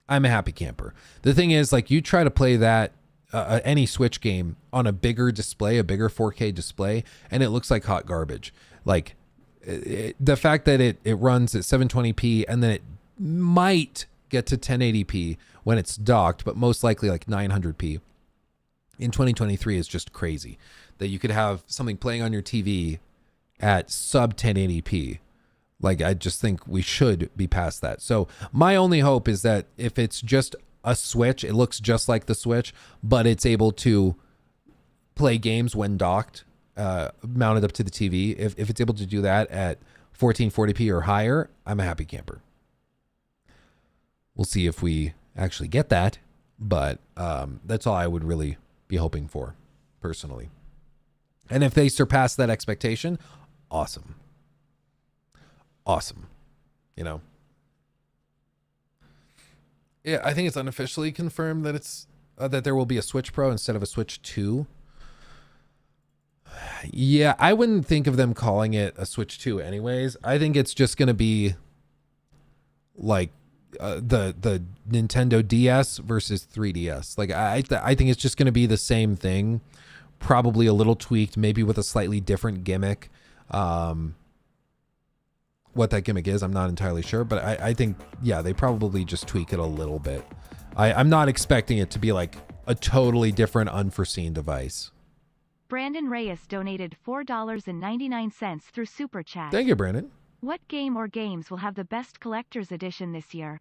I'm a happy camper. The thing is, like, you try to play that any Switch game on a bigger display, a bigger 4K display, and it looks like hot garbage. Like the fact that it runs at 720p and then it might get to 1080p when it's docked, but most likely like 900p in 2023 is just crazy. That you could have something playing on your TV at sub 1080p. Like, I just think we should be past that. So my only hope is that if it's just a Switch, it looks just like the Switch, but it's able to play games when docked, mounted up to the TV. If it's able to do that at 1440p or higher, I'm a happy camper. We'll see if we actually get that, but that's all I would really be hoping for, personally. And if they surpass that expectation, awesome. Awesome. You know? Yeah, I think it's unofficially confirmed that it's that there will be a Switch Pro instead of a Switch 2. Yeah, I wouldn't think of them calling it a Switch 2 anyways. I think it's just going to be like the Nintendo DS versus 3DS. Like, I think it's just going to be the same thing, probably a little tweaked, maybe with a slightly different gimmick. What that gimmick is, I'm not entirely sure, but I think, yeah, they probably just tweak it a little bit. I'm not expecting it to be like a totally different, unforeseen device. Brandon Reyes donated $4.99 through Super Chat. Thank you, Brandon. What game or games will have the best collector's edition this year?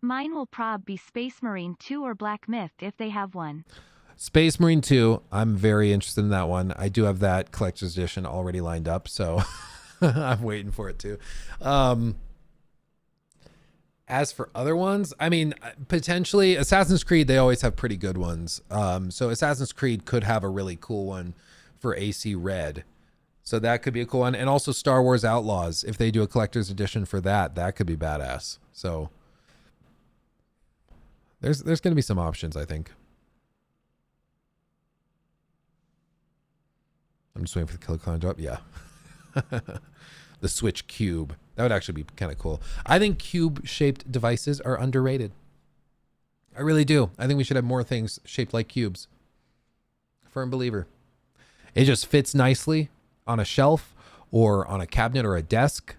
Mine will prob be Space Marine 2 or Black Myth if they have one. Space Marine 2, I'm very interested in that one. I do have that collector's edition already lined up, so I'm waiting for it too. As for other ones, I mean, potentially Assassin's Creed, they always have pretty good ones. So Assassin's Creed could have a really cool one for AC Red. So that could be a cool one. And also Star Wars Outlaws, if they do a collector's edition for that, that could be badass. So there's going to be some options, I think. I'm just waiting for the Killer Clown drop. Yeah. The Switch Cube. That would actually be kind of cool. I think cube-shaped devices are underrated. I really do. I think we should have more things shaped like cubes. Firm believer. It just fits nicely on a shelf or on a cabinet or a desk.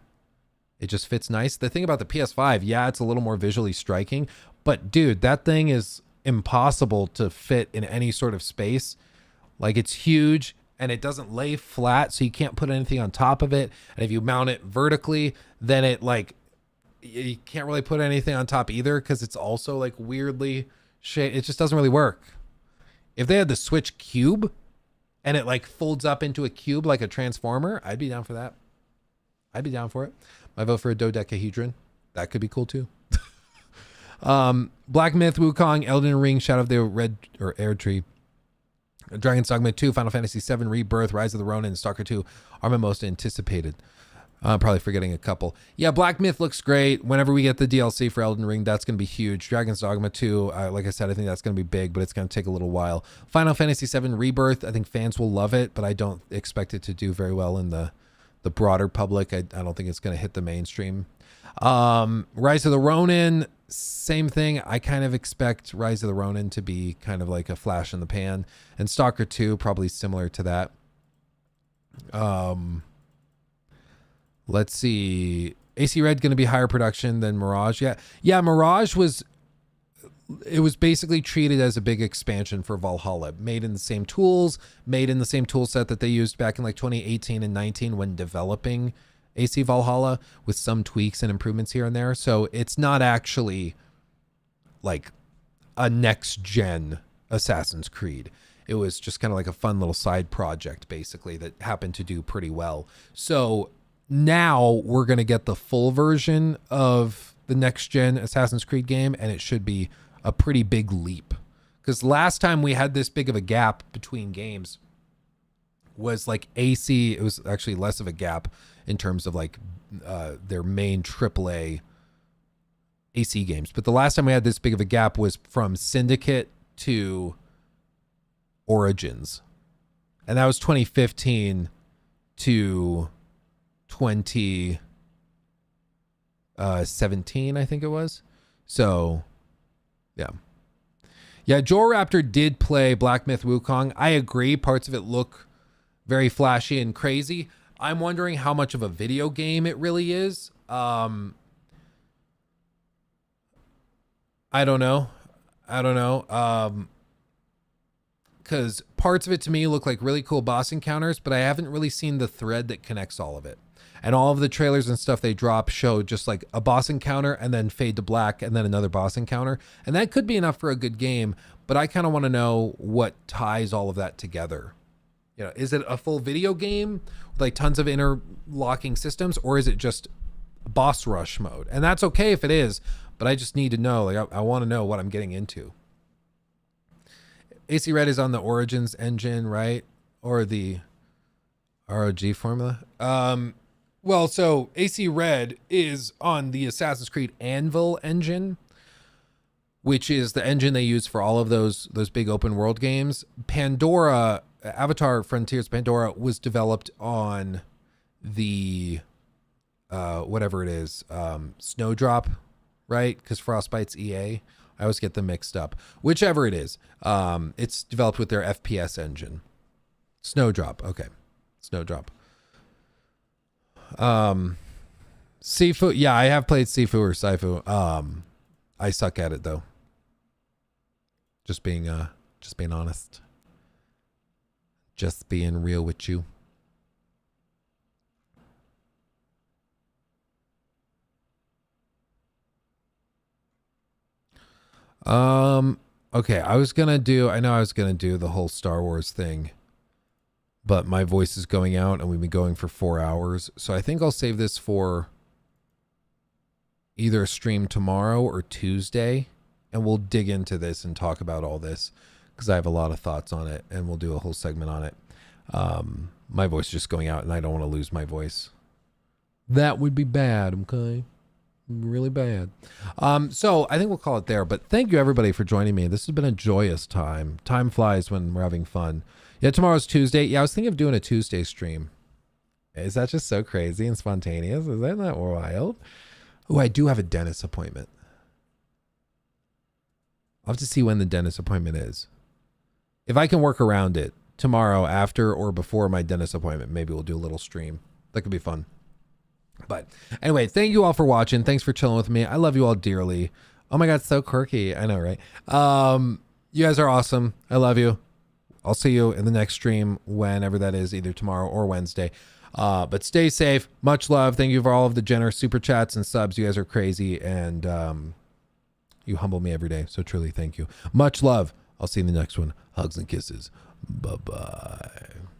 It just fits nice. The thing about the PS5, yeah, it's a little more visually striking, but dude, that thing is impossible to fit in any sort of space. Like, it's huge and it doesn't lay flat, so you can't put anything on top of it. And if you mount it vertically, then you can't really put anything on top either because it's also like weirdly shaped. It just doesn't really work. If they had the Switch Cube and it like folds up into a cube like a transformer, I'd be down for that. I'd be down for it. My vote for a dodecahedron. That could be cool too. Black Myth, Wukong, Elden Ring, Shadow of the Red or Erdtree, Dragon's Dogma 2, Final Fantasy 7 Rebirth, Rise of the Ronin, and Stalker 2 are my most anticipated. Probably forgetting a couple. Yeah, Black Myth looks great. Whenever we get the DLC for Elden Ring, that's going to be huge. Dragon's Dogma 2, like I said, I think that's going to be big, but it's going to take a little while. Final Fantasy 7 Rebirth, I think fans will love it, but I don't expect it to do very well in the broader public. I don't think it's going to hit the mainstream. Rise of the Ronin, same thing. I kind of expect Rise of the Ronin to be kind of like a flash in the pan, and Stalker 2 probably similar to that. Let's see. AC Red going to be higher production than Mirage. Yeah, Mirage was basically treated as a big expansion for Valhalla, made in the same tools, made in the same tool set that they used back in like 2018 and 19 when developing AC Valhalla, with some tweaks and improvements here and there. So it's not actually like a next gen Assassin's Creed. It was just kind of like a fun little side project basically that happened to do pretty well. So now we're going to get the full version of the next gen Assassin's Creed game, and it should be a pretty big leap. Because last time we had this big of a gap between games was like AC, it was actually less of a gap in terms of like their main AAA AC games. But the last time we had this big of a gap was from Syndicate to Origins. And that was 2015 to 2017, I think it was. So, yeah. Yeah, Joel Raptor did play Black Myth Wukong. I agree. Parts of it look very flashy and crazy. I'm wondering how much of a video game it really is. I don't know. Because parts of it to me look like really cool boss encounters, but I haven't really seen the thread that connects all of it. And all of the trailers and stuff they drop show just like a boss encounter and then fade to black and then another boss encounter. And that could be enough for a good game, but I kind of want to know what ties all of that together. You know, is it a full video game with like tons of interlocking systems, or is it just boss rush mode? And that's okay if it is, but I just need to know, like I want to know what I'm getting into. AC Red is on the Origins engine, right? Or the ROG formula? Well, so AC Red is on the Assassin's Creed Anvil engine, which is the engine they use for all of those big open world games. Pandora, Avatar Frontiers Pandora was developed on the whatever it is, Snowdrop, right? Because Frostbite's EA. I always get them mixed up. Whichever it is, it's developed with their FPS engine. Snowdrop, okay. Snowdrop. Sifu, yeah, I have played Sifu or Saifu. I suck at it though. Just being honest. Just being real with you. Okay, I know I was gonna do the whole Star Wars thing, but my voice is going out and we've been going for 4 hours. So I think I'll save this for either a stream tomorrow or Tuesday, and we'll dig into this and talk about all this because I have a lot of thoughts on it, and we'll do a whole segment on it. My voice is just going out and I don't want to lose my voice. That would be bad, okay? Really bad. So I think we'll call it there, but thank you everybody for joining me. This has been a joyous time. Time flies when we're having fun. Yeah, tomorrow's Tuesday. Yeah, I was thinking of doing a Tuesday stream. Is that just so crazy and spontaneous? Is that not wild? Oh, I do have a dentist appointment. I'll have to see when the dentist appointment is. If I can work around it tomorrow after or before my dentist appointment, maybe we'll do a little stream. That could be fun. But anyway, thank you all for watching. Thanks for chilling with me. I love you all dearly. Oh my God, so quirky. I know, right? You guys are awesome. I love you. I'll see you in the next stream, whenever that is, either tomorrow or Wednesday. But stay safe. Much love. Thank you for all of the generous super chats and subs. You guys are crazy, and you humble me every day. So truly, thank you. Much love. I'll see you in the next one. Hugs and kisses. Bye-bye.